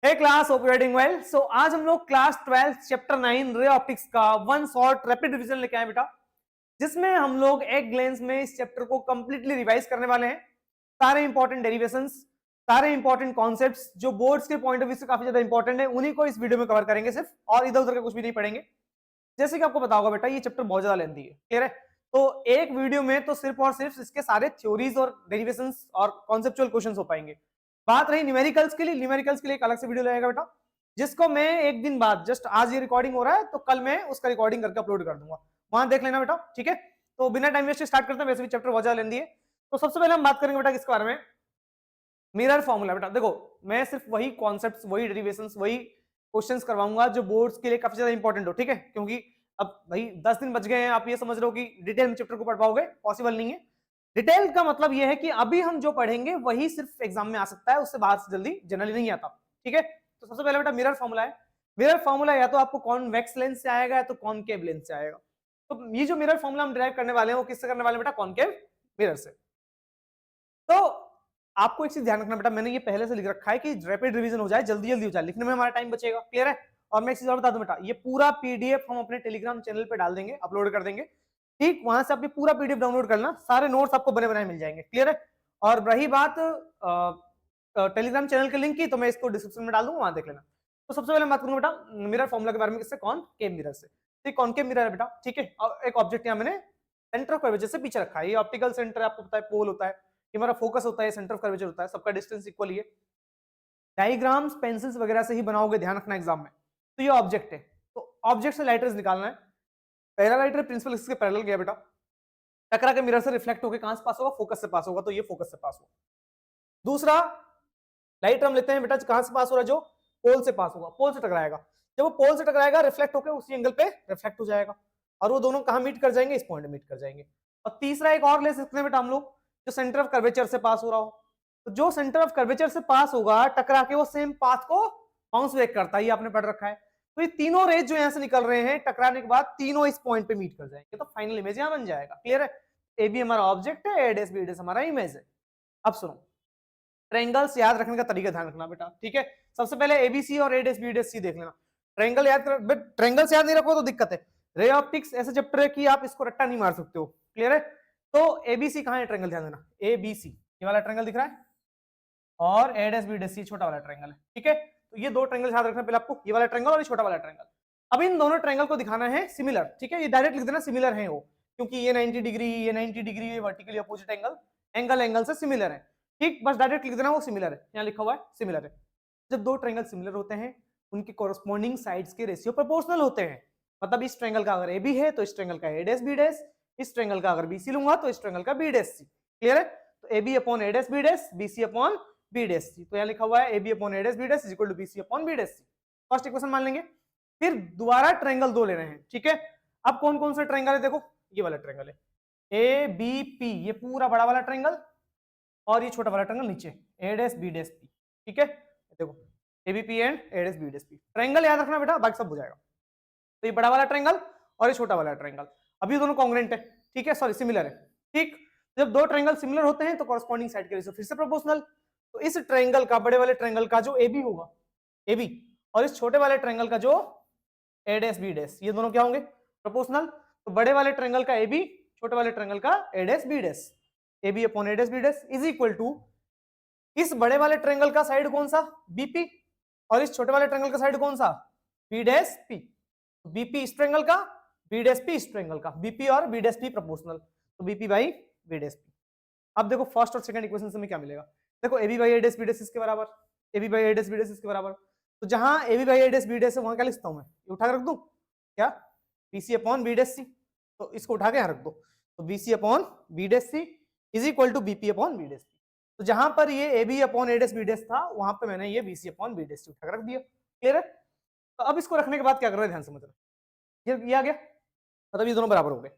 Hey class, hope you are doing well. So आज हम लोग क्लास 12 चैप्टर 9 रे ऑप्टिक्स का वन शॉट रैपिड रिवीजन लेके आए बेटा, जिसमें हम लोग एक ग्लेंस में इस चैप्टर को कंप्लीटली रिवाइज करने वाले हैं। सारे इंपॉर्टेंट डेरिवेशंस, सारे इंपॉर्टेंट कॉन्सेप्ट्स जो बोर्ड्स के पॉइंट ऑफ व्यू से काफी ज्यादा इंपॉर्टेंट है, उन्हीं को इस वीडियो में कवर करेंगे सिर्फ, और इधर उधर का कुछ भी नहीं पढ़ेंगे। जैसे कि आपको पता होगा बेटा, ये चैप्टर बहुत ज्यादा लेंथी है, क्लियर है। तो एक वीडियो में तो सिर्फ और सिर्फ इसके सारे थ्योरीज और डेरिवेशंस और कॉन्सेप्चुअल क्वेश्चंस हो पाएंगे। बात रही न्यूमेरिकल्स के लिए, न्यूमेरिकल्स के लिए एक अलग से वीडियो लगेगा बेटा, जिसको मैं एक दिन बाद, जस्ट आज ये रिकॉर्डिंग हो रहा है तो कल मैं उसका रिकॉर्डिंग करके अपलोड कर दूंगा, वहां देख लेना बेटा, ठीक है। तो बिना टाइम वेस्ट स्टार्ट करते हैं, वैसे भी चैप्टर बहुत ज्यादा लेंथी है। तो सबसे पहले हम बात करेंगे बेटा किसके बारे में, मिरर फॉर्मूला। बेटा देखो, मैं सिर्फ वही कॉन्सेप्ट्स, वही डेरिवेशंस, वही क्वेश्चंस करवाऊंगा जो बोर्ड्स के लिए काफी ज्यादा इंपॉर्टेंट हो, ठीक है। क्योंकि अब भाई 10 दिन बच गए हैं, आप ये समझ रहे हो कि डिटेल में चैप्टर को पढ़ पाओगे, पॉसिबल नहीं है। डिटेल का मतलब ये है कि अभी हम जो पढ़ेंगे वही सिर्फ एग्जाम में आ सकता है, उससे बाहर से जल्दी जनरली नहीं आता, ठीक है। तो सबसे पहले बेटा मिरर फॉर्मूला है। मिरर फॉर्मूला या तो आपको कॉन्वेक्स लेंस से आएगा या तो कॉनकेव लेंस से आएगा। तो ये जो मिरर फॉर्मूला हम डिराइव करने वाले हैं वो किससे करने वाले हैं बेटा, कॉनकेव मिरर से। तो आपको एक चीज ध्यान रखना बेटा, मैंने ये पहले से लिख रखा है कि रैपिड रिवीजन हो जाए, जल्दी जल्दी हो जाए, लिखने में हमारा टाइम बचेगा, क्लियर है। और मैं एक चीज और बता दूं बेटा, ये पूरा पीडीएफ हम अपने टेलीग्राम चैनल पे डाल देंगे, अपलोड कर देंगे, ठीक। वहां से आप ये पूरा पीडीएफ डाउनलोड करना, सारे नोट्स आपको बने बनाए मिल जाएंगे, क्लियर है। और रही बात टेलीग्राम चैनल के लिंक की, तो मैं इसको डिस्क्रिप्शन में डाल दूंगा, वहां देख लेना। तो सबसे पहले बात करूंगा बेटा मिरर फॉर्मूला के बारे में, किससे, कॉनकेव मिरर से। ठीक, कॉनकेव मिरर है बेटा, ठीक है। और एक ऑब्जेक्ट यहाँ मैंने सेंटर ऑफ कर्वेचर से पीछे रखा है, ये ऑप्टिकल सेंटर आपको पता है, पोल होता है, ये हमारा फोकस होता है, सेंटर ऑफ कर्वेचर होता है, सबका डिस्टेंस इक्वल ही है। डायग्राम्स पेंसिल्स वगैरह से ही बनाओगे, ध्यान रखना एग्जाम में। तो ये ऑब्जेक्ट है, तो ऑब्जेक्ट से लाइट रेज निकालना है। पहला लाइट रे प्रिंसिपल इसके पैरेलल गया बेटा, टकरा के मिरर से रिफ्लेक्ट होकर कहां से पास होगा, फोकस से पास होगा, तो ये फोकस से पास होगा। दूसरा लाइट हम लेते हैं बेटा, कहां से पास हो रहा है, जो पोल से पास होगा, पोल से टकराएगा। जब वो पोल से टकराएगा, रिफ्लेक्ट होकर उसी एंगल पे रिफ्लेक्ट हो जाएगा, और वो दोनों कहां मीट कर जाएंगे, इस पॉइंट में मीट कर जाएंगे। और तीसरा एक और ले सकते हैं बेटा हम लोग, जो सेंटर ऑफ कर्वेचर से पास हो रहा हो। तो जो सेंटर ऑफ कर्वेचर से पास होगा, टकरा के वो सेम पाथ को बाउंस बैक करता है, ये आपने पढ़ रखा है। तो ये तीनों रेज जो यहां से निकल रहे हैं, टकराने के बाद तीनों इस पॉइंट पे मीट कर जाएंगे, तो फाइनल इमेज यहां बन जाएगा, क्लियर है। ए बी हमारा ऑब्जेक्ट है, ए डैश बी डैश हमारा इमेज है। अब सुनो, ट्रायंगल्स याद रखने का तरीका ध्यान रखना बेटा, ठीक है। सबसे पहले एबीसी और ए डैश बी डैश सी देख लेना। ट्रायंगल याद कर, बट ट्रायंगल्स याद नहीं रखो तो दिक्कत है। रे ऑप्टिक्स ऐसा चैप्टर है कि आप इसको रट्टा नहीं मार सकते हो, क्लियर है। तो एबीसी कहां है, ट्रायंगल ध्यान देना, एबीसी ये वाला ट्रायंगल दिख रहा है, और ए डैश बी डैश सी छोटा वाला ट्रायंगल है, ठीक है। तो ये दो ट्रायंगल याद रखना पहले आपको, ये वाला ट्रायंगल और ये छोटा वाला ट्रायंगल। अब इन दोनों ट्रायंगल को दिखाना है सिमिलर, ठीक है। ये डायरेक्ट लिख देना सिमिलर है वो, क्योंकि ये 90 डिग्री, ये 90 डिग्री, ये वर्टिकली अपोजिट एंगल, एंगल से सिमिलर है, ठीक। बस डायरेक्ट लिख देना वो सिमिलर है, यहाँ लिखा हुआ है सिमिलर है। जब दो ट्रायंगल सिमिलर होते हैं, उनके कॉरस्पॉन्डिंग साइड्स के रेशियो प्रोपोर्शनल होते हैं। मतलब इस ट्रायंगल का अगर ए बी है तो इस ट्रायंगल का ए डैश बी डैश, इस ट्रायंगल का अगर बीसी लूंगा तो इस ट्रायंगल का बी डैश सी, क्लियर है। तो A B upon A dash B dash, BC upon B dash C, तो यहाँ लिखा हुआ है A B upon A dash B dash is equal to BC upon B dash C. First equation मान लेंगे। फिर दोबारा ट्रायंगल दो ले रहे हैं, ठीक है। अब कौन कौन सा ट्रायंगल है, देखो ये वाला ट्रायंगल है ए बी पी, ये पूरा बड़ा वाला ट्रायंगल, और ये छोटा वाला ट्रायंगल नीचे A dash B dash P, ठीक है। देखो ABP and A dash B dash P, triangle याद रखना बेटा, बाकी सब हो जाएगा। तो ये बड़ा वाला ट्रायंगल और ये छोटा वाला ट्रायंगल, अभी दोनों कॉन्ग्रुएंट है, ठीक है, सॉरी सिमिलर है, ठीक। जब दो ट्रायंगल सिमिलर होते हैं तो कॉरस्पॉन्डिंग साइड के रेशियो फिर से प्रोपोर्शनल। तो इस ट्रायंगल का, बड़े वाले ट्रायंगल का जो AB होगा, AB, और इस छोटे वाले ट्रायंगल का जो ए डैश बी डैश, ये दोनों क्या होंगे, प्रोपोर्शनल। तो बड़े वाले ट्रायंगल का AB, छोटे वाले ट्रायंगल का A dash B dash, AB upon A dash B dash is equal to, इस बड़े वाले ट्रायंगल का साइड कौन सा, BP, और इस छोटे वाले ट्रायंगल का साइड कौन सा, B डैश P। BP इस ट्रायंगल का, B डैश P इस ट्रायंगल का, BP और B डैश P प्रोपोर्शनल, तो BP by B dash P। अब देखो फर्स्ट और सेकंड इक्वेशन से हमें क्या मिलेगा, देखो AB by A dash B dash इसके बराबर, AB by A dash B dash इसके बराबर। तो जहां AB by A dash B dash है वहां क्या लिखता हूं मैं, ये उठा के रख दूं क्या, BC upon B dash C, तो इसको उठा के यहां रख दो, तो BC upon B dash C is equal to BP upon B dash C। तो जहां पर ये AB upon A dash B dash था, वहां पे मैंने ये BC upon B dash C उठा के रख दिया, क्लियर है। तो अब इसको रखने के बाद क्या कर रहे हैं, ध्यान से समझना, ये आ गया, मतलब ये दोनों बराबर हो गए।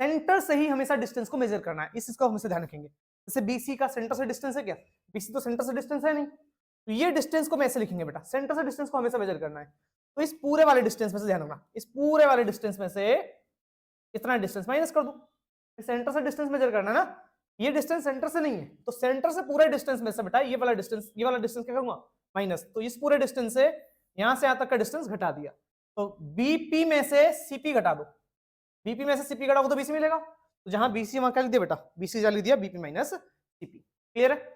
सेंटर से ही हमेशा डिस्टेंस को मेजर करना है, इस चीज को हमेशा ध्यान रखेंगे। जैसे BC का सेंटर से डिस्टेंस है क्या, BC तो सेंटर से डिस्टेंस है नहीं, तो ये डिस्टेंस को मैं ऐसे लिखेंगे बेटा, सेंटर से डिस्टेंस को हमेशा मेजर करना है। तो इस पूरे वाले डिस्टेंस में से ध्यान रखना, इस पूरे वाले डिस्टेंस में से इतना डिस्टेंस माइनस कर दो, सेंटर से डिस्टेंस मेजर करना है ना, ये डिस्टेंस सेंटर से नहीं है, तो सेंटर से पूरे डिस्टेंस में से बेटा ये वाला डिस्टेंस क्या करूंगा माइनस, तो इस पूरे डिस्टेंस से यहां से यहां तक का डिस्टेंस घटा दिया, तो बीपी में से सीपी घटा दो, बीपी में से सीपी घटाओ तो बीसी मिलेगा, तो जहां बीसी वहां क्या लिख दिया बेटा, बीसी जा लिख दिया बीपी माइनस सीपी। क्लियर है।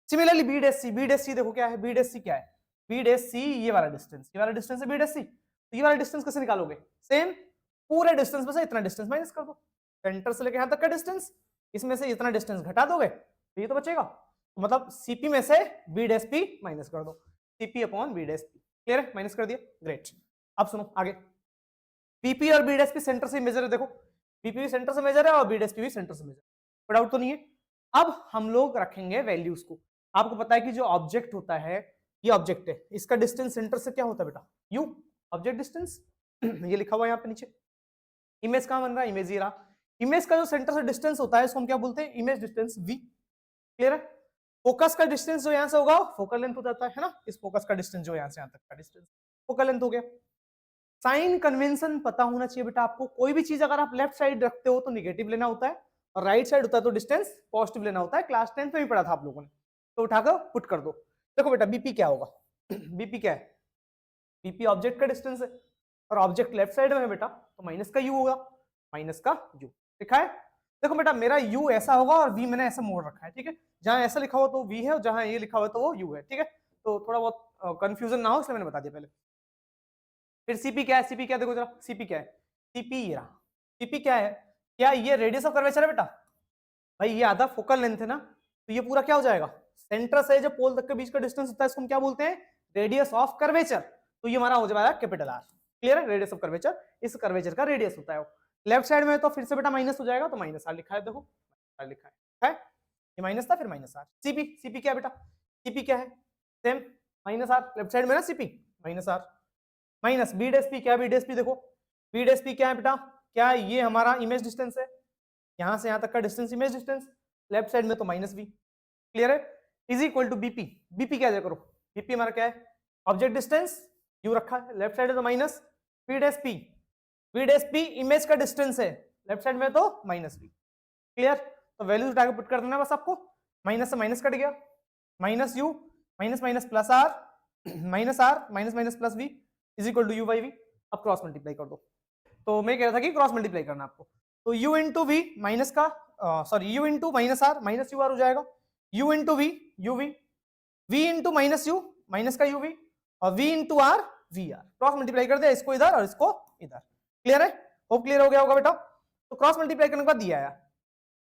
सिमिलरली बी डेश सी देखो क्या है, बी डेश सी क्या है, बी डेश सी ये वाला डिस्टेंस है बी डेश सी, तो ये वाला डिस्टेंस कैसे निकालोगे, सेम पूरे डिस्टेंस में से इतना डिस्टेंस माइनस कर दो, सेंटर से लेके यहां तक का डिस्टेंस, इसमें से इतना डिस्टेंस घटा दोगे तो ये तो बचेगा, तो मतलब सीपी में से बी डेश पी माइनस कर दो, CP upon B dash P. Clear है, माइनस कर दिया, ग्रेट। अब सुनो आगे, बीपी और बी डेश पी सेंटर से मेजर है, देखो बीपी भी सेंटर से मेजर है और बी डेश पी भी सेंटर से मेजर, कोई डाउट तो नहीं है। अब हम लोग रखेंगे वैल्यूज को, आपको पता है कि जो ऑब्जेक्ट होता है, ये ऑब्जेक्ट है, इसका डिस्टेंस सेंटर से क्या होता है बेटा, यू, ऑब्जेक्ट डिस्टेंस ये लिखा हुआ है यहाँ पे नीचे। इमेज कहां बन रहा है, इमेज ये रहा, इमेज का जो सेंटर से डिस्टेंस होता है इसको हम क्या बोलते हैं, इमेज डिस्टेंस v। क्लियर है। फोकस का डिस्टेंस जो यहां से होगा फोकल लेंथ हो जाता है ना, इस फोकस का डिस्टेंस जो यहां से यहां तक का डिस्टेंस फोकल लेंथ हो गया। साइन कन्वेंशन पता होना चाहिए बेटा आपको, कोई भी चीज अगर आप लेफ्ट साइड रखते हो तो निगेटिव लेना होता है, और राइट साइड होता है तो डिस्टेंस पॉजिटिव लेना होता है, क्लास 10 में भी पढ़ा था आप लोगों ने, तो उठाकर पुट कर दो। देखो बेटा बीपी क्या होगा, बीपी क्या है, बीपी ऑब्जेक्ट का डिस्टेंस है, और ऑब्जेक्ट लेफ्ट साइड में है बेटा, तो माइनस का यू होगा, माइनस का यू लिखा है। देखो बेटा मेरा u ऐसा होगा और v मैंने ऐसा मोड़ रखा है, ठीक है, जहां ऐसा लिखा हुआ तो v है और जहां ये लिखा हुआ तो वो u है, ठीक है, तो थोड़ा बहुत कंफ्यूजन ना हो इसलिए मैंने बता दिया पहले। फिर cp क्या है, cp क्या देखो जरा, cp क्या है, cp ये रहा, cp क्या है, क्या ये रेडियस ऑफ कर्वेचर है बेटा, भाई ये आधा फोकल लेंथ है ना, तो ये पूरा क्या हो जाएगा, सेंटर से जो पोल तक के बीच का डिस्टेंस होता है इसको हम क्या बोलते हैं, रेडियस ऑफ कर्वेचर, तो ये हमारा हो जाएगा कैपिटल R। क्लियर है, रेडियस ऑफ कर्वेचर, इस कर्वेचर का रेडियस होता है। लेफ्ट साइड में तो फिर से बेटा माइनस हो जाएगा, तो माइनस आर लिखा है, देखो आर लिखा है, ये माइनस था फिर माइनस आर। सीपी, सीपी क्या है बेटा, सीपी क्या है, same minus R, left side में ना CP minus R, minus B dash P, क्या बी डेश पी देखो, बी डेश पी क्या है बेटा, क्या ये हमारा इमेज डिस्टेंस है, यहां से यहां तक का distance image distance, left side में तो माइनस बी। क्लियर है, is equal to BP, BP क्या करो, बीपी हमारा क्या है, ऑब्जेक्ट डिस्टेंस यू रखा है, लेफ्ट साइड है तो minus, B dash P, B dash P image का डिस्टेंस है, लेफ्ट साइड में तो माइनस बी। क्लियर, तो वैल्यूज उठा के पुट कर देना बस आपको, माइनस से माइनस कट गया, minus U minus minus plus R, minus R minus minus plus V is equal to U by V. अब क्रॉस मल्टीप्लाई कर दो, तो मैं कह रहा था कि क्रॉस मल्टीप्लाई करना आपको, तो u इंटू वी माइनस का sorry u into minus R minus U R हो जाएगा, u into V U V, v into minus U minus का यू वी, और v into R V R, cross multiply कर दिया, इसको इधर और इसको इधर। क्लियर है, होप क्लियर हो गया होगा बेटा। तो क्रॉस मल्टीप्लाई करने के बाद दिया है,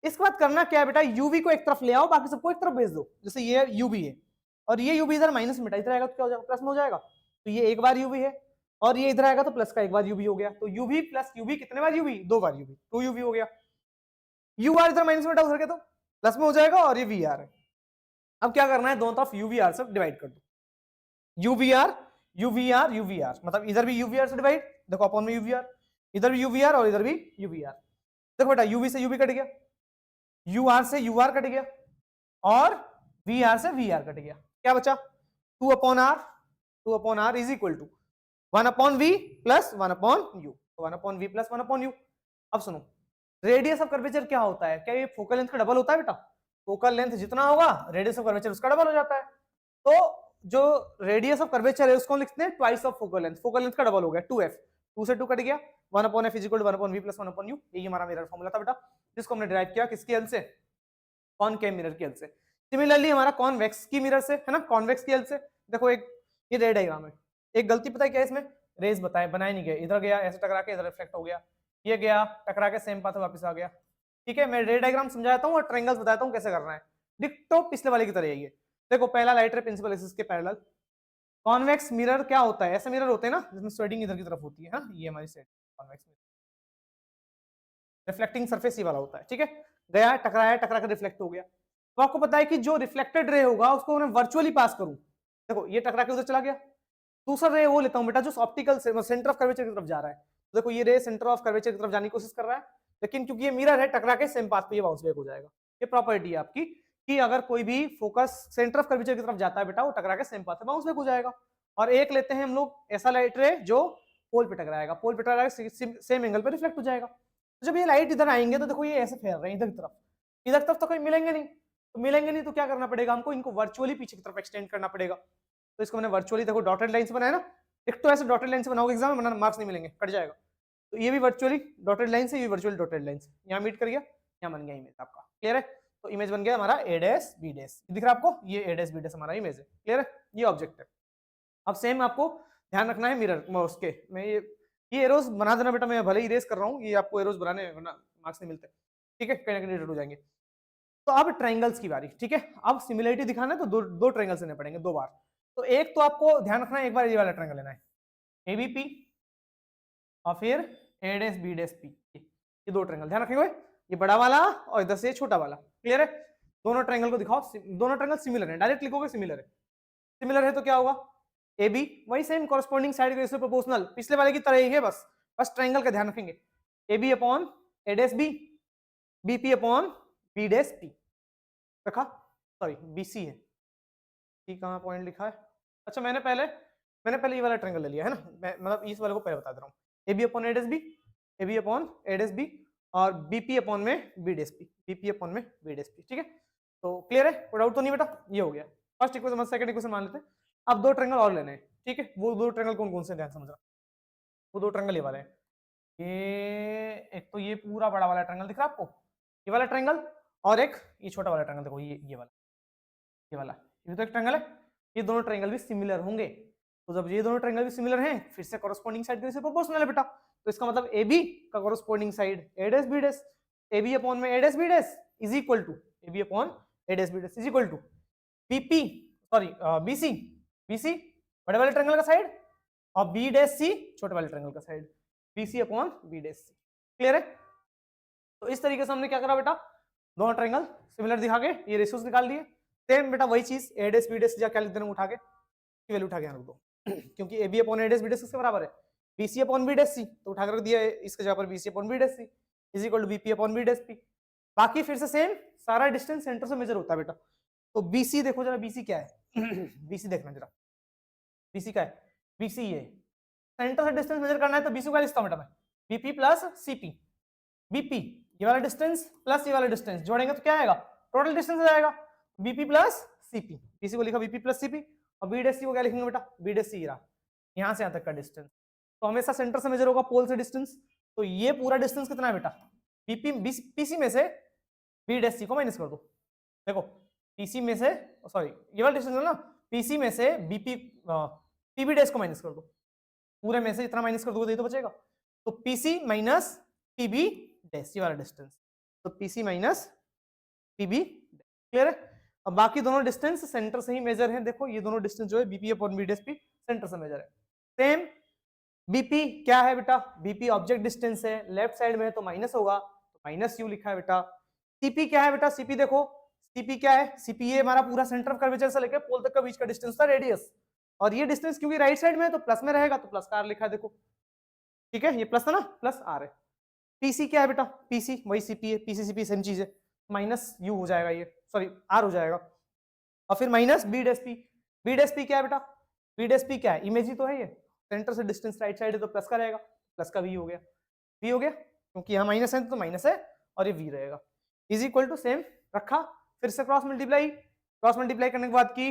इसके बाद करना क्या है बेटा, यूवी को एक तरफ ले आओ, बाकी सबको एक तरफ भेज दो, जैसे ये यूवी है और ये यूवी इधर माइनस में इधर आएगा तो क्या हो जाएगा, प्लस में हो जाएगा, तो ये एक बार यूवी है और ये इधर आएगा तो प्लस का एक बार यूवी हो गया, तो यूवी प्लस यूवी कितने बार यूवी, दो बार यूवी, टू यूवी हो गया। यू आर इधर माइनस में उधर के तो प्लस में हो जाएगा और ये वी आर है। अब क्या करना है, दोनों तरफ यूवी आर से डिवाइड कर दो, UV R UV R UV R, मतलब इधर भी यूवी आर से डिवाइड, देखो अपॉन में यूवी आर, इधर भी यूवी आर और इधर भी यूवी आर। देखो बेटा यूवी से यूवी कट गया, यू आर से यू आर कट गया और वी आर से वी आर कट गया, क्या बचा, 2 upon R is equal to 1 upon V plus 1 upon U, 1 upon V plus 1 upon U. अब सुनो, रेडियस ऑफ कर्वेचर क्या होता है, क्या ये फोकल लेंथ का डबल होता है बेटा, फोकल लेंथ जितना होगा रेडियस ऑफ कर्वेचर उसका डबल हो जाता है, तो जो रेडियस ऑफ कर्वेचर है उसको लिखते हैं ट्वाइस ऑफ फोकल लेंथ का डबल हो गया 2f, 2 से 2 कट गया, 1 upon f is equal to 1 upon v plus 1 upon u, यही हमारा मिरर फॉर्मूला था बेटा, जिसको हमने डिराइव किया किसकी हेल्प से, कॉनकेव मिरर की हेल्प से। सिमिलरली हमारा कॉन्वेक्स की मिरर से है ना, कॉन्वेक्स की हेल्प से, देखो एक ये रे डायग्राम है, एक गलती पता है क्या है इसमें, रेज बनाए नहीं गए, इधर गया ऐसे टकरा के इधर रिफ्लेक्ट हो गया, ये गया टकरा के सेम पाथ वापस आ गया, ठीक है। मैं रे डायग्राम समझाता हूँ और ट्रायंगल्स बताता हूँ कैसे करना है, डिक्टो पिछले वाले की तरह है ये। देखो पहला लाइट रे प्रिंसिपल एक्सिस के पैरेलल, कॉन्वेक्स मिरर क्या होता है, ऐसे मिरर होते हैं ना जिसमें शेडिंग इधर की तरफ होती है, हाँ ये हमारी set convex mirror, reflecting surface ये वाला होता है, ठीक है, गया टकराया, टकरा कर रिफ्लेक्ट हो गया। तो आपको पता है कि जो रिफ्लेक्टेड रे होगा उसको मैं वर्चुअली पास करूं, देखो ये टकरा के उधर चला गया, दूसरा रे वो लेता हूं बेटा जो ऑप्टिकल सेंटर ऑफ कर्वेचर की तरफ जा रहा है, देखो ये रे सेंटर ऑफ कर्वेचर की तरफ जाने की कोशिश कर रहा है, लेकिन क्योंकि ये मिरर है टकरा के सेम पाथ पे ये बाउंस बैक हो जाएगा। ये प्रॉपर्टी है आपकी कि अगर कोई भी फोकस सेंटर ऑफ कर्वेचर की तरफ जाता है बेटा वो टकरा के सेम पाथ पे बाउंस बैक हो जाएगा। और एक लेते हैं हम लोग ऐसा लाइट रे जो पोल पे टकराएगा, पोल पे टकराएगा सेम एंगल पे रिफ्लेक्ट हो जाएगा। तो जब ये लाइट इधर आएंगे तो देखो ये ऐसे फैल रहे हैं इधर की तरफ, इधर तरफ तो कहीं मिलेंगे नहीं, तो मिलेंगे नहीं तो क्या करना पड़ेगा हमको, इनको वर्चुअली पीछे की तरफ एक्सटेंड करना पड़ेगा। तो इसको मैंने वर्चुअली देखो डॉटेड लाइन से बनाया ना, एक तो ऐसे डॉटेड लाइन से बनाओगे एग्जाम में, वरना मार्क्स नहीं मिलेंगे, कट जाएगा। तो ये भी वर्चुअली डॉटेड लाइन से, ये वर्चुअली डॉटेड लाइन से, यहाँ मीट कर गया, यहाँ बन गया इमेज आपका, क्लियर है। तो इमेज बन गया हमारा ए डैश बी डैश, दिख रहा है आपको, ये ए डैश बी डैश हमारा इमेज है, क्लियर है, ये ऑब्जेक्ट है। अब सेम आपको ध्यान रखना है मिरर उसके, मैं ये एरोज बना देना बेटा, मैं भले ही इरेज कर रहा हूँ, ये आपको एरोज बनाने वरना मार्क्स नहीं मिलते, ठीक है, कहीं ना कहीं हो जाएंगे। तो अब ट्रायंगल्स की बारी, ठीक है, अब सिमिलरिटी दिखाना है तो दो ट्रायंगल्स लेने पड़ेंगे 2 बार। तो एक तो आपको ध्यान रखना है, एक बार ये वाला ट्रायंगल लेना है एबीपी और फिर ए डैश बी डैश पी, ये 2 ट्रायंगल ध्यान रखेंगे, ये बड़ा वाला और इधर से छोटा वाला, क्लियर है। दोनों ट्रायंगल को दिखाओ, दोनों ट्रायंगल सिमिलर है, डायरेक्ट लिखोगे सिमिलर है, सिमिलर है तो क्या होगा, ए बी वही सेम कॉरेस्पॉन्डिंग साइड के रेशियो प्रोपोर्शनल, पिछले वाले की तरह ही है, बस ट्रायंगल का ध्यान रखेंगे, A B upon A dash B, B P upon B dash P रखा, सॉरी बी सी है, सी कहाँ पॉइंट लिखा है, अच्छा मैंने पहले ये वाला ट्रायंगल ले लिया है ना, मतलब इस वाले को पहले बता दे रहा हूँ, A B upon A dash B, A B upon A dash B और बी पी अपॉन में B dash P, B P upon में बी डैश पी, ठीक है। तो क्लियर है, कोई डाउट तो नहीं बेटा, ये हो गया फर्स्ट इक्वेशन, सेकंड इक्वेशन मान लेते हैं। अब 2 ट्रायंगल और लेने हैं, ठीक है, वो 2 ट्रायंगल कौन कौन से ध्यान समझना, वो 2 ट्रायंगल ये वाले हैं, ये एक तो ये पूरा बड़ा वाला ट्रायंगल दिख रहा है आपको, ये वाला ट्रायंगल, और एक ये छोटा वाला ट्रायंगल देखो, ये वाला, ये तो एक ट्रायंगल है, ये दोनों ट्रायंगल भी सिमिलर होंगे। तो जब ये दोनों ट्रायंगल भी सिमिलर हैं, फिर से कॉरेस्पॉन्डिंग साइड के रेशियो प्रोपोर्शनल है बेटा, तो इसका मतलब ए बी का corresponding side A dash B dash, A B upon में A dash B dash is equal to A B upon A dash B dash is equal to BP, sorry BC, BC बड़े वाले triangle का side और B dash सी छोटे वाले triangle का side, BC upon B dash C, clear है। तो इस तरीके से हमने क्या करा बेटा, दोनों ट्रायंगल सिमिलर दिखा के ये रेशियोज निकाल लिए, सेम बेटा वही चीज ए डैश बी डैश क्या लिख देना, उठा के वैल्यू उठा के यहाँ रख दो क्योंकि A B upon A dash B dash किसके बराबर है, B C upon B dash C, तो उठा कर रख दिया इसके जगह पर B C upon B dash C is equal to B P upon B dash P. बाकी फिर से सेम, सारा डिस्टेंस सेंटर से मेजर होता है बेटा। तो बीसी देखो जरा, बीसी क्या है बीसी देखना जरा, बीसी क्या है, बीसी ये सेंटर से डिस्टेंस मेजर करना है, तो बीसी का लिखता हूं बेटा मैं, बीपी प्लस सीपी, बीपी ये वाला डिस्टेंस प्लस ये वाला डिस्टेंस जोड़ेंगे तो क्या आएगा, टोटल डिस्टेंस आ जाएगा, बीपी प्लस सीपी, बीसी को लिखा बीपी प्लस सीपी, और बी डैश सी को क्या लिखेंगे बेटा, बी डैश सी रहा, यहाँ से यहाँ तक का डिस्टेंस, तो हमेशा सेंटर से मेजर होगा पोल से डिस्टेंस, तो ये पूरा डिस्टेंस कितना है बेटा, बीपी पीसी में से बी डैश सी को माइनस कर दो, देखो पीसी में से, सॉरी ये वाला डिस्टेंस है ना, पीसी में से बीपी पीबी डैश को माइनस कर दो, पूरे में से इतना माइनस कर दोगे तो बचेगा, तो पीसी माइनस पीबी डैश ये वाला डिस्टेंस, तो पीसी माइनस पीबी, क्लियर है। अब बाकी दोनों डिस्टेंस सेंटर से ही मेजर है, देखो ये दोनों डिस्टेंस जो है BP upon B dash P centre से मेजर है, सेम बीपी क्या है बेटा, बीपी ऑब्जेक्ट डिस्टेंस है, लेफ्ट साइड में है तो माइनस होगा, तो माइनस यू लिखा है बेटा। सीपी क्या है बेटा, सीपी देखो, सीपी क्या है, सीपी ये हमारा पूरा सेंटर ऑफ कर्वेचर से लेकर पोल तक का बीच का डिस्टेंस था, रेडियस, और ये डिस्टेंस क्योंकि राइट साइड में है तो प्लस में रहेगा, तो प्लस का आर लिखा है देखो, ठीक है, ये प्लस था ना, प्लस आर है। पीसी क्या है बेटा, पीसी वही सीपी है, पीसी सीपी सेम चीज है, माइनस यू हो जाएगा, ये सॉरी आर हो जाएगा, और फिर minus B dash P, B dash P क्या है बेटा, बी डैश पी क्या है, इमेज ही तो है, ये सेंटर से डिस्टेंस राइट साइड है तो प्लस का रहेगा, प्लस का वी हो गया, वी हो गया, क्योंकि यहाँ माइनस है तो माइनस है और ये वी रहेगा, इज इक्वल टू सेम रखा, फिर से क्रॉस मल्टीप्लाई करने के बाद की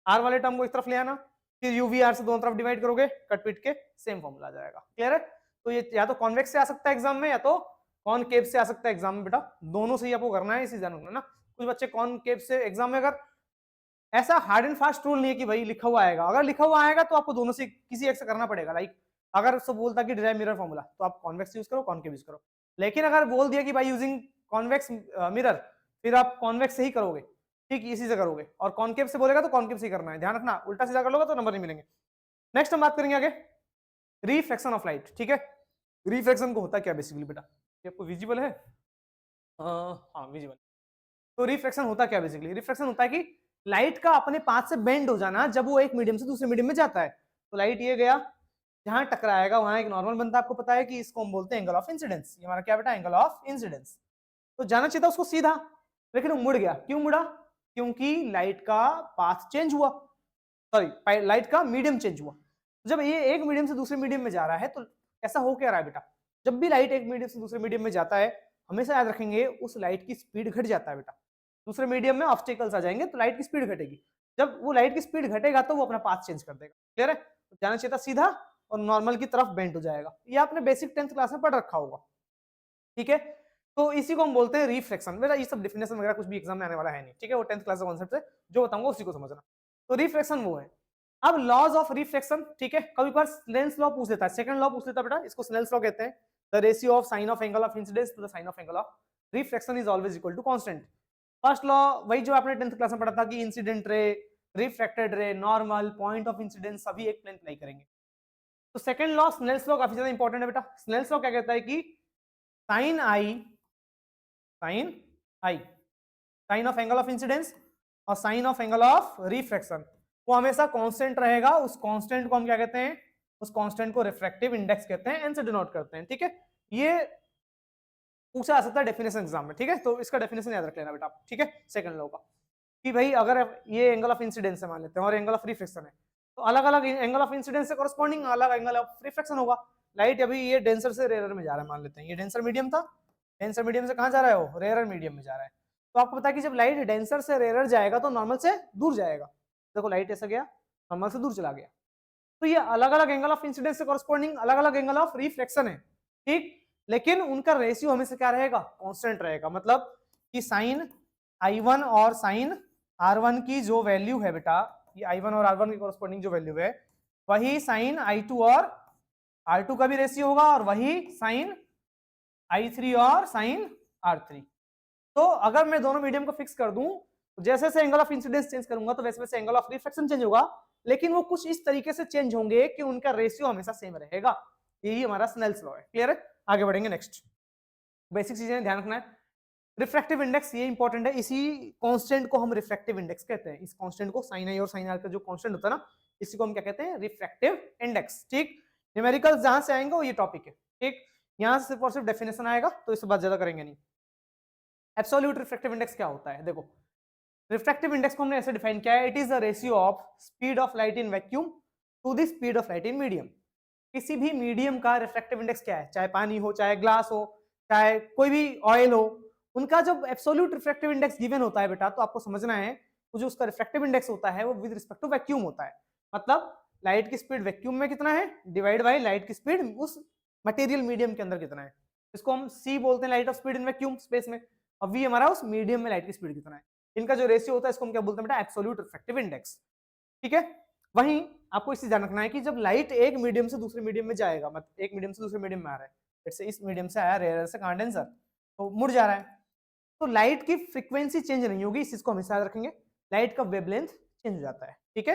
आर वाले टर्म को इस तरफ ले आना, फिर यू वी आर से दोनों तरफ डिवाइड करोगे, कट पिट के सेम फॉर्मूला आ जाएगा, क्लियर है। तो ये या तो कॉन्वेक्स से आ सकता है एग्जाम में, या तो कॉनकेव से आ सकता है एग्जाम में बेटा, दोनों से ही आपको करना है, इसी ध्यान रखना ना, कुछ बच्चे कॉनकेव से एग्जाम में, अगर ऐसा हार्ड एंड फास्ट रूल नहीं है कि भाई लिखा हुआ आएगा, अगर लिखा हुआ आएगा तो आपको दोनों से किसी एक से करना पड़ेगा, लाइक अगर सब बोलता कि डिराइव मिरर फॉर्मूला तो आप कॉन्वेक्स यूज करो, कॉनकेव यूज करो, लेकिन अगर बोल दिया कि भाई यूजिंग कॉन्वेक्स मिरर, फिर आप कॉन्वेक्स से ही करोगे, ठीक इसी से करोगे, और कॉनकेव से बोलेगा तो कॉनकेव से ही करना है, ध्यान रखना, उल्टा सीधा कर लोगे तो नंबर नहीं मिलेंगे। नेक्स्ट हम बात करेंगे आगे रिफ्लेक्शन ऑफ लाइट, ठीक है, रिफ्लेक्शन को होता है क्या बेसिकली बेटा, ये आपको विजिबल है, हाँ विजिबल। तो रिफ्लेक्शन होता क्या बेसिकली, रिफ्लेक्शन होता है कि लाइट का अपने पाथ से बेंड हो जाना जब वो एक मीडियम से दूसरे मीडियम में जाता है, तो लाइट ये गया, जहां टकराएगा वहां एक नॉर्मल बनता है, आपको पता है कि इसको हम बोलते हैं एंगल ऑफ इंसिडेंस, ये हमारा क्या बेटा एंगल ऑफ इंसिडेंस, तो जाना चाहिए था उसको सीधा, लेकिन वो मुड़ गया, क्यों मुड़ा, क्योंकि लाइट का पाथ चेंज हुआ, सॉरी लाइट का मीडियम चेंज हुआ, जब ये एक मीडियम से दूसरे मीडियम में जा रहा है तो ऐसा हो क्या रहा है बेटा, जब भी लाइट एक मीडियम से दूसरे मीडियम में जाता है हमेशा याद रखेंगे उस लाइट की स्पीड घट जाता है बेटा, दूसरे मीडियम में ऑब्स्टिकल्स आ जाएंगे तो लाइट की स्पीड घटेगी, जब वो लाइट की स्पीड घटेगा तो वो अपना पाथ चेंज कर देगा। क्लियर है? तो जाना चाहिए था सीधा और नॉर्मल की तरफ बेंड हो जाएगा। ये आपने बेसिक 10th क्लास में पढ़ रखा होगा। ठीक है, तो इसी को हम बोलते हैं रिफ्लेक्शन। बेटा ये सब डिफिनेशन वगैरह कुछ भी एग्जाम में आने वाला है नहीं, ठीक है, वो 10th क्लास का कॉन्सेप्ट है, जो बताऊंगा उसी को समझना। तो रिफ्लेक्शन वो है। अब लॉज ऑफ रिफ्लेक्शन, ठीक है, कभी बार स्नेल्स लॉ पूछ लेता है, सेकंड लॉ पूछ लेता है बेटा, इसको स्नेल्स लॉ कहते हैं। The ratio of sine of angle of incidence to the sine of angle of reflection is always equal to constant. First law वही जो आपने 10th क्लास में पढ़ा था कि इंसिडेंट रे, रिफ्रैक्टेड रे, नॉर्मल, पॉइंट ऑफ इंसिडेंस सभी एक प्लेन प्लाई करेंगे। तो सेकंड लॉ स्नेल्स लॉ काफी ज्यादा इंपॉर्टेंट है बेटा। स्नेल्स लॉ क्या कहता है कि sine I, sine of angle of incidence और sine of angle of refraction वो हमेशा कांस्टेंट रहेगा। उस कांस्टेंट को हम क्या कहते हैं, उस कांस्टेंट को रिफ्रैक्टिव इंडेक्स कहते हैं, एन से डिनोट करते हैं। ठीक है, ये पूछा जा सकता है डेफिनेशन एग्जाम में। ठीक है, तो इसका डेफिनेशन याद रख लेना बेटा। ठीक है, सेकंड लॉ का कि भाई अगर ये एंगल ऑफ इंसिडेंस है मान लेते हैं और एंगल ऑफ रिफ्लेक्शन है, तो अलग अलग एंगल ऑफ इंसिडेंस से कॉरेस्पॉन्डिंग अलग एंगल ऑफ रिफ्लेक्शन होगा। लाइट अभी ये डेंसर से रेयर में जा रहा है मान लेते हैं, ये डेंसर मीडियम था, डेंसर मीडियम से कहां जा रहा है, वो रेयर मीडियम में जा रहा है। तो आपको पता है कि जब लाइट डेंसर से रेयर जाएगा तो नॉर्मल से दूर जाएगा। देखो लाइट ऐसा गया, नॉर्मल से दूर चला गया। तो ये अलग अलग एंगल ऑफ इंसिडेंस से कॉरेस्पॉन्डिंग अलग अलग एंगल ऑफ रिफ्लेक्शन है। ठीक, लेकिन उनका रेशियो हमेशा क्या रहेगा, कांस्टेंट रहेगा। मतलब कि साइन I1 और साइन R1 की जो वैल्यू है बेटा, ये I1 और R1 की कॉरेस्पॉन्डिंग जो वैल्यू है, वही साइन I2 और R2 का भी रेशियो होगा और वही साइन I3 और साइन R3। तो अगर मैं दोनों मीडियम को फिक्स कर दूं तो जैसे जैसे एंगल ऑफ इंसिडेंस चेंज करूंगा तो वैसे वैसे एंगल ऑफ रिफ्लेक्शन चेंज होगा, लेकिन वो कुछ इस तरीके से चेंज होंगे कि उनका रेशियो हमेशा सेम रहेगा। यही हमारा स्नेल्स लॉ है। क्लियर है? आगे बढ़ेंगे। नेक्स्ट बेसिक चीजें ध्यान रखना है। रिफ्रैक्टिव इंडेक्स ये इंपॉर्टेंट है, इसी कांस्टेंट को हम रिफ्रैक्टिव इंडेक्स कहते हैं। इस कांस्टेंट को साइन आई और साइन आर का जो कांस्टेंट होता है ना, इसी को हम क्या कहते हैं, रिफ्रैक्टिव इंडेक्स। ठीक, न्यूमेरिकल्स जहां से आएंगे वो ये टॉपिक है। ठीक, यहां से सिर्फ और सिर्फ डेफिनेशन आएगा तो इससे बात ज्यादा करेंगे नहीं। एब्सोल्यूट रिफ्रैक्टिव इंडेक्स क्या होता है, देखो रिफ्रैक्टिव इंडेक्स को हमने ऐसे डिफाइन किया है, it is the ratio of speed of light in vacuum to the speed of light in medium. किसी भी मीडियम का रिफ्रैक्टिव इंडेक्स क्या है, चाहे पानी हो, चाहे ग्लास हो, चाहे कोई भी ऑयल हो, उनका जब एब्सोल्यूट रिफ्रैक्टिव इंडेक्स गिवन होता है बेटा, तो आपको समझना है तो जो उसका रिफ्रैक्टिव इंडेक्स होता है वो विद रिस्पेक्ट टू वैक्यूम होता है। मतलब लाइट की स्पीड वैक्यूम में कितना है डिवाइड बाय लाइट की स्पीड उस मटेरियल मीडियम के अंदर कितना है। इसको हम सी बोलते हैं, light of speed in vacuum space में, और वी हमारा उस मीडियम में लाइट की स्पीड कितना है। इनका जो रेशियो होता है इसको हम क्या बोलते हैं बेटा, एब्सोल्यूट रिफ्रैक्टिव इंडेक्स। ठीक है, वहीं आपको इसे ध्यान रखना है कि जब लाइट एक मीडियम से दूसरे मीडियम में जाएगा, मतलब एक मीडियम से दूसरे मीडियम में आ रहा है, जैसे इस मीडियम से आया रेयर से कंडेंसर, तो मुड़ जा रहा है, तो लाइट की फ्रीक्वेंसी चेंज नहीं होगी, इस चीज को हमेशा याद रखेंगे। लाइट का वेवलेंथ चेंज हो जाता है। ठीक है,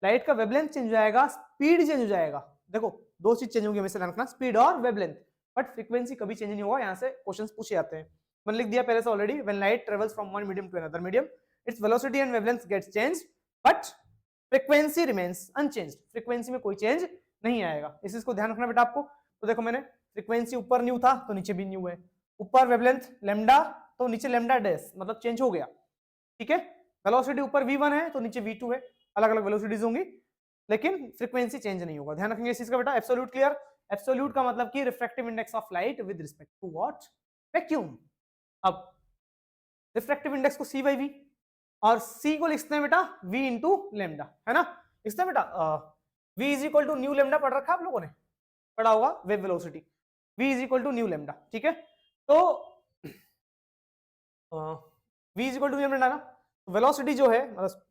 लाइट का वेवलेंथ चेंज हो जाएगा, स्पीड चेंज हो जाएगा। देखो दो चीज चेंज होगी, हमेशा ध्यान रखना, स्पीड और वेवलेंथ, बट फ्रीक्वेंसी कभी चेंज नहीं होगा। यहाँ से क्वेश्चंस पूछे जाते हैं, मैंने लिख दिया पहले से already. When light travels from one medium to another medium, its velocity and wavelength gets change but frequency remains unchanged. Frequency में कोई चेंज नहीं आएगा, इस चीज को ध्यान रखना बेटा आपको। तो देखो मैंने फ्रीक्वेंसी ऊपर न्यू था तो नीचे भी न्यू है, ऊपर वेवलेंथ लैम्डा तो नीचे लैम्डा डैश, मतलब चेंज हो गया। ठीक है, वेलोसिटी ऊपर v1 है तो नीचे v2 है, अलग अलग वेलोसिटीज होंगी लेकिन फ्रीक्वेंसी चेंज नहीं होगा। ध्यान रखेंगे इस चीज का बेटा। Absolute clear? एब्सोल्यूट का मतलब कि refractive index of light with respect to what, vacuum. अब रिफ्रैक्टिव इंडेक्स को c बाई v, और c को लिखते हैं बेटा v इंटू लेमडा, है ना, लिखते हैं बेटा v is equal to nu lambda, पढ़ रखा आप लोगों ने, पढ़ा होगा wave velocity, v is equal to nu lambda. ठीक है, तो v is equal to nu lambda ना, तो वेलोसिटी जो है, मतलब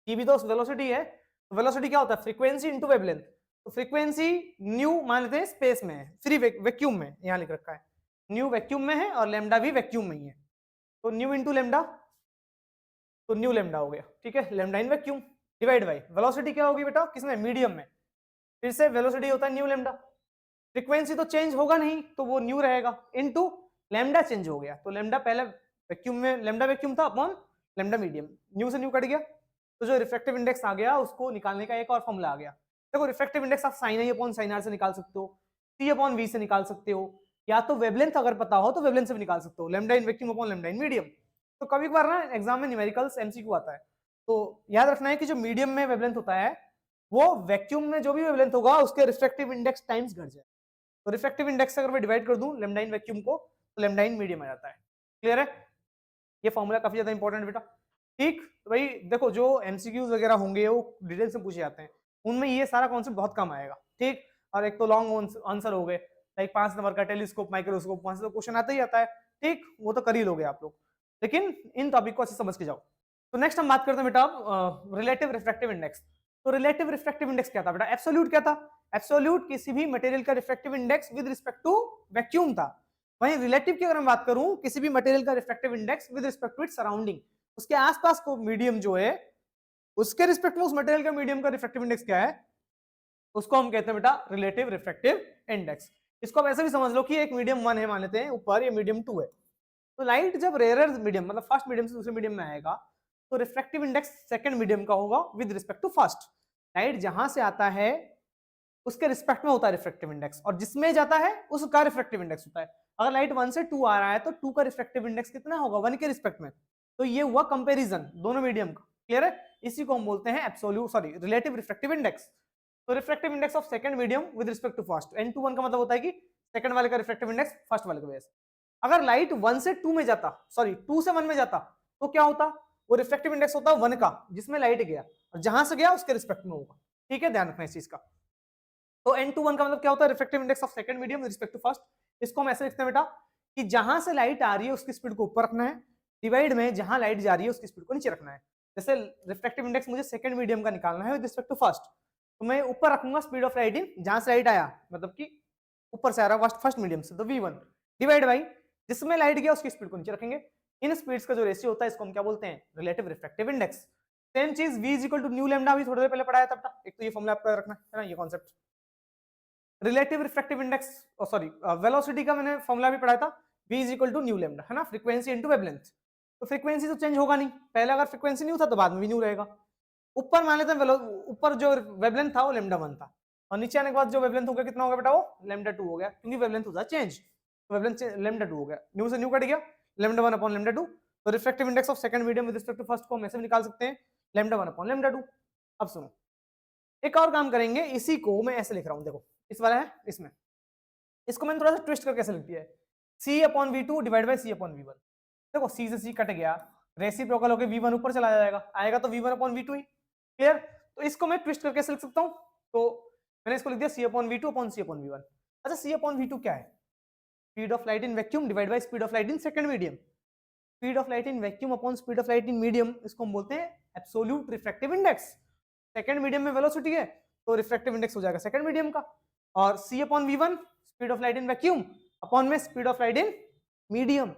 की भी तो वेलोसिटी है, तो वेलोसिटी क्या होता है, फ्रीक्वेंसी इंटू वेवलेंथ। तो फ्रीक्वेंसी न्यू मान लेते हैं स्पेस में है, फ्री वैक्यूम में, यहाँ लिख रखा है न्यू वैक्यूम में है, और लेमडा भी वैक्यूम में ही है, तो न्यू इंटू लेमडा, तो न्यू लेमडा हो गया। ठीक है, lambda in vacuum divide by velocity क्या होगी बेटा, किसमें, मीडियम में, फिर से वेलोसिटी होता है न्यू लेमडा, फ्रीक्वेंसी तो चेंज होगा नहीं तो वो न्यू रहेगा, इनटू लेमडा चेंज हो गया, तो लेमडा पहले वैक्यूम में, लेमडा वैक्यूम था अपॉन लेमडा मीडियम, न्यू से न्यू कट गया, तो जो रिफ्रैक्टिव इंडेक्स आ गया उसको निकालने का एक और फॉर्मूला आ गया। देखो रिफ्रैक्टिव इंडेक्स आप sine I upon sine R से निकाल सकते हो, सी अपॉन वी से निकाल सकते हो, या तो वेवलेंथ अगर पता हो तो वेवलेंथ से भी निकाल सकते हो, lambda in vacuum upon lambda in medium. तो कभी कभार ना एग्जाम में न्यूमेरिकल्स एमसीक्यू आता है, तो याद रखना है कि जो मीडियम में वेवलेंथ होता है वो वैक्यूम में जो भी वेवलेंथ होगा उसके रिफ्रैक्टिव इंडेक्स टाइम्स घट जाए। तो रिफ्रैक्टिव इंडेक्स अगर मैं डिवाइड कर दूं लेमडा इन वैक्यूम को, तो लैम्डा इन मीडियम आ जाता है। क्लियर है? ये फॉर्मूला काफी ज्यादा इंपॉर्टेंट बेटा। ठीक, तो भाई देखो जो एमसीक्यूज वगैरह होंगे वो डिटेल से पूछे जाते हैं, उनमें ये सारा कॉन्सेप्ट बहुत कम आएगा। ठीक, और एक तो लॉन्ग आंसर हो गए, लाइक 5 नंबर का टेलीस्कोप माइक्रोस्कोप, वहां से तो क्वेश्चन आता ही आता है। ठीक, वो तो कर ही लोगे आप लोग, लेकिन इन टॉपिक को अच्छे समझ के जाओ। तो नेक्स्ट हम बात करते हैं बेटा रिलेटिव रिफ्रैक्टिव इंडेक्स। तो रिलेटिव रिफ्रैक्टिव इंडेक्स क्या था बेटा? एब्सोल्यूट क्या था? एब्सोल्यूट किसी भी मटेरियल का refractive index with respect to vacuum था। वहीं रिलेटिव की अगर मैं बात करूं, किसी भी मटेरियल का refractive index with respect to its surrounding, उसके आसपास को मीडियम जो है उसके रिस्पेक्ट में उस मटेरियल का मीडियम का रिफ्रैक्टिव इंडेक्स क्या है, उसको हम कहते हैं बेटा रिलेटिव रिफ्रैक्टिव इंडेक्स। इसको आप ऐसे भी समझ लो कि एक मीडियम 1 है मान लेते हैं ऊपर, ये मीडियम 2 है। तो लाइट जब रेयर मीडियम मतलब फर्स्ट मीडियम से दूसरे मीडियम में आएगा तो रिफ्रैक्टिव इंडेक्स सेकंड मीडियम का होगा with respect to first. Light जहां से आता है उसके रिस्पेक्ट में होता है रिफ्रैक्टिव इंडेक्स, और जिसमें जाता है उसका रिफ्रैक्टिव इंडेक्स होता है। अगर लाइट 1 से 2 आ रहा है तो 2 का रिफ्रैक्टिव इंडेक्स कितना होगा? 1 के रिस्पेक्ट में। तो ये हुआ कंपैरिजन दोनों मीडियम का। क्लियर है? इसी को हम बोलते हैं absolute sorry relative refractive index. तो refractive index of second medium with respect to first, n2 1 का मतलब होता है कि सेकंड वाले का रिफ्रैक्टिव इंडेक्स फर्स्ट वाले के वजह से। अगर लाइट 1 से 2 में जाता, सॉरी 2 से 1 में जाता, तो क्या होता? वो रिफ्रैक्टिव इंडेक्स होता 1 का, जिसमें लाइट गया, और जहां से गया उसके रिस्पेक्ट में होगा। ठीक है, ध्यान रखना इस चीज का। तो n2 1 का मतलब क्या होता है? Refractive index of second medium with respect to first. इसको हम ऐसे लिखते हैं बेटा कि जहां से लाइट आ रही है उसकी स्पीड को ऊपर रखना है, डिवाइड में जहां लाइट जा रही है उसकी स्पीड को नीचे रखना है। जैसे रिफ्रैक्टिव इंडेक्स मुझे सेकंड मीडियम का निकालना है विद रिस्पेक्ट टू फर्स्ट, तो मैं ऊपर रखूंगा स्पीड ऑफ लाइट इन जहां से लाइट आया, मतलब कि ऊपर से आ रहा फर्स्ट मीडियम से, तो v1 डिवाइड बाई जिसमें लाइट गया उसकी स्पीड को नीचे रखेंगे। इन स्पीड्स का जो रेशियो होता है इसको हम क्या बोलते हैं? Relative refractive index. सेम चीज v is equal to nu lambda, भी थोड़ी देर पहले पढ़ाया था। एक तो ये फॉर्मूला आपको रखना है ना, ये concept. Relative refractive index sorry velocity का मैंने फॉर्मूला भी पढ़ाया था, v is equal to nu lambda, है ना, फ्रीक्वेंसी इनटू वेवलेंथ। तो फ्रीक्वेंसी तो चेंज होगा नहीं, पहले अगर फ्रीक्वेंसी नहीं था तो बाद में भी न्यू रहेगा। ऊपर मान लेते हैं ऊपर जो वेवलेंथ था वो लैम्डा 1 था, और नीचे आने के बाद जो वेवलेंथ हो गया कितना हो गया बेटा? वो लैम्डा 2 हो गया, क्योंकि वेवलेंथ होता है चेंज, तो वेवलेंथ लैम्डा 2 हो गया, न्यू से न्यू कट गया, लैम्डा 1 अपॉन लैम्डा 2। तो refractive index of second medium with respect to first को हम ऐसे भी निकाल सकते हैं, लैम्डा 1 अपॉन लैम्डा 2। अब सुनो, एक और काम करेंगे, इसी को मैं ऐसे लिख रहा हूं, देखो इस वाला है, इसमें इसको मैंने थोड़ा सा ट्विस्ट करके ऐसे लिख दिया है, c upon v2 divide by c upon v1। देखो c से c कट गया, रेसिप्रोकल होकर v1 ऊपर चला जाएगा, आएगा तो v1 अपॉन v2 ही। क्लियर? तो इसको मैं ट्विस्ट करके ऐसे लिख सकता हूं, तो मैंने इसको लिख दिया c upon v2 upon c upon v1। अच्छा, c अपॉन v2 क्या है? Speed of light in vacuum divide by speed of light in second medium. Speed of light in vacuum upon speed of light in medium, इसको हम बोलते हैं absolute refractive index. Second medium में velocity है तो refractive index हो जाएगा second medium का, और c upon v1 speed of light in vacuum upon में speed of light in medium,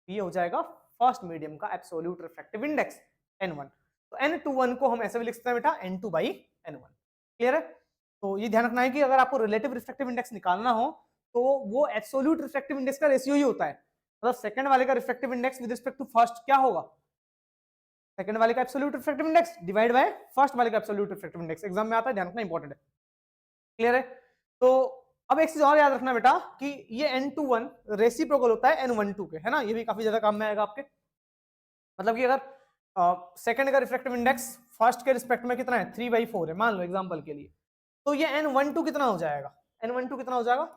ये हो जाएगा फर्स्ट मीडियम का एब्सोल्यूट रिफ्रैक्टिव इंडेक्स n1। तो n21 को हम ऐसे भी लिख सकते हैं बेटा n2 बाई n1। क्लियर है? तो ये ध्यान रखना है कि अगर आपको रिलेटिव रिफ्रैक्टिव इंडेक्स निकालना हो तो वो एब्सोल्यूट रिफ्रैक्टिव इंडेक्स का रेशियो ही होता है। मतलब सेकंड वाले का refractive index with respect to first क्या होगा? सेकंड वाले का absolute refractive index divide by first वाले का एब्सोल्यूट रिफ्रैक्टिव इंडेक्स। एग्जाम में आता है, ध्यान रखना इंपॉर्टेंट है। क्लियर है? तो अब एक चीज और याद रखना बेटा कि ये n21 रेसिप्रोकल होता है n12 के, है ना, ये भी काफी ज्यादा काम में आएगा आपके। मतलब कि अगर सेकंड का रिफ्रैक्टिव इंडेक्स फर्स्ट के रिस्पेक्ट में कितना है? 3/4 है मान लो एग्जांपल के लिए, तो ये n12 कितना हो जाएगा? n12 कितना हो जाएगा?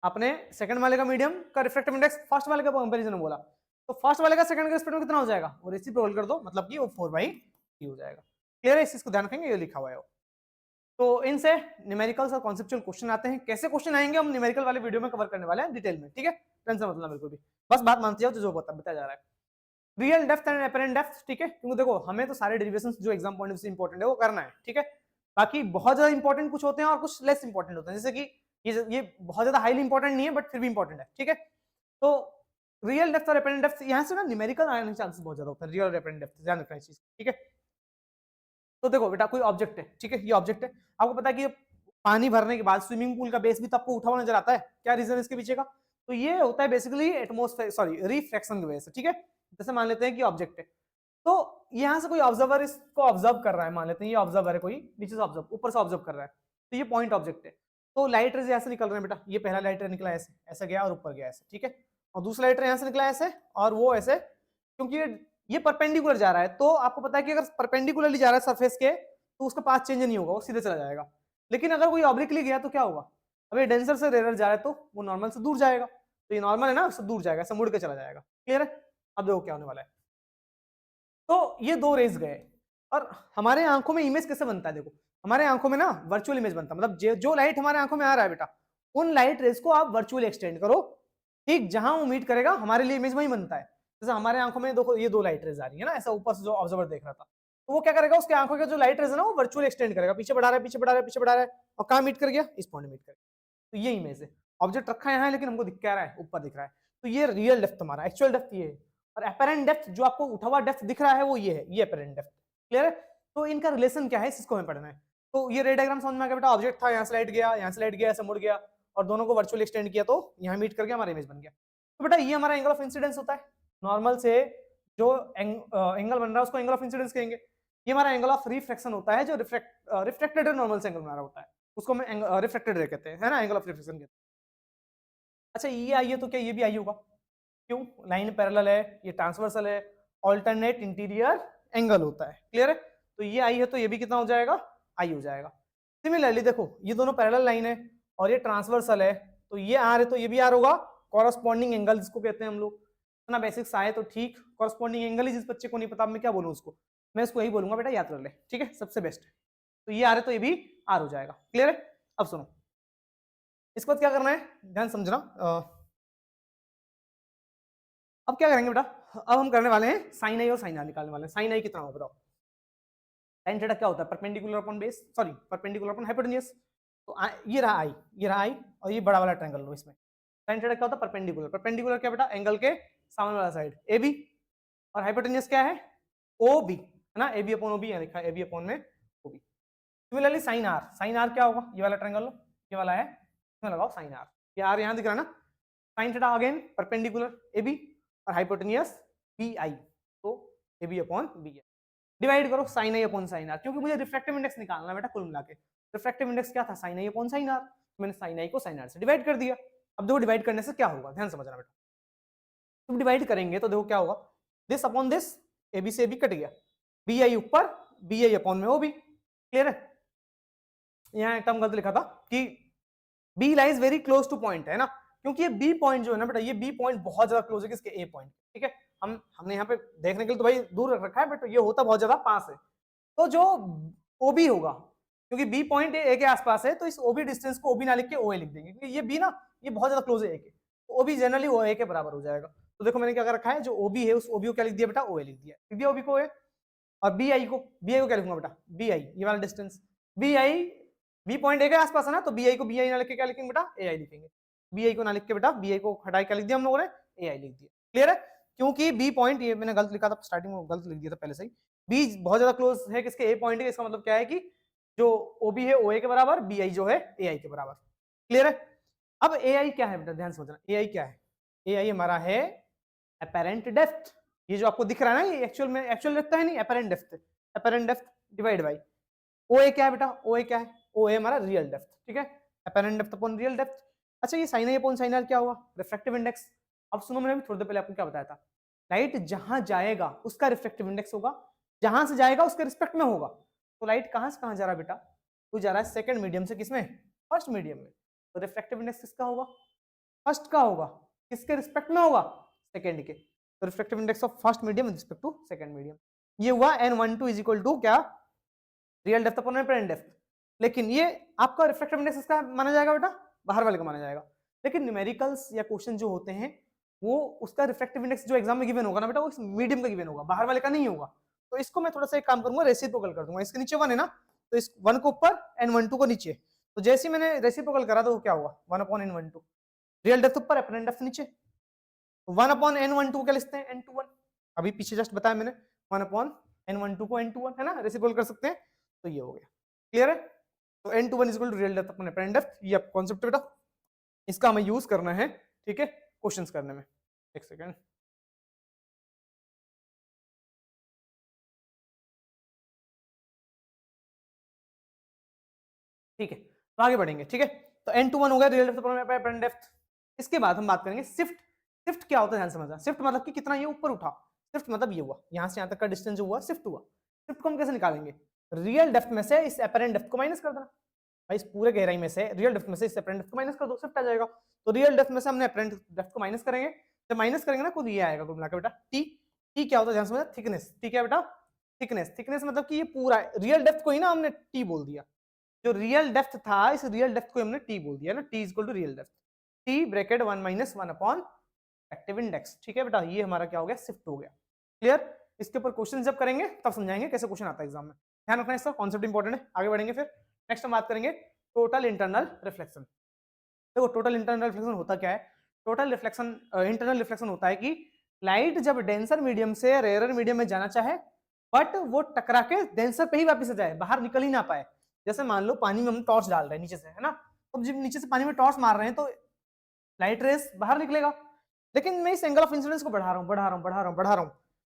आपने सेकंड वाले का मीडियम का रिफ्रैक्टिव इंडेक्स फर्स्ट वाले का कंपैरिजन में बोला, तो फर्स्ट वाले का सेकंड के रिस्पेक्ट में कितना हो जाएगा? वो रेसिप्रोकल कर दो, मतलब कि वो 4/3 हो जाएगा। क्लियर है? इस चीज को ध्यान रखेंगे, ये लिखा हुआ है। तो इनसे न्यूमेरिकल्स और कॉन्सेप्चुअल क्वेश्चन आते हैं। कैसे क्वेश्चन आएंगे हम न्यूमेरिकल वाले वीडियो में कवर करने वाले हैं डिटेल में, ठीक है, टेंशन मत लेना बिल्कुल भी, बस बात मानते जाओ जो बताया जा रहा है। Real depth and apparent depth, ठीक है, क्योंकि देखो हमें तो सारे डेरिवेशंस जो एग्जाम पॉइंट से इंपॉर्टेंट है वो करना है, ठीक है। बाकी बहुत ज्यादा इंपॉर्टेंट कुछ होते हैं और कुछ लेस इंपॉर्टेंट होते हैं, जैसे कि ये बहुत ज्यादा हाईली इंपॉर्टेंट नहीं है बट फिर भी इंपॉर्टेंट है, ठीक है। तो रियल डेप्थ और अपरेंट डेप्थ यहाँ से ना न्यूमेरिकल आने के चांसेस बहुत ज्यादा होते हैं, रियल और अपरेंट डेप्थ, ध्यान रखना इस चीज, ठीक है। तो देखो बेटा कोई ऑब्जेक्ट है, ठीक है, ये ऑब्जेक्ट है, आपको पता है कि पानी भरने के बाद स्विमिंग पूल का बेस भी तो आपको उठा हुआ नजर आता है, क्या रीजन इसके पीछे का? तो ये होता है बेसिकली एटमॉस्फेयर सॉरी रिफ्रैक्शन की वजह से, ठीक है। जैसे मान लेते हैं कि ऑब्जेक्ट है, तो यहाँ से कोई ऑब्जर्वर इसको ऑब्जर्व कर रहा है, मान लेते हैं ये ऑब्जर्वर है, कोई नीचे से ऑब्जर्व ऊपर से ऑब्जर्व कर रहा है, तो ये पॉइंट ऑब्जेक्ट है। तो लाइट रेज यहाँ से निकल रहे हैं बेटा, ये पहला लाइट रे निकला ऐसे, ऐसा गया और ऊपर गया ऐसे, ठीक है, और दूसरा लाइट रे यहाँ से निकला ऐसे और वो ऐसे, क्योंकि ये परपेंडिकुलर जा रहा है, तो आपको पता है कि अगर परपेंडिकुलरली जा रहा है सरफेस के तो उसका पाथ चेंज नहीं होगा, वो सीधे चला जाएगा। लेकिन अगर कोई ऑब्लिकली गया तो क्या होगा? अभी डेंसर से रेयर जा रहा है तो वो नॉर्मल से दूर जाएगा, तो ये नॉर्मल है ना, उससे दूर जाएगा, ऐसा मुड़ के चला जाएगा। क्लियर है? अब देखो क्या होने वाला है। तो ये दो रेज गए, और हमारे आंखों में इमेज कैसे बनता है, देखो हमारे आंखों में ना वर्चुअल इमेज बनता है, मतलब जो लाइट हमारे आंखों में आ रहा है बेटा, उन लाइट रेज को आप वर्चुअली एक्सटेंड करो, ठीक, जहां वो मीट करेगा हमारे लिए इमेज वही बनता है। जैसे हमारे आंखों में देखो ये दो लाइट रेज आ रही है ना, ऐसा ऊपर से जो ऑब्जर्वर देख रहा था, तो वो क्या करेगा, उसके आंखों के जो लाइट रेज है ना वो वर्चुअली एक्सटेंड करेगा, पीछे बढ़ा रहा है, पीछे बढ़ा रहा है, पीछे बढ़ा रहा है, और कहां मीट कर गया, इस पॉइंट मीट कर गया। तो ये इमेज है, ऑब्जेक्ट रखा यहाँ है लेकिन हमको दिख क्या रहा है, ऊपर दिख रहा है। तो ये रियल डेप्थ हमारा, एक्चुअल डेप्थ ये है, और एपेरेंट डेप्थ जो आपको उठा हुआ डेप्थ दिख रहा है वो ये है, ये एपेरेंट डेप्थ। क्लियर है? तो इनका रिलेशन क्या है, इसको हमें पढ़ना है। तो ये रे डायग्राम समझ में आ गया बेटा, ऑब्जेक्ट था, यहाँ से लाइट गया, यहाँ से लाइट गया, ऐसे मुड़ गया, और दोनों को वर्चुअली एक्सटेंड किया तो यहाँ मीट करके हमारा इमेज बन गया। तो बेटा ये हमारा एंगल ऑफ इंसिडेंस होता है, नॉर्मल से जो एंगल बन रहा है उसको एंगल ऑफ इंसिडेंस कहेंगे। ये हमारा एंगल ऑफ रिफ्रैक्शन होता है, जो रिफ्लेक्टेड नॉर्मल से एंगल बना रहा होता है, उसको हम रिफ्लेक्टेड रे कहते हैं, है ना, एंगल ऑफ रिफ्लेक्शन कहते हैं। अच्छा ये आई है तो क्या ये भी आई होगा, क्यों, लाइन पैरेलल है, ये ट्रांसवर्सल है, ऑल्टरनेट इंटीरियर एंगल होता है। क्लियर है? तो ये आई है तो ये भी कितना हो जाएगा, आई हो जाएगा। सिमिलरली देखो ये दोनों पैरेलल लाइन है और ये ट्रांसवर्सल है, तो ये आर है तो ये भी आर होगा, कॉरस्पॉन्डिंग एंगल जिसको कहते हैं हम लोग, इतना बेसिक्स आए तो ठीक। कॉरस्पॉन्डिंग एंगल ही जिस बच्चे को नहीं पता मैं क्या बोलूँ उसको, मैं इसको यही बोलूंगा बेटा याद कर ले, ठीक है, सबसे बेस्ट है। तो ये आर है तो ये भी आर हो जाएगा। क्लियर है? अब सुनो, इसके बाद क्या करना है, ध्यान समझना। अब क्या करेंगे बेटा, अब हम करने वाले हैं साइन आई और साइन आर निकालने वाले हैं। साइन आई कितना होगा बताओ, साइन थीटा क्या होता है, perpendicular upon base, sorry perpendicular upon hypotenuse. तो ये रहा आई, ये रहा आई, और ये बड़ा वाला ट्रायंगल लो इसमें। साइन थीटा क्या होता है, परपेंडिकुलर, परपेंडिकुलर क्या बेटा, एंगल के सामने वाला साइड ए बी, और हाइपोटेन्यूज क्या है, ओ बी, है ना, A B upon O B, लिखा है ए बी अपॉन में O B. Similarly sine R, sine R क्या होगा, ये वाला ट्रायंगल लो, ये वाला है, इसमें लगाओ साइन आर, ये आर यहाँ दिख रहा है ना, sine theta again perpendicular A B और हाइपोटेन्यूज बी आई, तो A B upon B I, divide करो sine I upon sine R, क्योंकि मुझे रिफ्रैक्टिव इंडेक्स निकालना है बेटा कुल मिला के। रिफ्रैक्टिव इंडेक्स क्या था, sine I upon sine R, मैंने साइन आई को साइन आर से डिवाइड कर दिया। अब देखो डिवाइड करने से क्या होगा, ध्यान समझना बेटा, तुम डिवाइड करेंगे तो देखो क्या होगा, this upon this, A B से ए बी कट गया, बी आई ऊपर, बी आई अपॉन में ओ बी। क्लियर है? यहाँ एक टर्म गलत लिखा था कि B lies very close to point, है ना, क्योंकि ये बी पॉइंट जो है ना बेटा, ये बी पॉइंट बहुत ज्यादा क्लोज है किसके, ए पॉइंट। ठीक है, हमने यहाँ पे देखने के लिए तो भाई दूर रख रखा है, बट ये होता बहुत ज्यादा पास है। तो जो ओबी होगा, क्योंकि बी पॉइंट ए के आसपास है, तो इस ओबी डिस्टेंस को ओबी ना लिख के ओए लिख देंगे, क्योंकि ये बी ना ये बहुत ज्यादा क्लोज है ए के, तो ओबी जनरली ओ ए के बराबर हो जाएगा। तो देखो मैंने क्या कर रखा है, जो ओबी है उस ओबी को क्या लिख दिया बेटा, ओए लिख दिया ओबी को ए, और बी आई को क्या लिखूंगा बेटा, बी आई, ये वाला distance, B I, B point A के आसपास है ना, तो बी आई को बी आई ना लिख के क्या लिखेंगे बेटा, ए आई लिखेंगे। बी आई को ना लिख के बेटा, बी आई को हटा के क्या लिख दिया हम लोगों ने, ए आई लिख दिया। क्लियर है? क्योंकि बी पॉइंट, ये मैंने गलत लिखा था स्टार्टिंग में, गलत लिख दिया था पहले से ही, बी बहुत ज्यादा क्लोज है किसके, ए पॉइंट के, इसका मतलब क्या है कि जो ओबी है ओ ए के बराबर, बी आई जो है ए आई के बराबर। क्लियर है? अब ए आई क्या है बेटा, ध्यान समझना, ए आई क्या है, ए आई हमारा है अपेरेंट डेप्थ। ये जो आपको दिख रहा है ना, ये एक्चुअल डेप्थ है नहीं, apparent depth, apparent depth divide by O A क्या है बेटा, ओ ए क्या है, ओ ए हमारा रियल डेप्थ। ठीक है, apparent depth upon real depth. अच्छा ये sine I upon sine R क्या हुआ, रिफ्रैक्टिव इंडेक्स। अब सुनो, मैंने भी थोड़ी देर पहले आपको क्या बताया था, लाइट जहां जाएगा उसका रिफ्रैक्टिव इंडेक्स होगा, जहां से जाएगा उसके रिस्पेक्ट में होगा। तो लाइट कहां से कहां जा रहा है बेटा, वो जा रहा है सेकंड मीडियम से किसमें, फर्स्ट मीडियम में, तो रिफ्रैक्टिव इंडेक्स किसका होगा, फर्स्ट का होगा, किसके रिस्पेक्ट में होगा, सेकंड के। तो refractive index of first medium with respect to second medium, ये हुआ n12 इज इक्वल टू क्या, real depth upon apparent depth. लेकिन ये आपका रिफ्रैक्टिव इंडेक्स इसका माना जाएगा बेटा, बाहर वाले का माना जाएगा। लेकिन न्यूमेरिकल्स या क्वेश्चन जो होते हैं वो उसका रिफ्रैक्टिव इंडेक्स जो एग्जाम में गिवन होगा ना बेटा, वो इस मीडियम का गिवन होगा, बाहर वाले का नहीं होगा। तो इसको मैं थोड़ा सा एक काम करूंगा, रेसिप्रोकल कर दूंगा, इसके नीचे 1 है ना, तो इस 1 को ऊपर n12 को नीचे, तो जैसे मैंने रेसिप्रोकल करा तो क्या हुआ, 1 अपॉन n12, रियल डेप्थ ऊपर अपेरेंट डेप्थ नीचे, 1 अपॉन n12 क्या लिखते हैं, n21, अभी पीछे जस्ट बताया मैंने, 1 अपॉन n12 को n21, है ना, रेसिप्रोकल कर सकते हैं, तो ये हो गया। क्लियर है? तो n21 is equal to real depth upon apparent depth, ये कांसेप्ट बेटा, इसका हमें यूज करना है, ठीक है, क्वेश्चंस करने में। एक सेकंड, ठीक है, तो आगे बढ़ेंगे। ठीक है, तो n21 हो गया real depth upon apparent depth. इसके बाद हम बात करेंगे शिफ्ट। शिफ्ट क्या होता है, ध्यान समझना, शिफ्ट मतलब कि कितना ये ऊपर उठा, शिफ्ट मतलब ये हुआ, यहां से यहां तक का डिस्टेंस जो हुआ शिफ्ट हुआ। शिफ्ट को हम कैसे निकालेंगे, रियल डेप्थ में से इस अपेरेंट डेप्थ को माइनस कर देना, भाई इस पूरे गहराई में से, रियल डेप्थ में से इस अपेरेंट डेप्थ को माइनस कर दो, शिफ्ट आ जाएगा। तो रियल डेप्थ में से हमने अपेरेंट डेप्थ को माइनस करेंगे, जब माइनस करेंगे ना खुद ये आएगा कुल मिलाकर बेटा टी। टी क्या होता है ध्यान समझना, थिकनेस। टी क्या बेटा, थिकनेस। थिकनेस मतलब कि ये पूरा रियल डेप्थ को ही ना हमने टी बोल दिया, जो रियल डेप्थ था इस रियल डेप्थ को हमने टी बोल दिया ना, T is equal to real depth, T bracket 1 minus 1 upon active index. ठीक है बेटा, ये हमारा क्या हो गया, शिफ्ट हो गया। क्लियर। इसके ऊपर क्वेश्चन जब करेंगे तब समझाएंगे कैसे क्वेश्चन आता है एग्जाम में, ध्यान रखना इसका, कॉन्सेप्ट इंपॉर्टेंट है। आगे बढ़ेंगे फिर नेक्स्ट हम बात करेंगे टोटल इंटरनल रिफ्लेक्शन। देखो टोटल इंटरनल रिफ्लेक्शन होता क्या है, टोटल रिफ्लेक्शन इंटरनल रिफ्लेक्शन होता है कि लाइट जब डेंसर मीडियम से रेयर मीडियम में जाना चाहे बट वो टकरा के डेंसर पे ही वापस आ जाए, बाहर निकल ही ना पाए। जैसे मान लो पानी में हम टॉर्च डाल रहे हैं नीचे से, है ना, तो जब नीचे से पानी में टॉर्च मार रहे हैं तो लाइट रेस बाहर निकलेगा, लेकिन मैं इस एंगल ऑफ इंसिडेंस को बढ़ा रहा हूं,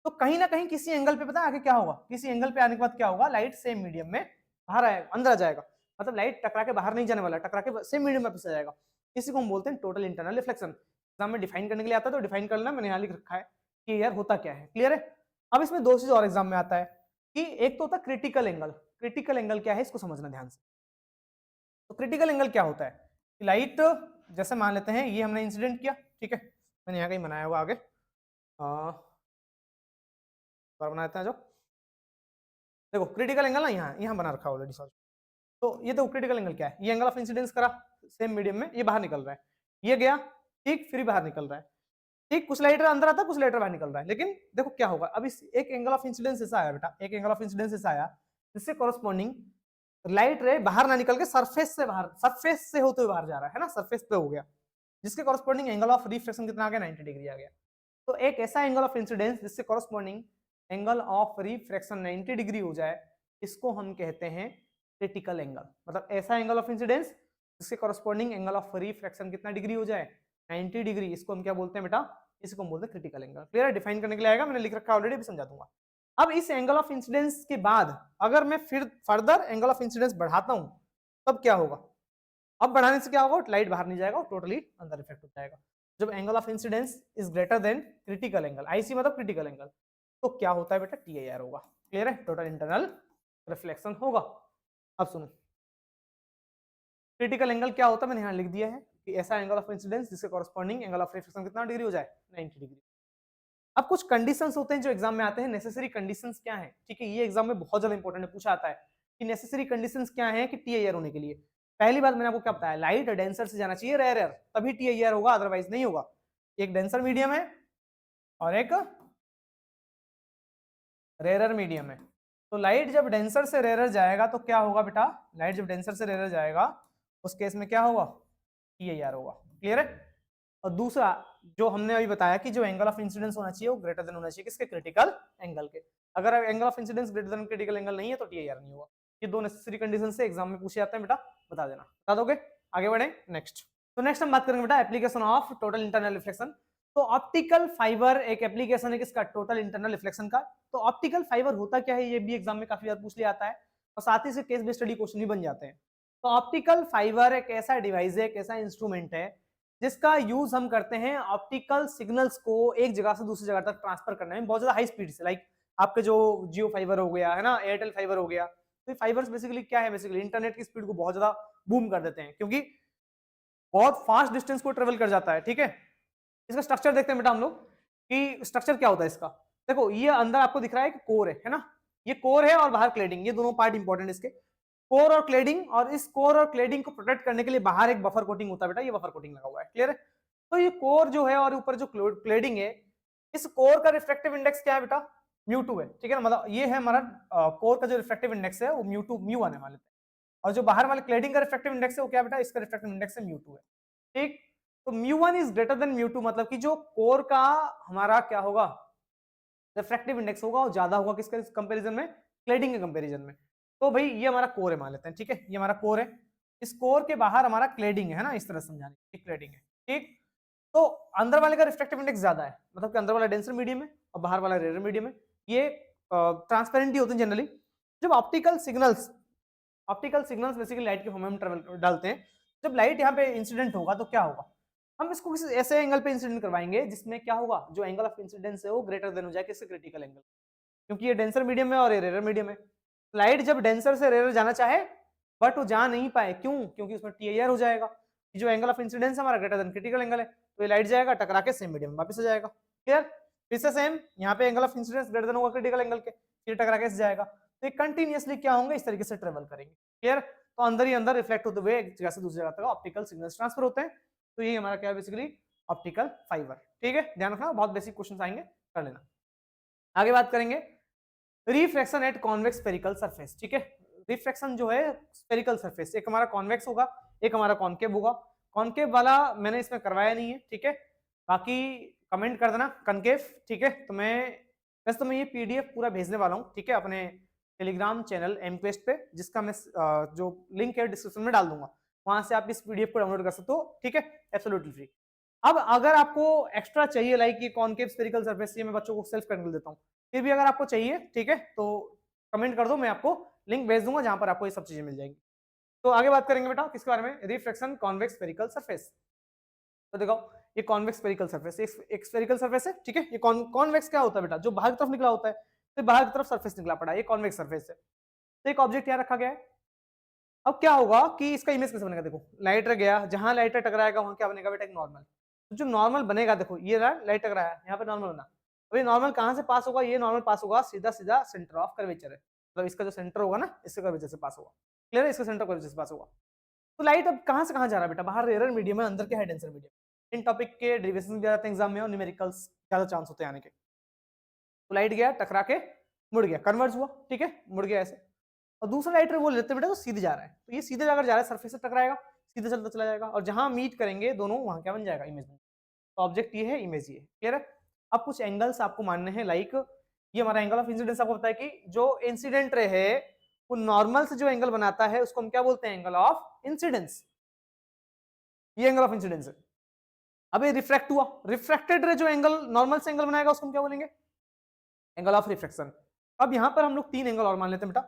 तो कहीं ना कहीं किसी एंगल पे पता है आगे क्या होगा, किसी एंगल पे आने के बाद क्या होगा, लाइट सेम मीडियम में बाहर आएगा, अंदर आ जाएगा, मतलब लाइट टकरा के बाहर नहीं जाने वाला, टकरा के सेम मीडियम में वापस आ जाएगा। इसी को हम बोलते हैं टोटल इंटरनल रिफ्लेक्शन। एग्जाम में डिफाइन करने के लिए आता है तो डिफाइन करना मैंने यहाँ लिख रखा है कि यार होता क्या है। क्लियर है। अब इसमें दो चीज और एग्जाम में आता है कि एक तो होता है क्रिटिकल एंगल। क्रिटिकल एंगल क्या है इसको समझना ध्यान से। तो क्रिटिकल एंगल क्या होता है कि लाइट जैसे मान लेते हैं ये हमने इंसिडेंट किया, ठीक है, मैंने यहाँ कहीं बनाया हुआ आगे बना देते हैं जो, देखो क्रिटिकल एंगल ना यहाँ बना रखा ऑलरेडी, सॉरी। तो ये देखो क्रिटिकल एंगल क्या है, ये एंगल ऑफ इंसिडेंस करा सेम मीडियम में, ये बाहर निकल रहा है, ये गया ठीक, फिर बाहर निकल रहा है ठीक, कुछ लाइटर अंदर आता है कुछ लाइटर बाहर निकल रहा है, लेकिन देखो क्या होगा, अब इस एक एंगल ऑफ इंसिडेंस ऐसा आया बेटा, एक एंगल ऑफ इंसिडेंस ऐसा आया जिससे कॉरस्पॉन्डिंग लाइट रे बाहर ना निकल के सरफेस से बाहर, सरफेस से होते हुए बाहर जा रहा है ना, सरफेस पे हो गया, जिसके कॉरस्पॉन्डिंग एंगल ऑफ रिफ्लेक्शन कितना आ गया, 90 डिग्री आ गया। तो एक ऐसा एंगल ऑफ इंसिडेंस जिससे corresponding angle of refraction 90 degree हो जाए, इसको हम कहते हैं क्रिटिकल एंगल। मतलब ऐसा एंगल ऑफ इंसिडेंस जिसके कॉरस्पॉन्डिंग एंगल ऑफ रिफ्रैक्शन कितना डिग्री हो जाए, 90 डिग्री, इसको हम क्या बोलते हैं बेटा, इसको हम बोलते हैं क्रिटिकल एंगल। क्लियर है, डिफाइन करने के लिए आएगा, मैंने लिख रखा ऑलरेडी, भी समझा दूंगा। अब इस एंगल ऑफ इंसिडेंस के बाद अगर मैं फिर फर्दर एंगल ऑफ इंसिडेंस बढ़ाता हूं तब क्या होगा, अब बढ़ाने से क्या होगा, लाइट बाहर नहीं जाएगा, टोटली अंदर इफेक्ट हो जाएगा। जब angle of incidence is greater than critical angle, IC मतलब क्रिटिकल एंगल, तो क्या होता है बेटा, टीआईआर होगा। क्लियर है, टोटल इंटरनल रिफ्लेक्शन होगा। अब सुनो क्रिटिकल एंगल क्या होता है, मैंने यहाँ लिख दिया है कि ऐसा एंगल ऑफ इंसिडेंस जिसके कॉरस्पॉन्डिंग एंगल ऑफ रिफ्लेक्शन कितना डिग्री हो जाए, 90 डिग्री। अब कुछ कंडीशंस होते हैं जो एग्जाम में आते हैं, नेसेसरी कंडीशंस क्या है, ठीक है, ये एग्जाम में बहुत ज्यादा इंपॉर्टेंट है, पूछा आता है कि नेसेसरी कंडीशंस क्या है कि टीआईआर होने के लिए। पहली बात मैंने आपको क्या बताया, लाइट डेंसर से जाना चाहिए रेयर, तभी टीआईआर होगा, अदरवाइज नहीं होगा। एक डेंसर मीडियम है और एक रेयर मीडियम है, तो लाइट जब डेंसर से रेयर जाएगा तो क्या होगा बेटा, लाइट जब डेंसर से रेयर जाएगा उस केस में क्या होगा, टीआईआर होगा। क्लियर है। और दूसरा जो हमने अभी बताया कि जो एंगल ऑफ इंसिडेंस होना चाहिए वो ग्रेटर देन होना चाहिए किसके, क्रिटिकल एंगल के। अगर angle of incidence greater than critical angle नहीं है तो टीआईआर नहीं होगा। ये दो नेसेसरी कंडीशन से एग्जाम में पूछे जाते हैं बेटा, बता देना, बता दोगे। आगे बढ़े नेक्स्ट। तो नेक्स्ट हम बात करेंगे बेटा application of total internal reflection. तो ऑप्टिकल फाइबर एक एप्लीकेशन है किसका, टोटल इंटरनल रिफ्लेक्शन का। तो ऑप्टिकल फाइबर होता क्या है, ये भी एग्जाम में काफी बार पूछ लिया आता है, और साथ ही से केस बेस्ड स्टडी क्वेश्चन भी बन जाते हैं। तो ऑप्टिकल फाइबर एक ऐसा डिवाइस है, एक ऐसा इंस्ट्रूमेंट है जिसका यूज हम करते हैं ऑप्टिकल सिग्नल्स को एक जगह से दूसरी जगह तक ट्रांसफर करने में बहुत ज्यादा हाई स्पीड से, लाइक आपके जो जियो फाइबर हो गया है ना, एयरटेल फाइबर हो गया, तो फाइबर्स बेसिकली क्या है, बेसिकली इंटरनेट की स्पीड को बहुत ज्यादा बूम कर देते हैं, क्योंकि बहुत फास्ट डिस्टेंस को ट्रेवल कर जाता है। ठीक है, इसका स्ट्रक्चर देखते हैं बेटा हम लोग कि स्ट्रक्चर क्या होता है इसका। देखो ये अंदर आपको दिख रहा है कि कोर है ना, ये कोर है और बाहर क्लेडिंग, ये दोनों पार्ट इंपॉर्टेंट इसके, कोर और क्लेडिंग। और इस कोर और क्लेडिंग को प्रोटेक्ट करने के लिए बाहर एक बफर कोटिंग होता है बेटा, ये बफर कोटिंग लगा हुआ है। क्लियर है। तो ये कोर जो है और ऊपर जो क्लेडिंग है, इस कोर का रिफ्रैक्टिव इंडेक्स क्या है बेटा, μ2 है। ठीक है ना, मतलब ये है हमारा कोर का जो रिफ्रैक्टिव इंडेक्स है वो μ2 μ आने वाले थे, और जो बाहर वाले क्लेडिंग का रिफ्रैक्टिव इंडेक्स है वो क्या बेटा, इसका रिफ्रैक्टिव इंडेक्स है μ2 है। ठीक, तो μ1 इज ग्रेटर देन μ2, मतलब कि जो कोर का हमारा क्या होगा, रिफ्रैक्टिव इंडेक्स होगा वो ज्यादा होगा किसके कंपैरिजन में, क्लेडिंग के कंपैरिजन में। तो भाई ये हमारा कोर है मान लेते हैं, ठीक है, ये हमारा कोर है, इस कोर के बाहर हमारा क्लेडिंग है ना, इस तरह समझाने की क्लेडिंग है। ठीक, तो अंदर वाले का रिफ्रैक्टिव इंडेक्स ज्यादा है, मतलब कि अंदर वाला डेंसर मीडियम है और बाहर वाला रेयर मीडियम है। ये ट्रांसपेरेंट ही होते हैं जनरली। जब ऑप्टिकल सिग्नल्स बेसिकली लाइट के फॉर्म में ट्रेवल डालते हैं, जब लाइट यहाँ पे इंसिडेंट होगा तो क्या होगा, हम इसको किसी ऐसे एंगल पे इंसिडेंट करवाएंगे जिसमें क्या होगा, जो एंगल ऑफ इंसिडेंस है वो ग्रेटर देन हो जाए किससे, क्रिटिकल एंगल, क्योंकि ये डेंसर मीडियम है और ये रेयर मीडियम है। लाइट जब डेंसर से रेयर जाना चाहे बट वो जा नहीं पाए, क्यों? क्योंकि उसमें TIR हो जाएगा। जो एंगल ऑफ इंसिडेंस है हमारा ग्रेटर देन क्रिटिकल एंगल है, तो ये लाइट जाएगा टकरा के सेम मीडियम में वापस आ जाएगा। क्लियर? फिर से सेम यहाँ पे angle of incidence greater than होगा क्रिटिकल एंगल के, फिर टकरा के जाएगा, तो ये कंटिन्यूअसली क्या होंगे, इस तरीके से ट्रेवल करेंगे। क्लियर? तो अंदर ही अंदर रिफ्लेक्ट होते हुए एक जगह से दूसरी जगह तक ऑप्टिकल सिग्नल्स ट्रांसफर होते हैं। तो ये हमारा क्या है बेसिकली ऑप्टिकल फाइबर। ठीक है, ध्यान रखना, बहुत बेसिक क्वेश्चन आएंगे, कर लेना। आगे बात करेंगे refraction at convex spherical surface. ठीक है, रिफ्रैक्शन जो है स्फेरिकल सरफेस, एक हमारा कॉन्वेक्स होगा, एक हमारा कॉन्केव होगा। कॉन्केव वाला मैंने इसमें करवाया नहीं है, ठीक है, बाकी कमेंट कर देना कनकेव। ठीक है, तो मैं वैसे तो मैं ये PDF पूरा भेजने वाला हूँ, ठीक है, अपने टेलीग्राम चैनल MQuest पे, जिसका मैं जो लिंक है डिस्क्रिप्शन में डाल दूंगा, वहां से आप इस PDF को डाउनलोड कर सकते हो। ठीक है, एब्सोल्युटली फ्री। अब अगर आपको एक्स्ट्रा चाहिए, लाइक ये कॉन्केव स्फेरिकल सरफेस, ये मैं बच्चों को सेल्फ करने देता हूँ, फिर भी अगर आपको चाहिए, ठीक है, तो कमेंट कर दो, मैं आपको लिंक भेज दूंगा जहां पर आपको ये सब चीजें मिल जाएंगी। तो आगे बात करेंगे बेटा किसके बारे में, रिफ्रैक्शन कॉन्वेक्स स्फेरिकल सरफेस। तो देखो ये कॉन्वेक्स स्फेरिकल सरफेस एक स्फेरिकल सरफेस है, ठीक है। ये कॉन्वेक्स क्या होता है बेटा, जो बाहर की तरफ निकला होता है, तो बाहर की तरफ सरफेस निकला पड़ा है, ये कॉन्वेक्स सरफेस है। तो एक ऑब्जेक्ट यहाँ रखा गया है। अब क्या होगा कि इसका इमेज कैसे बनेगा, देखो लाइटर गया, जहां लाइटर टकराएगा वहां क्या बनेगा बेटा, एक नॉर्मल। तो जो नॉर्मल बनेगा, देखो ये लाइट टकराया, यहाँ पे नॉर्मल बना। अब ये नॉर्मल कहां से पास होगा, ये नॉर्मल पास होगा सीधा सीधा सेंटर ऑफ कर्वेचर है, मतलब इसका जो सेंटर होगा ना, इससे कर्वेचर से पास होगा। क्लियर है, इसका सेंटर कर्वेचर से पास होगा। तो लाइट अब कहां से कहां जा रहा है बेटा, बाहर रेयर मीडियम है, अंदर के है डेंसर मीडियम। इन टॉपिक के डेरिवेशन भी आते हैं एग्जाम में, और न्यूमेरिकल्स ज्यादा चांस होते हैं आने के। तो लाइट गया टकरा के मुड़ गया, कन्वर्ज हुआ, ठीक है, मुड़ गया ऐसे। और दूसरा लाइटर वो लेते बेटा तो सीधे जा रहा है, तो ये सीधे जाकर जा रहा है, सरफेस से टकराएगा, सीधे चलता चला जाएगा, और जहां मीट करेंगे दोनों वहां क्या बन जाएगा, इमेज बन। तो ऑब्जेक्ट ये है, इमेज ये है। क्लियर है? अब कुछ एंगल्स आपको मानने हैं, लाइक ये हमारा एंगल ऑफ इंसिडेंस आपको पता है कि जो इंसिडेंट रे है वो नॉर्मल से जो एंगल बनाता है उसको हम क्या बोलते हैं, एंगल ऑफ इंसिडेंस। ये एंगल ऑफ इंसिडेंस है। अब ये रिफ्रैक्ट हुआ, रिफ्रैक्टेड रे जो एंगल नॉर्मल से एंगल बनाएगा उसको हम क्या बोलेंगे, एंगल ऑफ रिफ्रैक्शन। अब यहां पर हम लोग तीन एंगल और मान लेते हैं बेटा,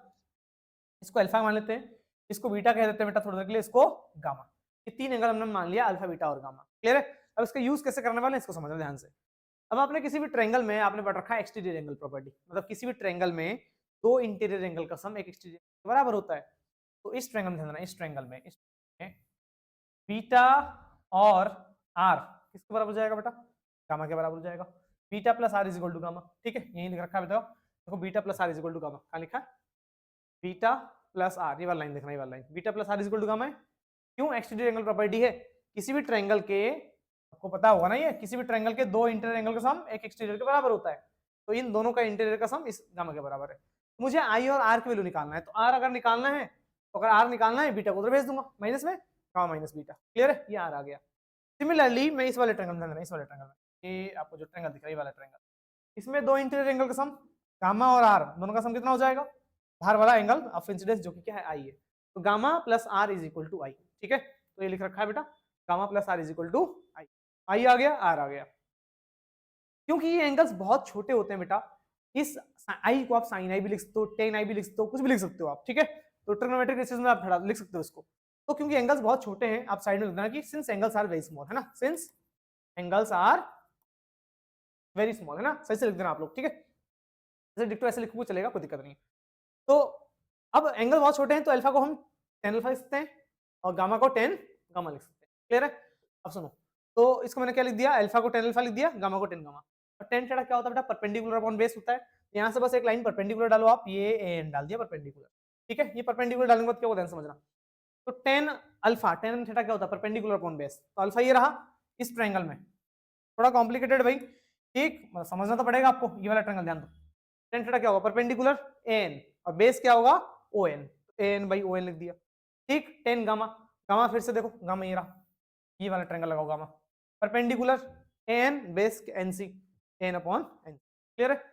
इसको अल्फा मान लेते हैं, इसको बीटा कह देते हैं बेटा थोड़ी देर के लिए, इसको गामा। ये तीन एंगल हमने मान लिया, अल्फा बीटा और गामा। क्लियर है? अब इसका यूज कैसे करने वाले हैं इसको समझना ध्यान से। अब आपने किसी भी ट्रायंगल में आपने पढ़ रखा है एक्सटीरियर एंगल प्रॉपर्टी, मतलब किसी भी ट्रायंगल में दो इंटीरियर एंगल का सम एक एक्सटीरियर के बराबर होता है। तो इस ट्रायंगल में ध्यान देना, इस ट्रायंगल में बीटा और आर किसके बराबर हो जाएगा बेटा, गामा के बराबर हो जाएगा। Beta plus R is equal to gamma, ठीक है, यही लिख रखा है बताओ, देखो beta plus R is equal to gamma, क्या लिखा है, बीटा प्लस आर, ये वाला लाइन देखना, ये वाला line, beta plus R is equal to gamma है। क्यों, एक्सटीरियर एंगल प्रॉपर्टी है, किसी भी ट्रायंगल के, आपको पता होगा ना, ये किसी भी ट्रायंगल के दो इंटीरियर एंगल का सम एक एक्सटीरियर के बराबर होता है, तो इन दोनों का इंटीरियर का सम इस गामा के बराबर है। तो मुझे आई और आर की वैल्यू निकालना है, तो आर अगर निकालना है, तो अगर आर निकालना है बीटा को उधर भेज दूंगा माइनस में, गामा माइनस बीटा। क्लियर है, ये आर आ गया। सिमिलरली मैं इस वाले ट्रायंगल में, इस वाले ट्रायंगल में, ये आपको जो ट्रायंगल दिख रहा है, ये वाला ट्रायंगल, इसमें दो इंटीरियर एंगल का सम गामा और आर दोनों का सम कितना हो जाएगा, बाहर वाला एंगल ऑफ इंसिडेंस जो कि क्या है, आई है। तो gamma plus R is equal to I, ठीक है, तो ये लिख रखा है बेटा, gamma plus R is equal to I. I आ गया, आर आ गया। क्योंकि ये एंगल्स बहुत छोटे होते हैं बेटा, इस आई को आप साइन आई भी लिख सकते हो, टेन आई भी लिख सकते हो, कुछ भी लिख सकते हो आप, ठीक है, तो ट्रिग्नोमेट्रिक रेशियोज में आप लिख सकते हो इसको। तो क्योंकि एंगल्स बहुत छोटे हैं, आप साइड में लिख देना कि since angles are very small, है ना, since angles are very small, है ना, सही से लिख देना आप लोग, ठीक है, जैसे डिक्टो ऐसे लिखोगे चलेगा, कोई दिक्कत नहीं। तो अब एंगल बहुत छोटे हैं, तो अल्फा को हम 10 अल्फा लिख सकते हैं, और गामा को 10 गामा लिख सकते हैं। क्लियर है? अब सुनो, तो इसको मैंने क्या लिख दिया, अल्फा को 10 अल्फा लिख दिया, गामा को 10 गामा। और 10 थीटा क्या होता है बेटा, परपेंडिकुलर अपॉन बेस होता है। यहाँ से बस एक लाइन परपेंडिकुलर डालो आप, ये एन डाल दिया परपेंडिकुलर, ठीक है, ये परपेंडिकुलर डालने के बाद क्या होता है समझना। तो 10 अल्फा 10 थीटा क्या होता है, परपेंडिकुलर अपॉन बेस, तो अल्फा ये रहा इस ट्रायंगल में, थोड़ा कॉम्प्लिकेटेड भाई, ठीक, मतलब समझना तो पड़ेगा आपको। ये वाला ट्रायंगल ध्यान दो, 10 थीटा क्या होगा, परपेंडिकुलर एन, और बेस क्या होगा O N, N by O N लिख दिया, ठीक। 10 गामा, गामा फिर से देखो, गामा ये रहा, ये वाला ट्रायंगल लगाओ, gamma perpendicular N base N C, N upon N. Clear है?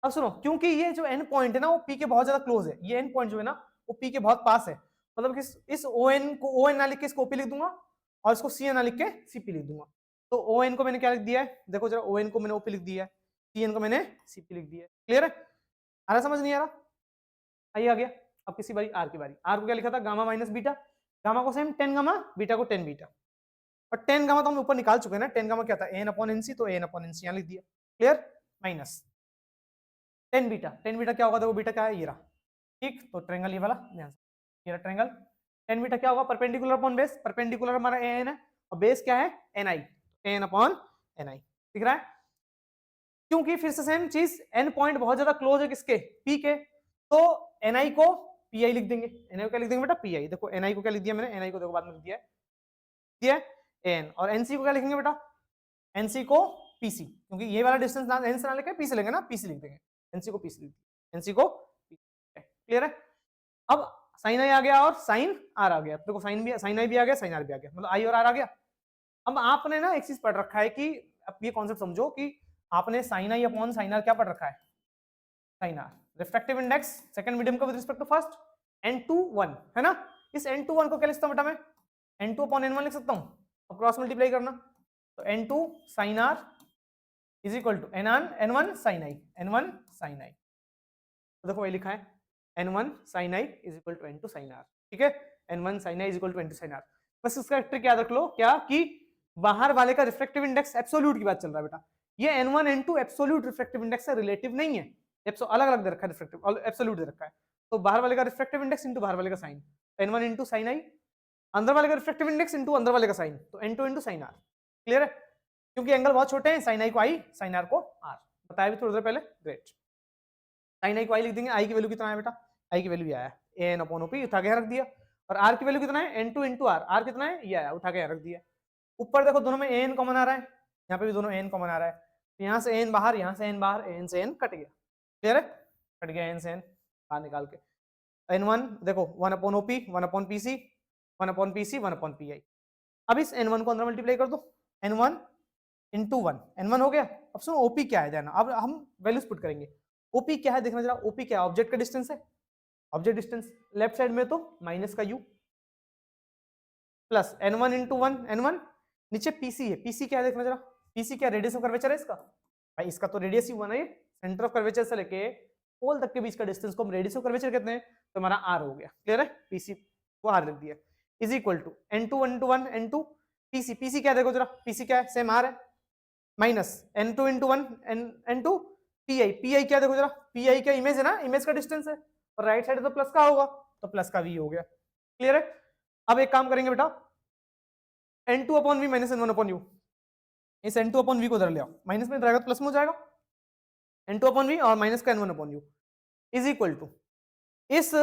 अब सुनो, क्योंकि ये जो एन पॉइंट है ना वो पी के बहुत ज्यादा क्लोज है, ये एन पॉइंट जो है ना वो पी के बहुत पास है, मतलब कि इस ओ एन को ओ एन ना लिख के इसको ओपी लिख दूंगा, और इसको सी एन ना लिख के सीपी लिख दूंगा। तो ओ एन को मैंने क्या लिख दिया है, देखो जरा, ओ एन को मैंने ओपी लिख दिया है, सी एन को मैंने सीपी लिख दिया है। क्लियर है? आ रहा, समझ नहीं आ रहा? आइए आ गया। अब किसी बारी आर की बारी, आर को क्या लिखा था, गामा माइनस बीटा, गामा को सेम 10 गामा, बीटा को 10 बीटा, और 10 गामा तो हम ऊपर निकाल चुके हैं ना, 10 गामा क्या था, एन अपॉन एनसी, तो एन अपॉन एनसी यहाँ लिख दिया। क्लियर? माइनस 10 बीटा, 10 बीटा क्या होगा, देखो बीटा क्या है, ये रहा, ठीक। तो ट्रायंगल ये वाला ध्यान से, ये रहा ट्रायंगल, टेन बीटा क्या होगा, परपेंडिकुलर अपॉन बेस, परपेंडिकुलर हमारा एन है और बेस क्या है एन आई, एन अपॉन एन आई, दिख रहा है। क्योंकि फिर से सेम चीज, एन पॉइंट बहुत ज्यादा क्लोज है किसके, पी के, तो एन आई को पी आई लिख देंगे, एन आई को क्या लिख देंगे बेटा, पी आई। देखो एन आई को क्या लिख दिया मैंने, एन आई को देखो बाद में लिख दिया एन, और एनसी को क्या लिखेंगे बेटा, एनसी को पीसी, क्योंकि ये वाला डिस्टेंस ना एन से ना लेके पी से लेंगे ना, पी से लिख देंगे, एनसी को पीसी लिख देंगे, एनसी को, क्लियर है। अब साइन आई आ गया और साइन आर आ गया, देखो साइन भी, साइन आई भी आ गया, साइन आर भी आ गया, मतलब आई और आर आ गया। अब आपने ना एक चीज पढ़ रखा है कि, अब ये कॉन्सेप्ट समझो कि आपने sine I upon sine R क्या पढ़ रखा है, sine R refractive index second medium का with respect to first, n2 1 है ना। इस n2 को क्या लिखता हूं बेटा मैं, n2 अपॉन n1 लिख सकता हूं, अब क्रॉस मल्टीप्लाई करना, तो n2 sin r is equal to n1 sin i, n1 sin i, तो देखो ये लिखा है n1 sin i is equal to n2 sin r, ठीक है, n1 sin i is equal to n2 sin r। बस इसका ट्रिक याद रख लो, क्या कि बाहर वाले का रिफ्रैक्टिव इंडेक्स एब्सोल्यूट की बात चल रहा है बेटा, ये n1 n2 absolute refractive index से रिलेटिव नहीं है, अलग अलग दे रखा है, रिफ्रैक्टिव एब्सोल्यूट दे रखा है, तो बाहर वाले का रिफ्रैक्टिव इंडेक्स इनटू बाहर वाले का sign, n1 into sin i, अंदर वाले का रिफ्रैक्टिव इंडेक्स इनटू अंदर वाले का साइन, तो n2 into sin r, clear है। क्योंकि एंगल बहुत छोटे हैं, sin i को i, sin r को r, बताया भी थोड़ी देर पहले, ग्रेट। sin i को i लिख देंगे, i की वैल्यू कितना है बेटा, i की वैल्यू आया an अपॉन op, उठा के रख दिया, और r की वैल्यू कितना है, n2 इनटू r, r कितना है ये आया, उठा के रख दिया। ऊपर देखो दोनों में an कॉमन आ रहा है, यहाँ पे भी दोनों an कॉमन आ रहा है, यहाँ से n बाहर, यहाँ से n बाहर, n से n कट गया, क्लियर है, कट गया n से n बाहर निकाल के, n1 देखो 1 upon op, 1 upon pc, 1 upon pc, 1 upon pi। अब इस n1 को अंदर मल्टीप्लाई कर दो, n1 इंटू 1, n1 हो गया। अब सुनो op क्या है जाना, अब हम वैल्यूज पुट करेंगे, op क्या है देखना जरा, op क्या है, ऑब्जेक्ट का डिस्टेंस है, ऑब्जेक्ट डिस्टेंस, लेफ्ट साइड में तो माइनस का u plus n1 into 1 n1, नीचे pc है, pc क्या है देखना जरा, pc क्या रेडियस ऑफ कर्वेचर है इसका, भाई इसका तो रेडियस ही हुआ ना, ये सेंटर ऑफ कर्वेचर से लेके पोल तक के बीच का डिस्टेंस को हम रेडियस ऑफ कर्वेचर कहते हैं, तो हमारा r हो गया, क्लियर है, pc को r लिख दिया, is equal to n2 into 1 n2 pc, pc क्या देखो जरा, pc क्या है, सेम r है, minus n2 into 1 n2 pi, pi क्या देखो जरा, pi क्या इमेज है ना, इमेज का डिस्टेंस है, और राइट साइड तो प्लस का होगा, तो प्लस का v हो गया, क्लियर है। अब एक काम करेंगे बेटा, n2 upon v minus n1 upon u, इस n2 अपॉन v को उधर ले आओ, माइनस में रहेगा तो प्लस में हो जाएगा, n2 अपॉन v और माइनस का n1 upon u is equal to इस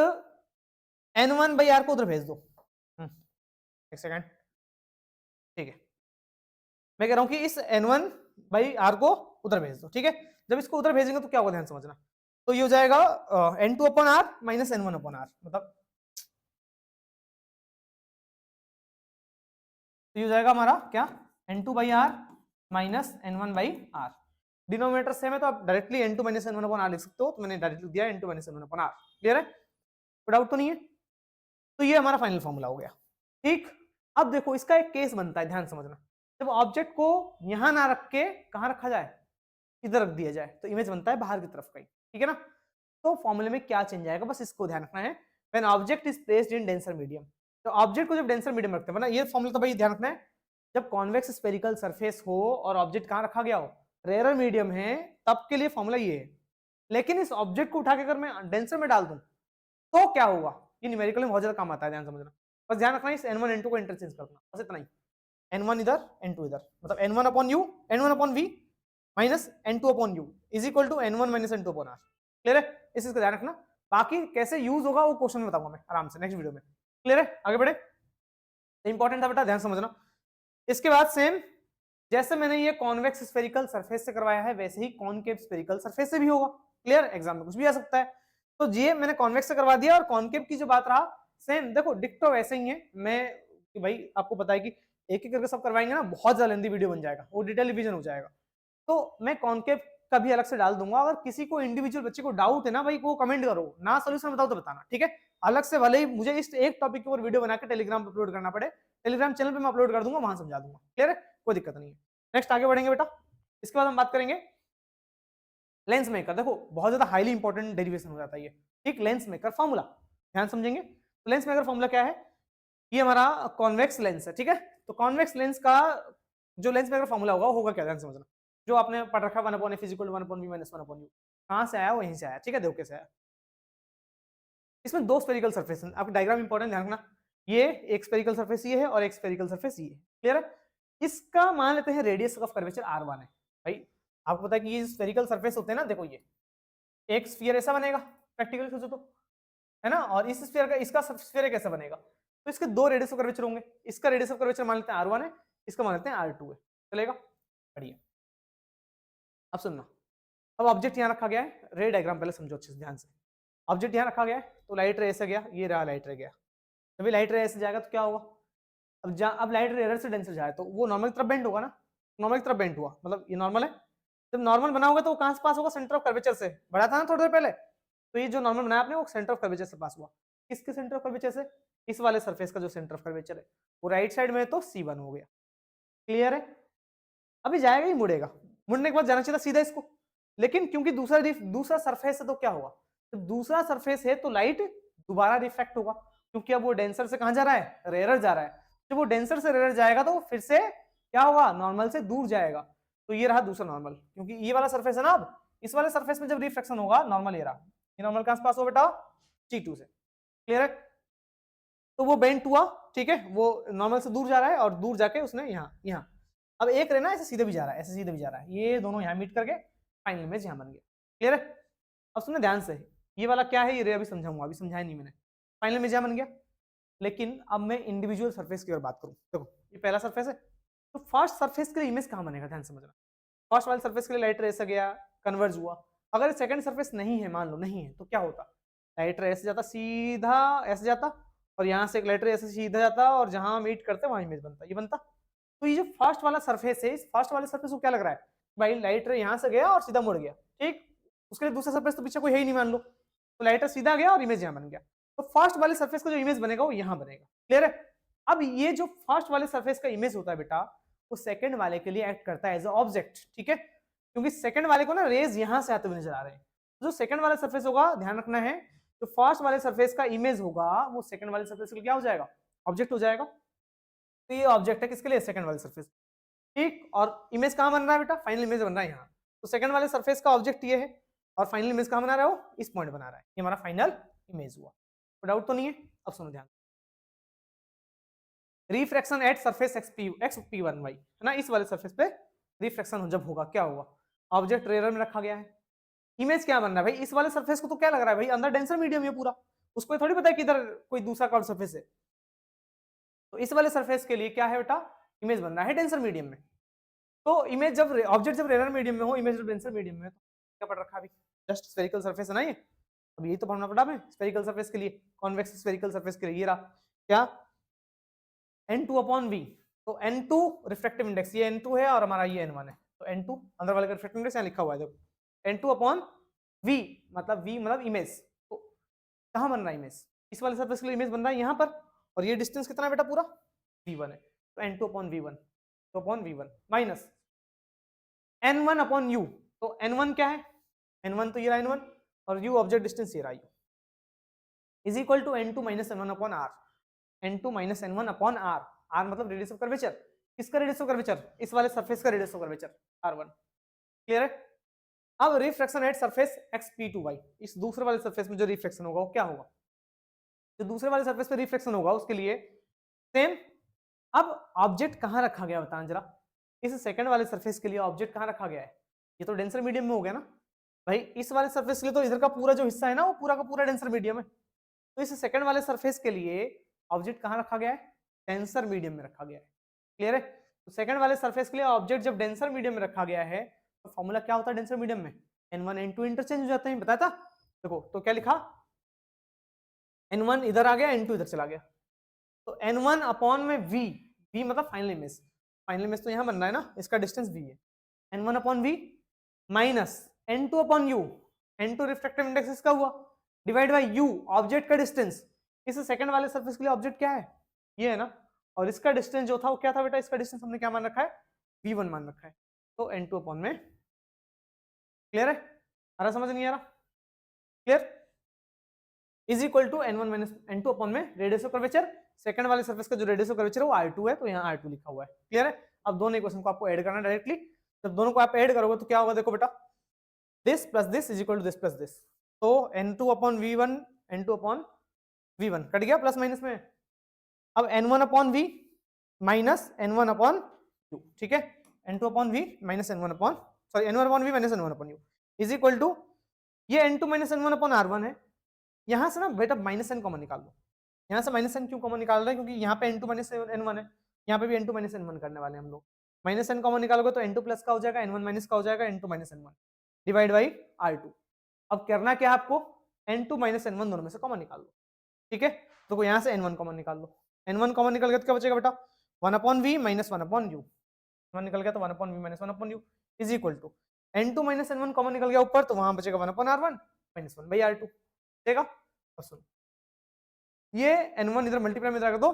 n1 बाई r को उधर भेज दो, एक सेकंड, ठीक है, मैं कह रहा हूं कि इस n1 बाई r को उधर भेज दो, ठीक है, जब इसको उधर भेजेंगे तो क्या होगा ध्यान समझना, तो ये हो जाएगा n2 upon r minus n1 upon r, मतलब तो ये हो जाएगा हमारा क्या, n2 by r minus n1 by r, denominator same है तो आप directly n2 minus n1 upon r लिख सकते हो, तो मैंने डायरेक्टली दिया n2 minus n1 upon r, clear है, कोई डाउट तो नहीं है। तो ये हमारा फाइनल फॉर्मूला हो गया, ठीक। अब देखो इसका एक केस बनता है, ध्यान समझना, जब ऑब्जेक्ट को यहां ना रख के कहां रखा जाए, इधर रख दिया जाए, तो इमेज बनता है बाहर की तरफ का ही, ठीक है ना। तो फॉर्मूले में क्या चेंज आएगा, बस इसको ध्यान रखना है, when object is placed in denser medium, तो ऑब्जेक्ट को जब डेंसर मीडियम रखते हैं ना, ये फॉर्मूला तो भाई ध्यान रखना है, जब कॉन्वेक्स स्फेरिकल सरफेस हो और ऑब्जेक्ट कहां रखा गया हो, रेयर मीडियम है, तब के लिए फॉर्मूला ये है। लेकिन इस ऑब्जेक्ट को उठा के अगर मैं डेंसर में डाल दूं तो क्या होगा, ये न्यूमेरिकल में बहुत ज्यादा काम आता है, ध्यान समझना, बस ध्यान रखना इस n1 n2 को इंटरचेंज करना, बस इतना ही, n1 इधर n2 इधर, मतलब n1 upon u, n1 upon v minus n2 upon u is equal to n1 minus n2 upon r, clear है, इस चीज का ध्यान रखना। बाकी कैसे यूज होगा वो क्वेश्चन में बताऊंगा मैं आराम से नेक्स्ट वीडियो में, क्लियर है, आगे बढ़े, इंपॉर्टेंट था बेटा, ध्यान समझना। इसके बाद सेम जैसे मैंने ये कॉन्वेक्स स्फेरिकल सरफेस से करवाया है, वैसे ही कॉनकेव स्फेरिकल सरफेस से भी होगा, क्लियर, एग्जाम में कुछ भी आ सकता है, तो ये मैंने कॉन्वेक्स से करवा दिया, और कॉनकेव की जो बात रहा सेम, देखो डिक्टो वैसे ही है, मैं कि भाई आपको पता है कि एक एक करके सब करवाएंगे ना, बहुत ज्यादा लेंदी वीडियो बन जाएगा, वो डिटेल रिवीजन हो जाएगा, तो मैं कॉनकेव का भी अलग से डाल दूंगा। अगर किसी को इंडिविजुअल बच्चे को डाउट है ना भाई, वो कमेंट करो ना, सोल्यूशन बताओ तो बताना, ठीक है, अलग से, भले ही मुझे इस एक टॉपिक के ऊपर वीडियो बना के टेलीग्राम पर अपलोड करना पड़े, टेलीग्राम चैनल पे मैं अपलोड कर दूंगा, वहां समझा दूंगा, क्लियर है, कोई दिक्कत नहीं है। नेक्स्ट आगे बढ़ेंगे बेटा, इसके बाद हम बात करेंगे लेंस मेकर, देखो बहुत ज्यादा हाईली इंपॉर्टेंट डेरिवेशन हो जाता है ये, ठीक, लेंस मेकर फॉर्मूला ध्यान समझेंगे, तो लेंस मेकर फॉर्मूला क्या है, ये हमारा कॉन्वेक्स लेंस है, ठीक है, तो कॉन्वेक्स लेंस का जो लेंस मेकर फॉर्मूला होगा क्या, ध्यान समझना, जो आपने पढ़ रखा 1/f = 1/v - 1/u, कहां से आया, वहीं से आया, ठीक है, देखो कैसे आया। इसमें दो स्फेरिकल सरफेस, आपका डायग्राम इंपॉर्टेंट ध्यान रखना, ये एक स्फेरिकल सरफेस ये है और एक स्फेरिकल सरफेस ये है, क्लियर है। इसका मान लेते हैं रेडियस ऑफ कर्वेचर r1 है। भाई आपको पता है कि ये स्फेरिकल सरफेस होते हैं ना, देखो ये एक स्फीयर ऐसा बनेगा प्रैक्टिकल सोचो तो, है ना, और इस स्फीयर का इसका स्फीयर कैसा बनेगा, तो इसके दो रेडियस ऑफ कर्वेचर होंगे, इसका रेडियस ऑफ कर्वेचर मान लेते हैं r1 है, इसका मान लेते हैं r2 है, चलेगा, बढ़िया। अब सुनना, अब ऑब्जेक्ट यहाँ रखा गया है, रे डायग्राम पहले समझो अच्छे से ध्यान से। ऑब्जेक्ट यहाँ रखा गया है, तो लाइट रे ऐसे गया, ये रहा लाइट रे गया, जब लाइट रे ऐसे जाएगा तो क्या होगा, अब लाइट रे एरर से डेंसर जाए तो वो नॉर्मल की तरफ बेंड होगा ना, नॉर्मल की तरफ बेंड हुआ, मतलब ये नॉर्मल है, जब नॉर्मल बना होगा तो वो कहां से पास होगा, सेंटर ऑफ कर्वेचर से, बढ़ा था ना थोड़ी देर पहले, तो ये जो नॉर्मल बनाया आपने वो सेंटर ऑफ कर्वेचर से पास हुआ, किसके सेंटर ऑफ कर्वेचर से, इस वाले सरफेस का जो सेंटर ऑफ कर्वेचर है वो राइट साइड में है तो C1 हो गया, क्लियर है। अभी जाएगा ही मुड़ेगा, मुड़ने के बाद जाना चाहिए सीधा इसको, लेकिन क्योंकि दूसरा सरफेस है तो क्या होगा, जब दूसरा सरफेस है तो लाइट दोबारा रिफ्लेक्ट होगा, क्योंकि अब वो डेंसर से कहां जा रहा है, रेयर जा रहा है, जब वो डेंसर से रेयर जाएगा तो फिर से क्या होगा, नॉर्मल से दूर जाएगा, तो ये रहा दूसरा नॉर्मल, क्योंकि ये वाला सरफेस है ना, अब इस वाले सरफेस में जब रिफ्लेक्शन होगा नॉर्मल ये रहा, ये नॉर्मल कहां से पास हो बेटा, T2 से, क्लियर है। तो वो बेंट हुआ, ठीक है, वो नॉर्मल से दूर जा रहा है और दूर जाके उसने यहाँ अब एक रहना ऐसे सीधे भी जा रहा है, ऐसे सीधे भी जा रहा है, ये दोनों यहाँ मीट करके फाइनल इमेज यहाँ बन गया, क्लियर है। अब सुनना ध्यान से, ये वाला क्या है, ये रे अभी समझाऊंगा, अभी समझाया नहीं मैंने, फाइनल इमेज यहाँ बन गया। लेकिन अब मैं इंडिविजुअल सरफेस की ओर बात करूँ, देखो ये पहला सरफेस है, तो फर्स्ट सरफेस के लिए इमेज कहाँ बनेगा, ध्यान समझना, फर्स्ट वाले सरफेस के लिए लाइट रे ऐसा गया, कन्वर्ज हुआ, अगर सेकंड सरफेस नहीं है, मान लो नहीं है, तो क्या होता, लाइट रे ऐसे जाता, सीधा ऐसे जाता, और यहाँ से एक लाइट रे ऐसे सीधा जाता, और जहां मीट करते वहां इमेज बनता, ये बनता। तो ये जो फर्स्ट वाला सरफेस है, इस फर्स्ट वाले सरफेस को क्या लग रहा है, भाई लाइट रे यहाँ से गया और सीधा मुड़ गया, ठीक, उसके लिए दूसरा सरफेस तो पीछे कोई है ही नहीं मान लो, तो लाइट रे सीधा गया और इमेज यहाँ बन गया, तो फर्स्ट वाले सरफेस का जो इमेज बनेगा वो यहाँ बनेगा, क्लियर है। अब ये जो फर्स्ट वाले सरफेस का इमेज होता है बेटा, वो सेकंड वाले के लिए एक्ट करता है एज अ ऑब्जेक्ट, ठीक है, क्योंकि सेकंड वाले को ना रेज यहां से आते हुए नजर आ रहे हैं, जो सेकंड वाला सरफेस होगा ध्यान रखना है, जो फर्स्ट वाले सरफेस का इमेज होगा वो सेकंड वाले सरफेस के लिए क्या हो जाएगा, ऑब्जेक्ट हो जाएगा, तो ये ऑब्जेक्ट है किसके लिए, सेकंड वाले सरफेस, ठीक, और इमेज कहां बन रहा है बेटा, फाइनल इमेज बन रहा है यहाँ, तो सेकंड वाले सरफेस का ऑब्जेक्ट ये है, और फाइनल इमेज कहां बना रहा है वो, इस पॉइंट बना रहा है, ये हमारा फाइनल इमेज हुआ, तो डाउट तो नहीं है। अब सुनो ध्यान, refraction at surface XP1 Y है ना, इस वाले सरफेस पे रिफ्रैक्शन जब होगा क्या होगा, ऑब्जेक्ट रेयर में रखा गया है, इमेज क्या बन रहा है भाई, इस वाले सरफेस को तो क्या लग रहा है भाई, अंदर डेंसर मीडियम है पूरा, उसको थोड़ी पता है कि इधर कोई दूसरा कौन सरफेस है, तो इस वाले सरफेस के लिए क्या है बेटा, इमेज बन रहा है डेंसर मीडियम में, तो इमेज जब ऑब्जेक्ट जब रेयर मीडियम में हो, इमेज जब डेंसर मीडियम में, तो क्या पढ़ रखा अभी, जस्ट स्फेरिकल सरफेस है ना ये, अब यही तो पढ़ना पड़ा हमें, स्फेरिकल सरफेस के लिए, कॉन्वेक्स स्फेरिकल सरफेस के लिए ये रहा क्या, N2 अपॉन V, तो N2 रिफ्रैक्टिव इंडेक्स, ये N2 है और हमारा ये N1 है, तो N2 अंदर वाले का रिफ्रैक्टिव इंडेक्स यहाँ लिखा हुआ है, देखो N2 अपॉन V मतलब इमेज, तो कहाँ बन रहा है इमेज, इस वाले सरफेस के लिए इमेज बन रहा है यहाँ पर, और ये डिस्टेंस कितना है बेटा पूरा V1 है, तो N2 अपॉन V1, तो upon V1 minus N1 upon U, तो N1 क्या है, N1 तो ये रहा N1, और U ऑब्जेक्ट डिस्टेंस ये रहा U, is equal to N2 minus N1 upon R, N2 minus N1 upon R, R मतलब रेडियस ऑफ कर्वेचर, किसका रेडियस ऑफ कर्वेचर, इस वाले सरफेस का radius of curvature R1, clear है। अब रिफ्रैक्शन एट सरफेस XP2y, इस दूसरे वाले सरफेस में जो रिफ्रैक्शन होगा वो क्या होगा, जो दूसरे वाले सरफेस पे रिफ्रैक्शन होगा उसके लिए सेम, अब ऑब्जेक्ट कहां रखा गया बताना जरा, इस सेकंड वाले सरफेस के लिए ऑब्जेक्ट कहां रखा गया है, ये तो डेंसर मीडियम में हो गया ना भाई, इस वाले सरफेस के लिए तो इधर का पूरा जो हिस्सा है ना वो पूरा का पूरा डेंसर मीडियम है, तो इस सेकंड वाले सरफेस के लिए ऑब्जेक्ट कहां रखा गया है, डेंसर मीडियम में रखा गया है, क्लियर है। तो सेकंड वाले सरफेस के लिए ऑब्जेक्ट जब डेंसर मीडियम में रखा गया है, तो फॉर्मूला क्या होता है डेंसर मीडियम में, N1 N2 इंटरचेंज हो जाते हैं, बताया था, देखो तो क्या लिखा, N1 इधर आ गया, N2 इधर चला गया, तो N1 अपॉन में V मतलब फाइनल इमेज तो यहाँ बन रहा है ना, इसका डिस्टेंस V है, N1 upon V minus N2 upon U, N2 refractive index इसका हुआ, डिवाइड बाय U ऑब्जेक्ट का डिस्टेंस, इस सेकंड वाले सरफेस के लिए ऑब्जेक्ट क्या है, ये है ना, और इसका डिस्टेंस जो था वो क्या था बेटा, इसका डिस्टेंस हमने क्या मान रखा है, V1 मान रखा है, तो N2 अपॉन में, क्लियर है, आ रहा समझ नहीं आ रहा, clear, is equal to N1 minus N2 upon में रेडियस ऑफ कर्वेचर, सेकंड वाले सरफेस का जो रेडियस ऑफ कर्वेचर है वो R2 है, तो यहाँ R2 लिखा हुआ है, क्लियर है। अब दोनों इक्वेशन को आपको ऐड करना डायरेक्टली, जब दोनों को आप ऐड करोगे तो क्या होगा, देखो बेटा this plus this is equal to this plus this, तो N2 upon V1 N2 upon V1 cut गया प्लस माइनस में, अब n1 upon V minus n1 upon U, ठीक है, n2 upon V minus n1 upon sorry n1 upon V minus n1 upon U is equal to ये n2 minus n1 upon r1 है। यहां से ना बेटा माइनस n कॉमन निकाल लो। यहां से माइनस n क्यों कॉमन निकाल रहे हैं, क्योंकि यहाँ पे n2 माइनस n1 है, यहाँ पे भी n2 माइनस n1 करने वाले हैं हम लोग। माइनस n कॉमन निकालोगे तो n2 प्लस का हो जाएगा, n1 माइनस का हो जाएगा, n2 minus n1 divide by r2। अब करना क्या है आपको, n2 माइनस n1 दोनों में से कॉमन निकाल लो, ठीक है। तो यहाँ से n1 कॉमन निकाल लो, n1 कॉमन निकल गया तो क्या बचेगा बेटा, 1 upon V minus 1 upon U, 1 निकल गया तो 1 upon V minus 1 upon U is equal to n2 minus n1 common निकल गया ऊपर तो वहां बचेगा 1 upon r1 minus 1 by r2, ठीक है। और सुनो ये n1 इधर मल्टीप्लाई में जाएगा तो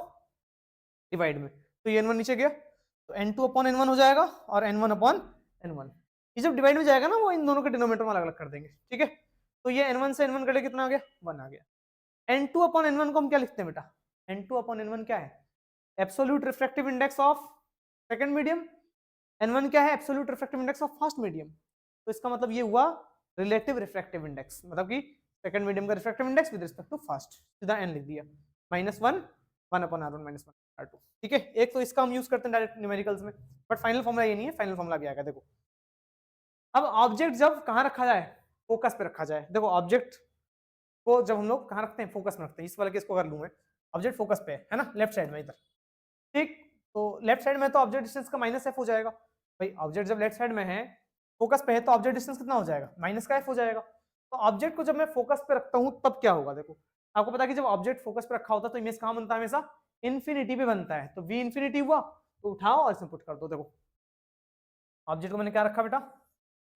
डिवाइड में, तो ये n1 नीचे गया तो n2 अपॉन n1 हो जाएगा और n1 अपॉन n1, ये जब डिवाइड में जाएगा ना वो इन दोनों के डिनोमिनेटर में अलग अलग कर देंगे, ठीक है। तो ये n1 से n1 कटे कितना आ गया, 1 आ गया। n2 अपॉन n1 को हम क्या लिखते हैं बेटा, n2 अपॉन n1 क्या है, absolute refractive index of second medium, n1 क्या है, absolute refractive index of first medium. तो इसका मतलब ये हुआ रिलेटिव रिफ्रैक्टिव इंडेक्स, मतलब कि सेकंड मीडियम का refractive index with respect to first, सीधा n लिख दिया, -1 1 अपॉन r1 माइनस 1 r2, ठीक है। एक तो इसका हम यूज करते हैं डायरेक्ट न्यूमेरिकल्स में, बट फाइनल फॉर्मूला ये नहीं है, फाइनल फॉर्मूला भी आएगा। देखो अब ऑब्जेक्ट जब कहां रखा जाए, फोकस पे रखा जाए। देखो ऑब्जेक्ट को जब हम लोग कहां रखते हैं, फोकस में रखते हैं। इस वाले केस को अगर लूं मैं, ऑब्जेक्ट फोकस पे है ना, लेफ्ट साइड में इधर, ठीक। तो लेफ्ट साइड में तो ऑब्जेक्ट डिस्टेंस का माइनस एफ हो जाएगा भाई, ऑब्जेक्ट जब लेफ्ट साइड में है फोकस पे है तो ऑब्जेक्ट डिस्टेंस कितना हो जाएगा, माइनस का एफ हो जाएगा। तो ऑब्जेक्ट को जब मैं फोकस पे रखता हूं तब क्या होगा, देखो आपको पता है कि जब ऑब्जेक्ट फोकस पे रखा होता है तो इमेज कहां बनता है, हमेशा इन्फिनिटी पे बनता है। तो वी इन्फिनिटी हुआ तो उठाओ और इसमें पुट कर दो। देखो ऑब्जेक्ट को मैंने क्या रखा बेटा,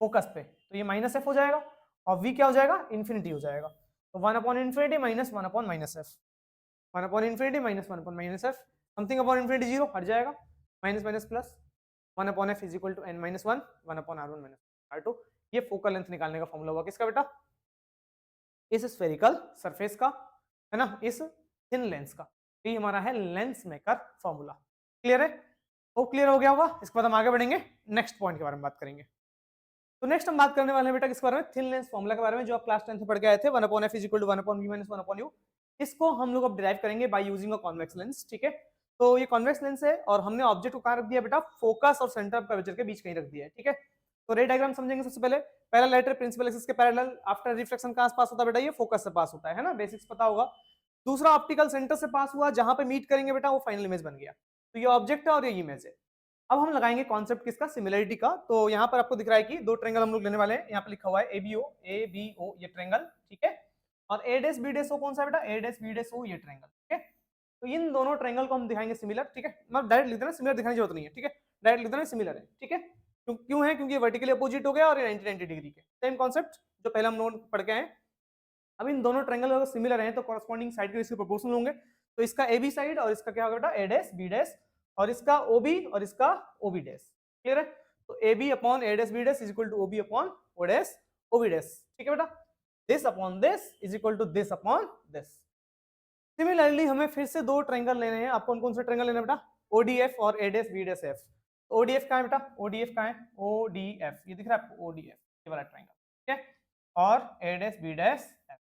फोकस पे, तो ये माइनस एफ हो जाएगा और वी क्या हो जाएगा, इन्फिनिटी हो जाएगा। तो 1 upon infinity minus 1 upon minus F, 1 upon infinity minus 1 upon minus F, something upon infinity 0 हट जाएगा, minus minus plus 1 upon F is equal to n minus 1 1 upon r1 minus r2। ये focal length निकालने का formula हुआ किसका बेटा, इस spherical surface का, है ना, इस थिन लेंस का। ये हमारा है लेंस मेकर फॉर्मूला। क्लियर है, वो क्लियर हो गया होगा। इसके बाद हम आगे बढ़ेंगे, नेक्स्ट पॉइंट के बारे में बात करेंगे। तो नेक्स्ट हम बात करने वाले हैं बेटा किसके बारे में, थिन लेंस फॉर्मूला के बारे में, जो आप क्लास 10 में पढ़ के आए थे, 1 upon F is equal to 1 upon V minus 1 upon U. इसको हम लोग अब डिराइव करेंगे by using a convex lens, ठीक है। तो ये कॉन्वेक्स लेंस है और हमने ऑब्जेक्ट को कहां रख दिया बेटा, फोकस और सेंटर ऑफ कर्वेचर के बीच कहीं रख दिया है, ठीक है। तो रे डायग्राम समझेंगे सबसे पहले, पैरेलल प्रिंसिपल एक्सिस के पैरेलल, आफ्टर रिफ्लेक्शन कहां से पास होता है बेटा, ये फोकस से पास होता है ना, बेसिक्स पता होगा। दूसरा ऑप्टिकल सेंटर से पास हुआ, जहां पे मीट करेंगे बेटा वो फाइनल इमेज बन गया। तो ये ऑब्जेक्ट है और ये इमेज है। अब हम लगाएंगे कॉन्सेप्ट किसका, सिमिलरिटी का। तो यहाँ पर आपको दिख रहा है कि दो ट्रेंगल हम लोग लेने वाले हैं, यहाँ पे लिखा हुआ है ABO ये ट्रेंगल, ठीक है। और A dash B dash O कौन सा है बेटा, A dash B dash O ये ट्रेंगल, ठीक है। तो इन दोनों ट्रेंगल को हम दिखाएंगे सिमिलर, ठीक है। मतलब डायरेक्ट लिख देना, सिमिलर दिखाने की जरूरत नहीं है, ठीक है, डायरेक्ट लिख देना सिमिलर है, ठीक है। क्यों है, क्योंकि ये वर्टिकली अपोजिट हो गया और ये 90 डिग्री के, सेम कॉन्सेप्ट जो पहले हम लोग पढ़ के आए। अब इन दोनों ट्रेंगल अगर सिमिलर हैं तो कॉरस्पॉन्डिंग साइड के इसके प्रोपोर्शनल होंगे। तो इसका AB साइड और इसका क्या होगा बेटा, A डैश B डैश, और इसका OB और इसका OB डैश। क्लियर है, तो AB upon A dash B dash is equal to OB upon O dash OB dash, ठीक है बेटा। This upon this is equal to this upon this. Similarly हमें फिर से दो ट्रायंगल लेने हैं। आपको कौन सा ट्रायंगल लेना है बेटा, ODF और A dash B dash F। ODF कहाँ है बेटा, ODF कहाँ है, ODF ये दिख रहा है आपको, ODF ये वाला ट्रायंगल, ठीक है। और A dash B dash F,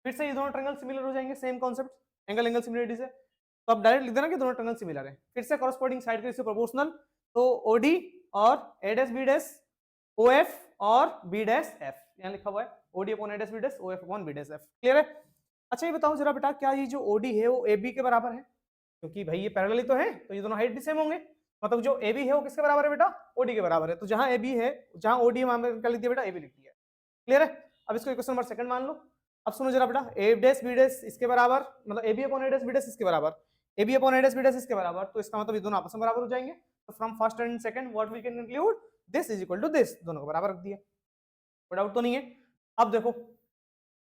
फिर से ये दोनों ट्रायंगल सिमिलर हो जाएंगे, same concept, angle angle similarity से। तो आप डायरेक्ट लिख देना कि दोनों ट्रायंगल सिमिलर है। फिर से कॉरस्पॉन्डिंग साइड के इससे प्रोपोर्शनल, तो OD और A dash B dash OF और B डैश F, यहाँ लिखा हुआ है OD upon A dash B dash OF upon B dash F। Clear है। अच्छा ये बताओ जरा बेटा, क्या ये जो OD है वो AB के बराबर है, क्योंकि भाई ये पैरेलल ही तो है, तो ये दोनों हाइट भी सेम होंगे। मतलब जो AB है वो किसके बराबर है बेटा, OD के बराबर है। तो जहां AB है, जहां OD है वहां पे क्या लिख दिया बेटा, AB लिख दिया। क्लियर है। अब इसको क्वेश्चन नंबर सेकंड मान लो। अब सुनो जरा बेटा, A डैश B डैश इसके बराबर, मतलब AB upon A dash B dash इसके बराबर, AB upon A dash B dash इसके बराबर, तो इसका मतलब ये दोनों आपस में बराबर हो जाएंगे। तो from first and second what we can conclude, this is equal to this, दोनों को बराबर रख दिया, कोई डाउट तो नहीं है। अब देखो,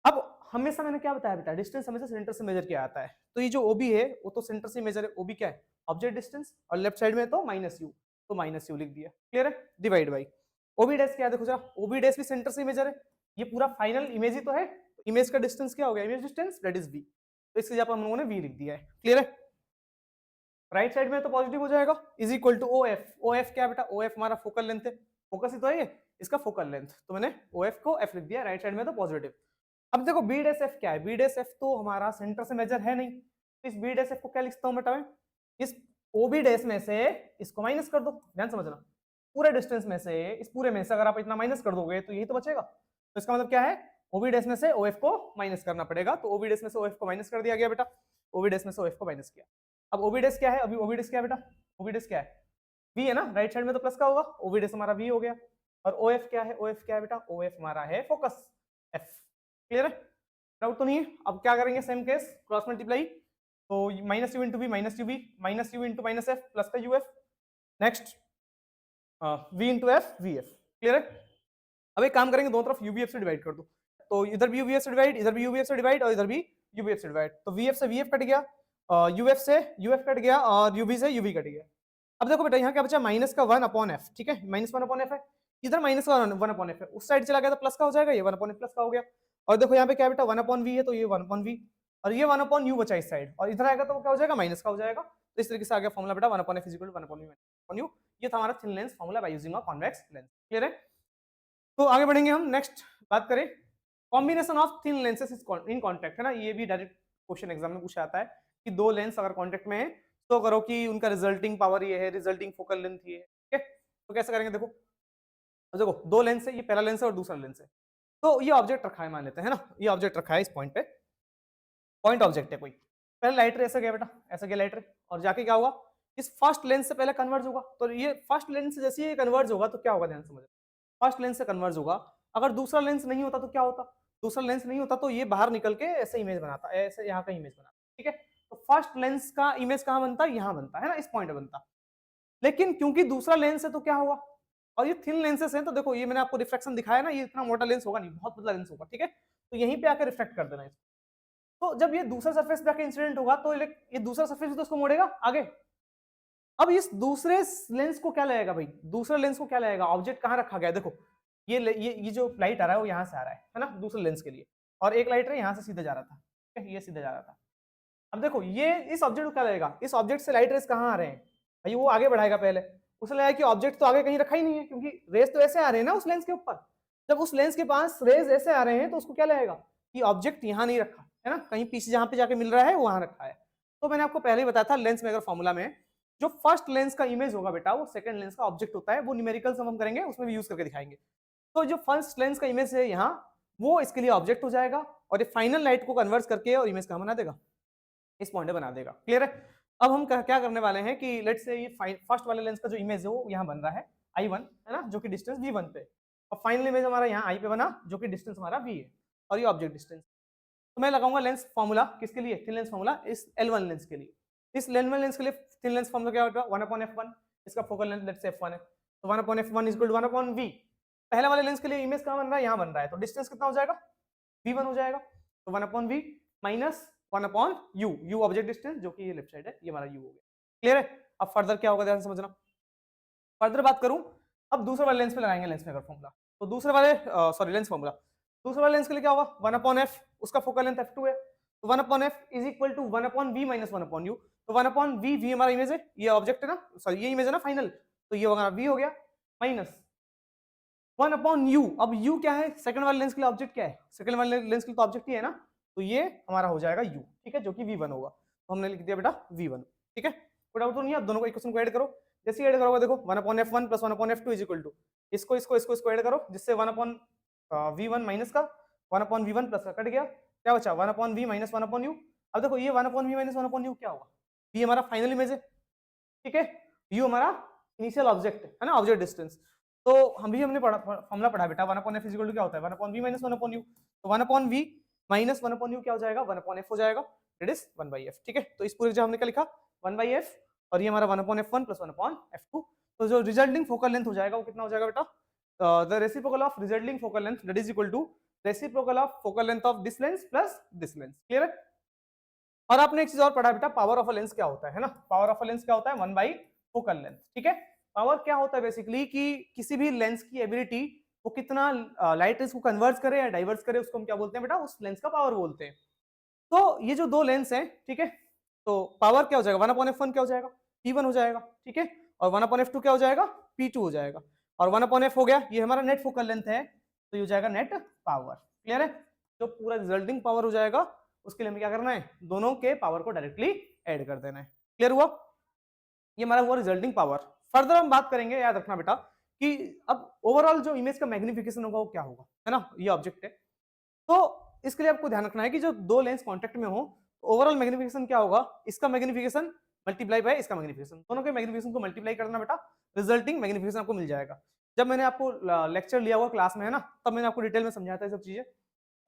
अब हमेशा मैंने क्या बताया बेटा, डिस्टेंस हमेशा सेंटर से मेजर किया जाता है। तो ये जो OB है वो तो सेंटर से मेजर है, OB क्या है, ऑब्जेक्ट डिस्टेंस, और लेफ्ट साइड में तो -u, तो -u लिख दिया। क्लियर है, डिवाइड बाई OB डैश क्या है, देखो जरा, OB डैश भी सेंटर से मेजर है, ये पूरा फाइनल इमेज ही तो है। इमेज का डिस्टेंस क्या हो गया, image distance that is v, तो इसके जगह पर हम लोगों ने v लिख दिया है। क्लियर है। राइट साइड में तो पॉजिटिव हो जाएगा, is equal to OF। OF क्या है बेटा, OF हमारा फोकल लेंथ है, फोकस ही तो है ये, इसका फोकल लेंथ, तो मैंने OF को F लिख दिया, राइट साइड में तो पॉजिटिव। अब देखो B डैश F क्या है, B डैश F तो हमारा सेंटर से मेजर है नहीं, इस बी डैश एफ को क्या लिखता हूं बेटा मैं, इस ओ बी डैश में से इसको माइनस कर दो, ध्यान समझना, पूरे डिस्टेंस में से, इस पूरे में से अगर आप इतना माइनस कर दोगे तो यही तो बचेगा। तो इसका मतलब क्या है, ओबी डैश में से ओएफ को माइनस करना पड़ेगा। तो ओबी डैश में से ओएफ को माइनस कर दिया गया बेटा, ओबी डैश में से ओएफ को माइनस किया। अब ओबी डैश क्या है, अभी ओबी डैश क्या है बेटा, ओबी डैश क्या है, वी है ना, राइट साइड में तो प्लस का होगा, ओबी डैश हमारा वी हो गया। और ओएफ क्या है, ओएफ क्या है बेटा, ओएफ हमारा है फोकस एफ। क्लियर है, डाउट तो नहीं है। अब क्या करेंगे, सेम केस, क्रॉस मल्टीप्लाई, तो minus U into V minus U V minus U into minus F plus का U F, next V into F V F. Clear है। अब एक काम करेंगे, दोनों तरफ यूवीएफ से डिवाइड कर दो, तो इधर भी यूवीएफ से डिवाइड, इधर भी यूवीएफ से डिवाइड और इधर भी यूवीएफ से डिवाइड। तो वीएफ से वीएफ कट गया, यूएफ से यूएफ कट गया और यूवी से यूवी कट गया। अब देखो बेटा यहाँ क्या बचा, माइनस का 1 अपॉन एफ, ठीक है, माइनस 1 अपॉन एफ है, इधर माइनस का 1 अपॉन एफ है, उस साइड चला गया तो प्लस का हो जाएगा, ये 1 अपॉन एफ प्लस का हो गया। और देखो यहाँ पे क्या बेटा 1 अपॉन वी है, तो ये 1 अपॉन वी, और ये 1 अपॉन यू बचा इस साइड, और इधर आएगा तो क्या हो जाएगा, माइनस का हो जाएगा। तो इस तरीके से आ गया फॉर्मूला बेटा 1 upon F is equal to 1 upon V upon U. ये था हमारा thin lens formula by using a convex lens. Clear है। तो आगे बढ़ेंगे हम, नेक्स्ट बात करें combination of thin lenses in contact, है ना, ये भी डायरेक्ट क्वेश्चन एग्जाम में पूछा आता है कि दो लेंस अगर कॉन्टैक्ट में है तो करो कि उनका रिजल्टिंग पावर ये है, रिजल्टिंग फोकल लेंथ ये है। ठीक है, तो कैसे करेंगे, देखो देखो दो लेंस है, ये पहला लेंस है और दूसरा लेंस है, तो ये ऑब्जेक्ट रखा है मान लेते हैं ना, ये ऑब्जेक्ट रखा है इस पॉइंट पे, पॉइंट ऑब्जेक्ट है कोई, पहले लाइट रे ऐसा गया बेटा, ऐसा गया लाइट रे, और जाके क्या होगा, इस फर्स्ट लेंस से पहले कन्वर्ज होगा, तो ये फर्स्ट लेंस से जैसे ये कन्वर्ज होगा तो क्या होगा, ध्यान समझ, फर्स्ट लेंस से कन्वर्ज होगा। अगर दूसरा लेंस नहीं होता तो क्या होता, दूसरा लेंस नहीं होता तो ये बाहर निकल के ऐसे इमेज बनाता, ऐसे यहाँ का इमेज बनाता। ठीक है, तो फर्स्ट लेंस का इमेज कहाँ बनता है, यहाँ बनता है ना, इस पॉइंट पे बनता। लेकिन क्योंकि दूसरा लेंस है तो क्या होगा, और ये थिन लेंसेस हैं, तो देखो ये मैंने आपको रिफ्लेक्शन दिखाया ना, ये इतना मोटा लेंस होगा नहीं, बहुत पतला लेंस होगा। ठीक है, तो यहीं पे आकर रिफ्लेक्ट कर देना इसको। तो जब ये दूसरा सरफेस पे आके इंसिडेंट होगा तो ये दूसरा सरफेस भी तो उसको मोड़ेगा आगे। अब इस दूसरे लेंस को क्या लगेगा भाई, दूसरे लेंस को क्या लगेगा, ऑब्जेक्ट कहाँ रखा गया, देखो ये जो लाइट आ रहा है वो यहाँ से आ रहा है ना, दूसरे लेंस के लिए, और एक लाइट यहाँ से सीधे जा रहा था, ये सीधे जा रहा था। अब देखो ये इस ऑब्जेक्ट को क्या लगेगा, इस ऑब्जेक्ट से लाइट रेस कहाँ आ रहे हैं भाई, वो आगे बढ़ाएगा, पहले उसे लगेगा कि ऑब्जेक्ट तो आगे कहीं रखा ही नहीं है, क्योंकि रेस तो ऐसे आ रहे हैं ना उस लेंस के ऊपर। जब उस लेंस के पास रेस ऐसे आ रहे हैं तो उसको क्या लगेगा कि ऑब्जेक्ट यहाँ नहीं रखा है ना, कहीं पीछे जहाँ पे जाके मिल रहा है वहां रखा है। तो मैंने आपको पहले ही बताया था लेंस मेकर फॉर्मूला में, जो फर्स्ट लेंस का इमेज होगा बेटा वो सेकंड लेंस का ऑब्जेक्ट होता है, वो न्यूमेरिकल हम करेंगे उसमें भी यूज करके दिखाएंगे। तो जो फर्स्ट लेंस का इमेज है यहाँ, वो इसके लिए ऑब्जेक्ट हो जाएगा, और ये फाइनल लाइट को कन्वर्ट करके और इमेज कहाँ बना देगा, इस पॉइंट पे बना देगा। क्लियर है। अब हम क्या करने वाले हैं कि लेट्स से ये फर्स्ट वाले लेंस का जो इमेज है वो यहाँ बन रहा है I1 है ना, जो कि डिस्टेंस V1 पे, और फाइनल इमेज हमारा यहाँ I पे बना जो कि डिस्टेंस हमारा V है, और ये ऑब्जेक्ट डिस्टेंस। तो मैं लगाऊंगा लेंस फॉर्मूला किसके लिए, थिन लेंस फॉर्मूला इस L1 लेंस के लिए। इस L1 लेंस के लिए थिन लेंस फॉर्मूला क्या होगा, 1/f1, इसका focal length let's say f1 है, तो 1/f1 is equal to 1/v। पहले वाले लेंस के लिए इमेज कहाँ बन रहा है, यहाँ बन रहा है, तो डिस्टेंस कितना हो जाएगा, V1 हो जाएगा, तो 1/v minus 1/u, u object distance जो कि ये लेफ्ट साइड है, ये हमारा u हो गया। क्लियर है। अब फर्दर क्या होगा, ध्यान समझना, फर्दर बात करूं, अब दूसरे वाले लेंस पे लगाएंगे लेंस मेकर फॉर्मूला। तो दूसरे वाले सॉरी लेंस फॉर्मूला, दूसरे वाले लेंस के लिए क्या होगा, 1/f, उसका फोकल लेंथ f2 है, तो 1/f is equal to 1/v minus 1/u। तो 1/v, v हमारा इमेज है, ये ऑब्जेक्ट है ना, सॉरी ये इमेज है ना फाइनल, तो ये हमारा v हो गया, माइनस 1/u। अब u क्या है, सेकंड वाले लेंस के लिए ऑब्जेक्ट क्या है, सेकंड वाले लेंस के लिए तो ऑब्जेक्ट ही है ना, तो ये हमारा हो जाएगा u। ठीक है, जो कि v1 होगा, तो हमने लिख दिया बेटा v1। ठीक है, कोई डाउट तो नहीं है, दोनों को इक्वेशन को ऐड करो, जैसे ऐड करोगे देखो 1/f1 plus 1/f2 is equal to इसको ऐड करो, जिससे 1/v1 माइनस का 1/v1 प्लस का कट गया, क्या बचा 1/v माइनस 1/u। अब देखो ये 1/v माइनस 1/u क्या होगा, v हमारा फाइनल इमेज है, ठीक है, u हमारा इनिशियल ऑब्जेक्ट है ना, ऑब्जेक्ट डिस्टेंस। तो हमने फॉर्मूला पढ़ा बेटा 1/f इज इक्वल टू क्या होता है, 1/v माइनस 1/u, तो 1/v माइनस 1/u क्या हो जाएगा, 1/f हो जाएगा, दैट इज 1/f। ठीक है, तो इस पूरे जो हमने क्या लिखा 1/f, और ये हमारा 1/f1 प्लस 1/f2। तो जो रिजल्टिंग फोकल लेंथ हो जाएगा वो कितना हो जाएगा बेटा, the reciprocal of resulting focal length that is equal to reciprocal of focal length of this lens plus this lens. Clear है। और आपने एक चीज और पढ़ा बेटा, पावर ऑफ अ लेंस क्या होता है ना, पावर ऑफ अ लेंस क्या होता है, 1 फोकल लेंथ। ठीक है, पावर क्या होता है बेसिकली कि किसी भी लेंस की एबिलिटी वो कितना लाइट रेज को कन्वर्ट करे या डाइवर्स करे, उसको हम क्या बोलते हैं बेटा, उस लेंस का पावर बोलते हैं। तो ये जो दो लेंस हैं, ठीक है, तो पावर क्या हो जाएगा, 1/f1 क्या हो जाएगा, P1 हो जाएगा। ठीक है, और 1/f2 क्या हो जाएगा, P2 हो जाएगा, और 1/f हो गया, ये हमारा नेट फोकल लेंथ है, तो ये हो जाएगा नेट पावर। क्लियर है, जो पूरा रिजल्टिंग पावर हो जाएगा उसके लिए हमें क्या करना है, दोनों के पावर को डायरेक्टली ऐड कर देना है। क्लियर हुआ? ये हमारा हुआ रिजल्टिंग पावर। फर्दर हम बात करेंगे, याद रखना बेटा कि अब ओवरऑल जो इमेज का मैग्निफिकेशन होगा वो क्या होगा, है ना, ये ऑब्जेक्ट है। तो इसके लिए आपको ध्यान रखना है कि जो दो लेंस कांटेक्ट में हो, ओवरऑल मैग्निफिकेशन क्या होगा, इसका मैग्निफिकेशन मल्टीप्लाई बाय इसका मैग्निफिकेशन, दोनों के मैग्निफिकेशन को मल्टीप्लाई करना बेटा, रिजल्टिंग मैग्निफिकेशन आपको मिल जाएगा। जब मैंने आपको लेक्चर लिया हुआ क्लास में, है ना, तब मैंने आपको डिटेल में समझाया था ये सब चीजें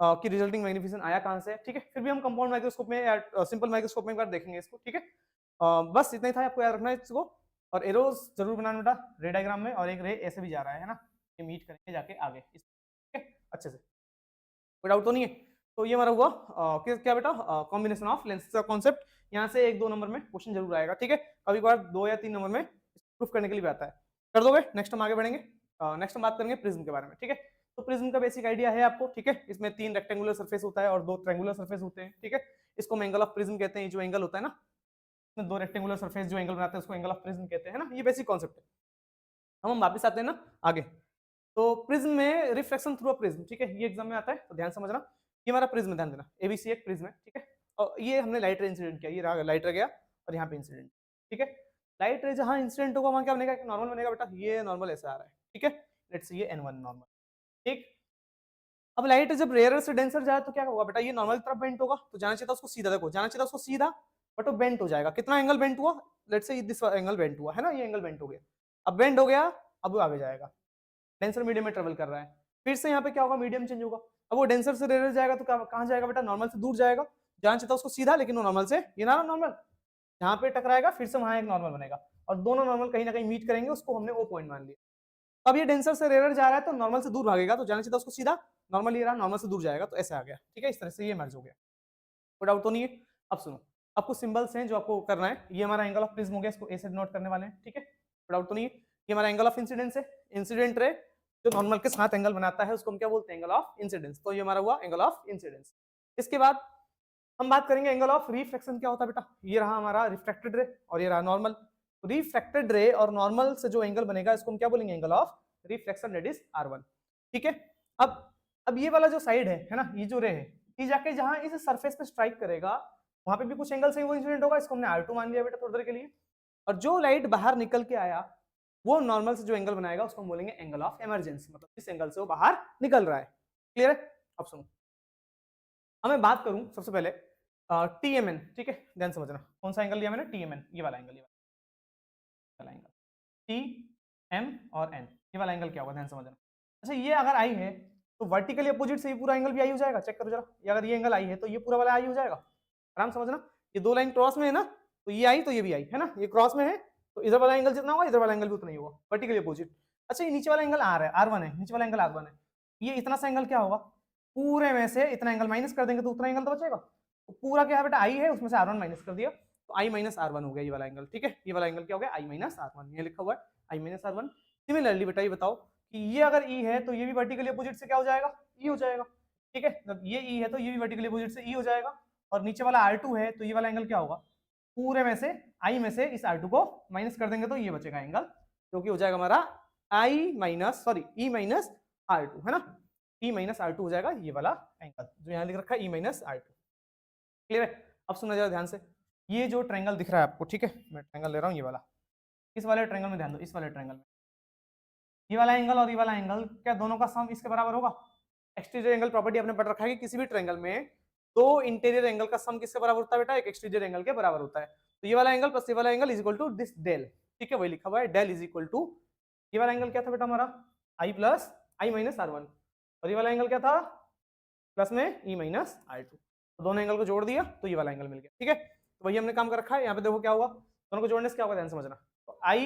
कि रिजल्टिंग मैग्निफिकेशन आया कहां से, ठीक है। फिर भी हम कंपाउंड माइक्रोस्कोप में या सिंपल माइक्रोस्कोप में एक बार देखेंगे इसको, ठीक है। बस इतना ही था, आपको याद रखना है इसको। और एरोज जरूर बनाना बेटा रे डायग्राम में, और एक रे ऐसे भी जा रहा है ना, ये मीट करेंगे जाके आगे, ठीक है, अच्छे से, कोई डाउट तो नहीं है। तो ये हमारा हुआ क्या बेटा, कॉम्बिनेशन ऑफ लेंस का कॉन्सेप्ट। यहाँ से 1-2 नंबर में क्वेश्चन जरूर आएगा, ठीक है, कभी कभार 2 या 3 नंबर में प्रूफ करने के लिए भी आता है, कर दोगे। नेक्स्ट हम आगे बढ़ेंगे, नेक्स्ट हम बात करेंगे प्रिज्म के बारे में, ठीक है। तो प्रिज्म का बेसिक आइडिया है आपको, ठीक है। इसमें 3 रेक्टेंगुलर सरफेस होता है और 2 ट्रायंगुलर सरफेस होते हैं, ठीक है। इसको हम एंगल ऑफ प्रिज्म कहते हैं, जो एंगल होता है ना, इसमें 2 रेक्टेंगुलर सरफेस जो एंगल बनाते हैं उसको एंगल ऑफ प्रिज्म कहते हैं ना, ये बेसिक कॉन्सेप्ट है। हम वापस आते हैं ना आगे, तो प्रिज्म में रिफ्लेक्शन थ्रू अ प्रिज्म, ठीक है, ये एग्जाम में आता है, तो ध्यान समझना। ये हमारा प्रिज्म, ध्यान देना, एबीसी एक प्रिज्म है, ठीक है। और ये हमने लाइट रे इंसिडेंट किया, ये लाइट रे गया और यहाँ पे इंसिडेंट, ठीक है। लाइट रे जहाँ इंसिडेंट होगा वहाँ क्या बनेगा, नॉर्मल बनेगा बेटा, ये नॉर्मल ऐसे आ रहा है, ठीक है। लेट्स से ये n1 नॉर्मल, ठीक। अब लाइट जब रेयर से डेंसर जाए तो क्या होगा बेटा, ये नॉर्मल तरफ बेंट होगा, तो जाना चाहिए था उसको सीधा, देखो जाना चाहिए था उसको सीधा, बट वो बेंट हो जाएगा। कितना एंगल बेंट हुआ, let's say this angle bent हुआ, है ना, ये एंगल बेंट हो गया। अब बेंट हो गया, अब वो आगे जाएगा, डेंसर मीडियम में ट्रेवल कर रहा है। फिर से यहाँ पे क्या होगा, मीडियम चेंज होगा। अब वो डेंसर से रेयर जाएगा तो कहाँ जाएगा बेटा, नॉर्मल से दूर जाएगा। जाना चाहिए था उसको सीधा, लेकिन वो नॉर्मल से, ये ना नॉर्मल जहाँ पे टकराएगा फिर से वहां एक नॉर्मल बनेगा, और दोनों नॉर्मल कहीं ना कहीं मीट करेंगे, उसको हमने ओ पॉइंट मान लिया। अब ये डेंसर से रेयर जा रहा है तो नॉर्मल से दूर भागेगा, तो जाना चाहिए था उसको सीधा, नॉर्मल ये रहा, नॉर्मल से दूर जाएगा, तो ऐसे आ गया, ठीक है। इस तरह से ये मर्ज हो गया, कोई डाउट तो नहीं है। अब सुनो, आपको सिंबल्स हैं जो आपको करना है। ये हमारा एंगल ऑफ प्रिज्म हो गया, इसको ए से नोट करने वाले हैं, ठीक है, कोई डाउट तो नहीं है। ये हमारा एंगल ऑफ इंसिडेंस है, इंसिडेंट रे जो नॉर्मल के साथ एंगल बनाता है उसको हम क्या बोलते हैं, एंगल ऑफ इंसिडेंस। तो ये हमारा हुआ एंगल ऑफ इंसिडेंस। इसके बाद हम बात करेंगे एंगल ऑफ रिफ्लेक्शन क्या होता है बेटा। ये रहा हमारा रिफ्रैक्टेड रे और ये रहा नॉर्मल। रिफ्रैक्टेड रे और नॉर्मल से जो एंगल बनेगा इसको हम क्या बोलेंगे, angle of reflection, that is R1, ठीक है। अब ये वाला जो साइड है ना, ये जो रे है, ये जाके जहां इस सरफेस पे स्ट्राइक करेगा वहां पे भी कुछ एंगल से वो इंसिडेंट होगा, इसको हमने R2 मान लिया बेटा थोड़ी देर के लिए। और जो लाइट बाहर निकल के आया वो नॉर्मल से जो एंगल बनाएगा उसको हम बोलेंगे एंगल ऑफ इमरजेंस, मतलब इस एंगल से वो बाहर निकल रहा है। क्लियर है? अब सुनो, अब मैं बात करूं सबसे पहले TMN, ठीक है, ध्यान समझना। कौन सा एंगल लिया मैंने, TMN, ये वाला एंगल, ये वाला एंगल TM और N, ये वाला एंगल क्या होगा, ध्यान समझना। अच्छा, ये अगर आई है तो वर्टिकली अपोजिट से ये पूरा एंगल भी आई हो जाएगा, चेक करो जरा। ये अगर ये एंगल आई है तो ये पूरा वाला आई हो जाएगा, आराम समझना। ये दो लाइन क्रॉस में है ना, तो ये आई तो ये भी आई, है ना, ये क्रॉस में है तो इधर वाला एंगल जितना होगा इधर वाला एंगल भी उतना ही होगा, वर्टिकली अपोजिट। अच्छा, ये नीचे वाला एंगल R है, R1 है, नीचे वाला एंगल R1 है, ये इतना सा एंगल क्या होगा, पूरे में से इतना एंगल माइनस कर देंगे तो उतना एंगल तो बचेगा। तो पूरा क्या है बेटा, आई है, उसमें से R1 माइनस कर दिया तो I माइनस R1 हो गया ये वाला एंगल, ठीक है। ये वाला एंगल क्या हो गया, I माइनस R1, ये लिखा हुआ है I माइनस R1। सिमिलरली बेटा ये बताओ कि ये अगर E है तो ये भी वर्टिकली अपोजिट से क्या हो जाएगा, E हो जाएगा, ठीक है। जब ये E है तो ये भी वर्टिकली अपोजिट से E हो जाएगा। और नीचे वाला R2 है तो ये वाला एंगल क्या होगा, पूरे में से I में से इस R2 को माइनस कर देंगे तो ये बचेगा एंगल, जो कि हो जाएगा हमारा I minus E minus R2, है ना, E माइनस R2 हो जाएगा ये वाला एंगल जो यहाँ लिख रखा है, E माइनस R2। क्लियर है? अब सुना जाए ध्यान से, ये जो ट्रायंगल दिख रहा है आपको, ठीक है, मैं ट्रायंगल ले रहा हूँ ये वाला, इस वाले ट्रायंगल में ध्यान दो, इस वाले ट्रायंगल में ये वाला एंगल और ये वाला एंगल क्या दोनों का सम इसके बराबर होगा। एक्सटीरियर एंगल प्रॉपर्टी आपने पढ़ रखा है कि किसी भी ट्रायंगल में दो इंटीरियर एंगल का सम किसके बराबर होता है बेटा, एक एक्सटीरियर एंगल के बराबर होता है। तो ये वाला एंगल प्लस ये वाला angle is equal to this del, ठीक है, वही लिखा हुआ है, डेल इज इक्वल टू, ये वाला एंगल क्या था बेटा हमारा, I plus I minus R1, और ये वाला एंगल क्या था, प्लस में E माइनस R2। तो दोनों एंगल को जोड़ दिया तो ये वाला एंगल मिल गया, ठीक है। तो वही हमने काम कर रखा है। यहाँ पे देखो क्या हुआ, दोनों को जोड़ने से क्या होगा, ध्यान समझना। तो I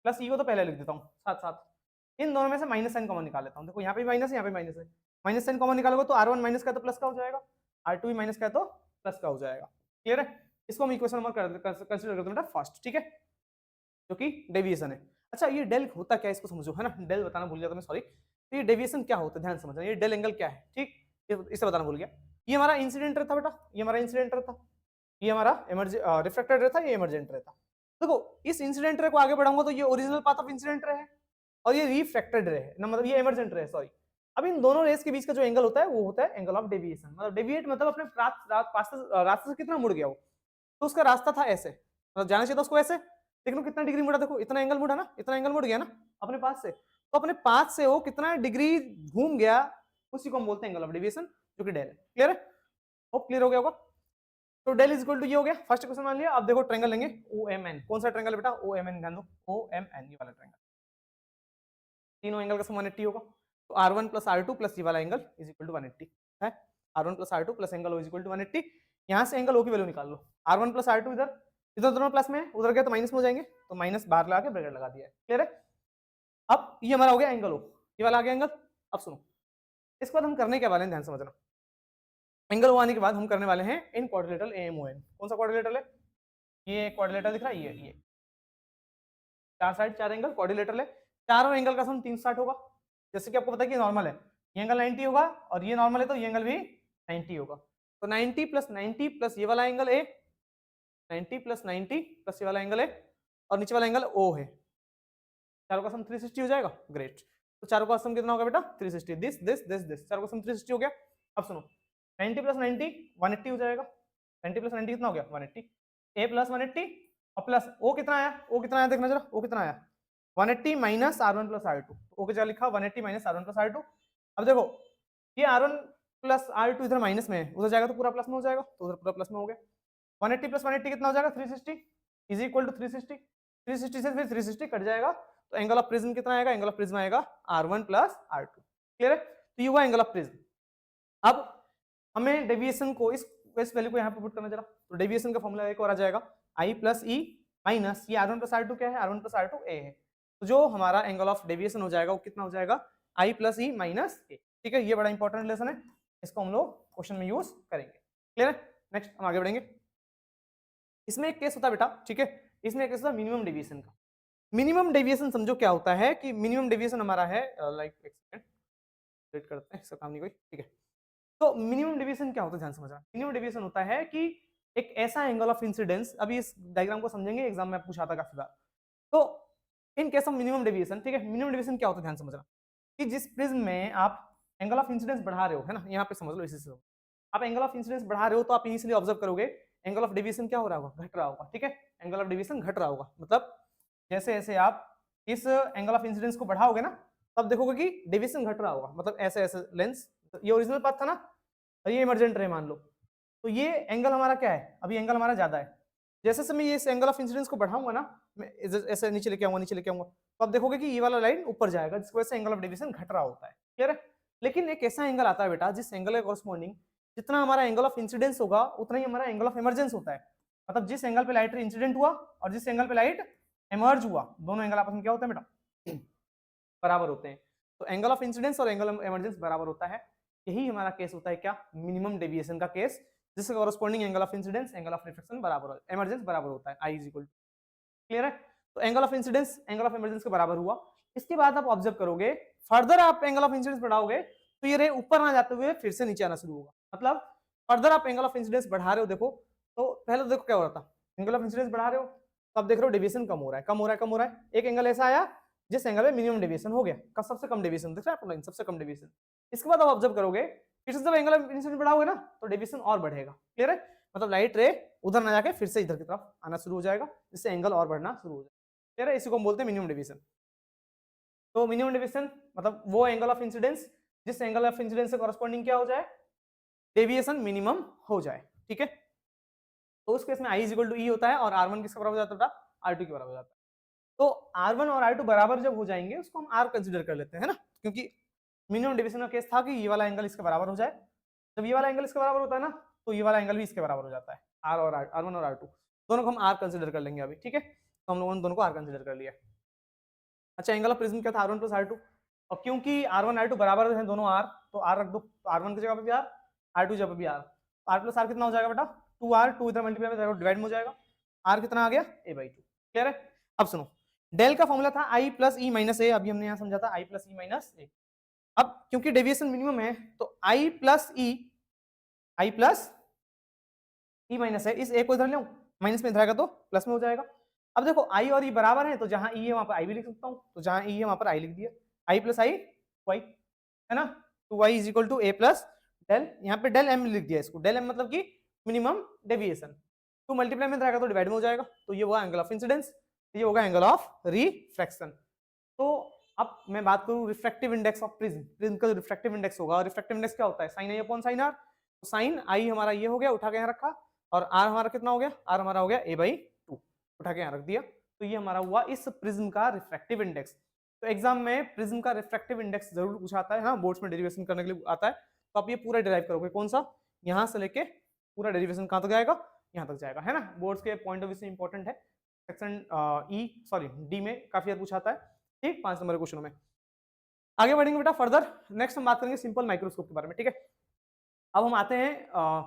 प्लस E को तो पहले लिख देता हूँ साथ साथ, इन दोनों में से माइनस साइन कॉमन निकाल लेता हूँ। देखो यहाँ पे माइनस है, यहाँ पे माइनस है, माइनस साइन कॉमन निकालोगे तो R1 माइनस का तो प्लस का हो जाएगा, R2 भी माइनस का तो प्लस का हो जाएगा। क्लियर है? इसको हम इक्वेशन नंबर कंसीडर करते हैं बेटा फर्स्ट, ठीक है, जो कि डेविएशन है। अच्छा, ये डेल होता क्या है इसको समझो, है ना, डेल बताना भूल गया था मैं, सॉरी। तो ये डेविएशन क्या होता है, ध्यान समझना, ये डेल एंगल क्या है, ठीक, इसे बताना भूल गया। ये हमारा इंसिडेंट रे था बेटा, ये हमारा इंसिडेंट रे था, ये हमारा रिफ्रैक्टेड रे था, ये इमर्जेंट रे था। देखो इस इंसिडेंट रे को आगे बढ़ाऊंगा तो ये original path of incident ray है और ये रिफ्रैक्टेड रे है ना, मतलब ये इमर्जेंट रे है, सॉरी, अब इन दोनों रेस के बीच का जो एंगल होता है वो होता है एंगल ऑफ डेविएशन। मतलब डेविएट मतलब अपने रास्ते से कितना मुड़ गया हो, तो उसका रास्ता था ऐसे, मतलब जाना चाहिए था उसको ऐसे, लेकिन वो कितना डिग्री मुड़ा, देखो इतना एंगल मुड़ा ना, इतना एंगल मुड़ गया ना अपने पास से, तो अपने पास से वो कितना डिग्री घूम गया, उसी को हम बोलते हैं एंगल ऑफ डेविएशन, जो कि डेल है। क्लियर है? होप क्लियर हो गया होगा। तो डेल इज इक्वल टू ये हो गया फर्स्ट क्वेश्चन मान लिया। अब देखो ट्रायंगल लेंगे OMN। कौन सा ट्रायंगल बेटा? OMN, ध्यान दो, OMN ये वाला ट्रायंगल, तीनों एंगल का सम 180 होगा। तो R1 प्लस R2 प्लस ये वाला एंगल इज इक्वल टू 180 है। R1 plus R2 plus angle O is equal to 180। यहाँ से एंगल O की वैल्यू निकाल लो। R1 प्लस R2 इधर, इधर दोनों प्लस में, उधर गया तो माइनस में हो जाएंगे, तो माइनस बाहर लगा के ब्रैकेट लगा दिया है। क्लियर है? अब ये हमारा हो गया एंगल O, ये वाला आ गया एंगल। अब सुनो, इसके बाद हम करने के वाले हैं, ध्यान समझना। एंगल O आने के बाद हम करने वाले हैं इन क्वाड्रिलेटरल AMON। कौन सा क्वाड्रिलेटरल है? ये क्वाड्रिलेटरल दिख रहा है, ये चार साइड चार एंगल क्वाड्रिलेटरल है। चारों एंगल का सम 360 होगा। जैसे कि आपको पता है कि नॉर्मल है, ये एंगल 90 होगा, और ये नॉर्मल है तो ये एंगल भी 90 होगा। तो 90 प्लस 90 प्लस ये वाला एंगल ए, 90 प्लस 90 प्लस ये वाला एंगल ए, और नीचे वाला एंगल ओ है। चारों का सम 360 हो जाएगा। ग्रेट। तो चारों का सम कितना होगा बेटा? 360। दिस दिस दिस दिस, चारों का सम 360 हो गया। अब सुनो, 90 प्लस 90 180 हो जाएगा। 90 प्लस 90 कितना हो गया? 180। ए प्लस 180 और प्लस ओ कितना आया? ओ कितना आया देखना जरा, ओ कितना आया? 180 माइनस R1 प्लस R2। ओ के जगह लिखा 180 माइनस R1 प्लस R2। अब देखो ये R1 प्लस R2 इधर माइनस में है, उधर जाएगा तो पूरा प्लस में हो जाएगा, तो उधर पूरा प्लस में हो गया। 180 प्लस 180 कितना हो जाएगा? 360 इज इक्वल टू 360। 360 से फिर 360 कट जाएगा, तो एंगल ऑफ प्रिज्म कितना आएगा? एंगल ऑफ प्रिज्म आएगा R1 प्लस R2। क्लियर है? तो ये हुआ एंगल ऑफ प्रिज्म। अब हमें डेविएशन को इस वैल्यू को यहाँ पे पुट करना जरा। तो डेविएशन का फॉर्मूला एक और आ जाएगा, I प्लस ई माइनस ये R1 प्लस R2 क्या है? R1 प्लस R2 ए है। तो जो हमारा एंगल ऑफ डेविएशन हो जाएगा वो कितना हो जाएगा? I प्लस ई माइनस ए। ठीक है, ये बड़ा इंपॉर्टेंट रिलेशन है, इसको हम लोग क्वेश्चन में यूज करेंगे। क्लियर है? नेक्स्ट हम आगे बढ़ेंगे। इसमें एक केस होता है बेटा, ठीक है, इसमें एक केस होता है मिनिमम डेविएशन का। मिनिमम डेविएशन समझो क्या होता है कि मिनिमम डेविएशन हमारा है लाइक, एक सेकंड वेट करते हैं, इसका काम नहीं कोई, ठीक है। तो मिनिमम डेविएशन क्या होता है, ध्यान समझना। मिनिमम डेविएशन होता है कि एक ऐसा एंगल ऑफ इंसिडेंस, अभी इस डायग्राम को समझेंगे, एग्जाम में पूछा था काफी बार। तो in case of minimum deviation, ठीक है, मिनिमम डेविएशन क्या होता है ध्यान समझना, कि जिस प्रिज्म में आप एंगल ऑफ इंसिडेंस बढ़ा रहे हो, है ना, यहाँ पे समझ लो, इसी से आप एंगल ऑफ इंसिडेंस बढ़ा रहे हो, तो आप इनिशियली ऑब्जर्व करोगे एंगल ऑफ डेविएशन क्या हो रहा होगा? घट रहा होगा। ठीक है, एंगल ऑफ डेविएशन घट रहा होगा, मतलब जैसे जैसे आप इस एंगल ऑफ इंसिडेंस को बढ़ाओगे ना, तब देखोगे कि डेविएशन घट रहा होगा, मतलब ऐसे ऐसे लेंस, ये ओरिजिनल पाथ था ना, और ये इमर्जेंट रे मान लो, तो ये एंगल हमारा क्या है? अभी एंगल हमारा ज्यादा है। जैसे जैसे मैं ये एंगल ऑफ इंसिडेंस को बढ़ाऊंगा ना, मैं ऐसे नीचे लेके आऊंगा, नीचे लेके आऊंगा, तो आप देखोगे कि ये वाला लाइन ऊपर जाएगा, जिसकी वजह से एंगल ऑफ डेविएशन घट रहा होता है। क्लियर है? लेकिन एक ऐसा एंगल आता है बेटा, जिस एंगल के कॉरस्पॉन्डिंग जितना हमारा एंगल ऑफ इंसिडेंस होगा, उतना ही हमारा एंगल ऑफ इमर्जेंस होता है। मतलब जिस एंगल पे लाइट इंसिडेंट हुआ और जिस एंगल पे लाइट इमर्ज हुआ, दोनों एंगल आपस में क्या होते हैं बेटा? बराबर होते हैं। तो एंगल ऑफ इंसिडेंस और एंगल ऑफ इमर्जेंस बराबर होता है। यही हमारा केस होता है क्या? मिनिमम डेविएशन का केस, जिसका corresponding angle of incidence angle of reflection बराबर, इमर्जेंस बराबर होता है, I is equal to. Clear है? तो angle of incidence angle of emergence के बराबर हुआ। इसके बाद आप ऑब्जर्व करोगे, फर्दर आप एंगल ऑफ इंसिडेंस बढ़ाओगे तो ये रे ऊपर ना जाते हुए फिर से नीचे आना शुरू होगा। मतलब फर्दर आप एंगल ऑफ इंसिडेंस बढ़ा रहे हो, देखो तो पहले तो देखो क्या हो रहा था, एंगल ऑफ इंसिडेंस बढ़ा रहे हो तो आप देख रहे हो डेविएशन कम हो रहा है, कम हो रहा है, कम हो रहा है। एक एंगल ऐसा आया जिस एंगल में मिनिमम डेविएशन हो गया, सबसे कम डेविएशन दिख रहा है आपको लाइन, सबसे कम डेविएशन। इसके बाद आप ऑब्जर्व करोगे, फिर से जब एंगल ऑफ इंसिडेंस बढ़ाओगे ना तो डेविएशन और बढ़ेगा। क्लियर है? मतलब लाइट रे उधर ना जाके फिर से इधर की तरफ आना शुरू हो जाएगा, जिससे एंगल और बढ़ना शुरू हो जाएगा। क्लियर है? इसी को हम बोलते हैं मिनिमम डेविएशन। तो मिनिमम डेविएशन मतलब वो एंगल ऑफ इंसिडेंस जिस एंगल ऑफ इंसिडेंस से कॉरस्पॉन्डिंग क्या हो जाए? डेविएशन मिनिमम हो जाए। ठीक है, तो उस केस में I इज इक्वल टू ई होता है, और R1 किसके बराबर हो जाता है? R2 के बराबर हो जाता है। तो R1 और R2 बराबर जब हो जाएंगे, उसको हम R कंसीडर कर लेते हैं ना, क्योंकि मिनिमम डेविएशन का केस था कि ये वाला एंगल इसके बराबर हो जाए। जब ये वाला एंगल इसके बराबर होता है ना, तो ये वाला एंगल भी इसके बराबर हो जाता है। R1 और R2 दोनों को हम R कंसीडर कर लेंगे अभी। ठीक है, तो हम लोगों ने दोनों को R कंसीडर कर लिया। अच्छा, एंगल ऑफ प्रिज्म क्या था? R1 प्लस R2, और क्योंकि R1 R2 बराबर हैं दोनों R, तो R रख दो, तो R1 की जगह पे भी R, R2 की जगह पे भी R। R प्लस R कितना हो जाएगा बेटा? 2R, 2 इधर मल्टीप्लाई में जाएगा, डिवाइड में हो जाएगा, R कितना आ गया? A/2। क्लियर है? अब सुनो, डेल का फॉर्मूला था I प्लस ई माइनस ए, अभी हमने यहाँ समझा था I प्लस ई माइनस ए। अब क्योंकि डेविएशन मिनिमम है, तो I प्लस ई माइनस है, इस ए को इधर ले माइनस में इधर आएगा तो प्लस में हो जाएगा। अब देखो I और E बराबर है, तो जहां E है वहां पर I भी लिख सकता हूं, तो जहां E है वहां पर I लिख दिया, I प्लस I वाई, है ना। Two Y is equal to A plus del, यहाँ पे डेल एम लिख दिया इसको, डेल एम मतलब कि मिनिमम डेविएशन, टू मल्टीप्लाई में रहेगा तो डिवाइड में हो जाएगा, तो ये होगा एंगल ऑफ इंसिडेंस, ये होगा एंगल ऑफ रिफ्रैक्शन। तो अब मैं बात करूं refractive index of prism, prism का जो रिफ्रैक्टिव इंडेक्स होगा, रिफ्रैक्टिव इंडेक्स क्या होता है, sine I upon sine R, तो साइन आई हमारा ये हो गया, उठा के यहाँ रखा, और आर हमारा कितना हो गया, आर हमारा हो गया ए बाई टू, उठा के यहाँ रख दिया, तो ये हमारा हुआ इस प्रिज्म का रिफ्रैक्टिव इंडेक्स। तो एग्जाम में प्रिज्म का रिफ्रैक्टिव इंडेक्स जरूर पूछा आता है ना, बोर्ड्स में डेरिवेशन करने के लिए आता है, तो आप ये पूरा डिराइव करोगे, कौन सा, यहाँ से लेके पूरा डेरिवेशन कहाँ तक जाएगा, यहाँ तक जाएगा, है ना, बोर्ड्स के पॉइंट ऑफ व्यू से इंपॉर्टेंट है, सेक्शन ई सॉरी डी में काफी बार पूछा आता है, ठीक, 5 नंबर क्वेश्चनों में। आगे बढ़ेंगे बेटा फर्दर, नेक्स्ट हम बात करेंगे सिंपल माइक्रोस्कोप के बारे में, ठीक है। अब हम आते हैं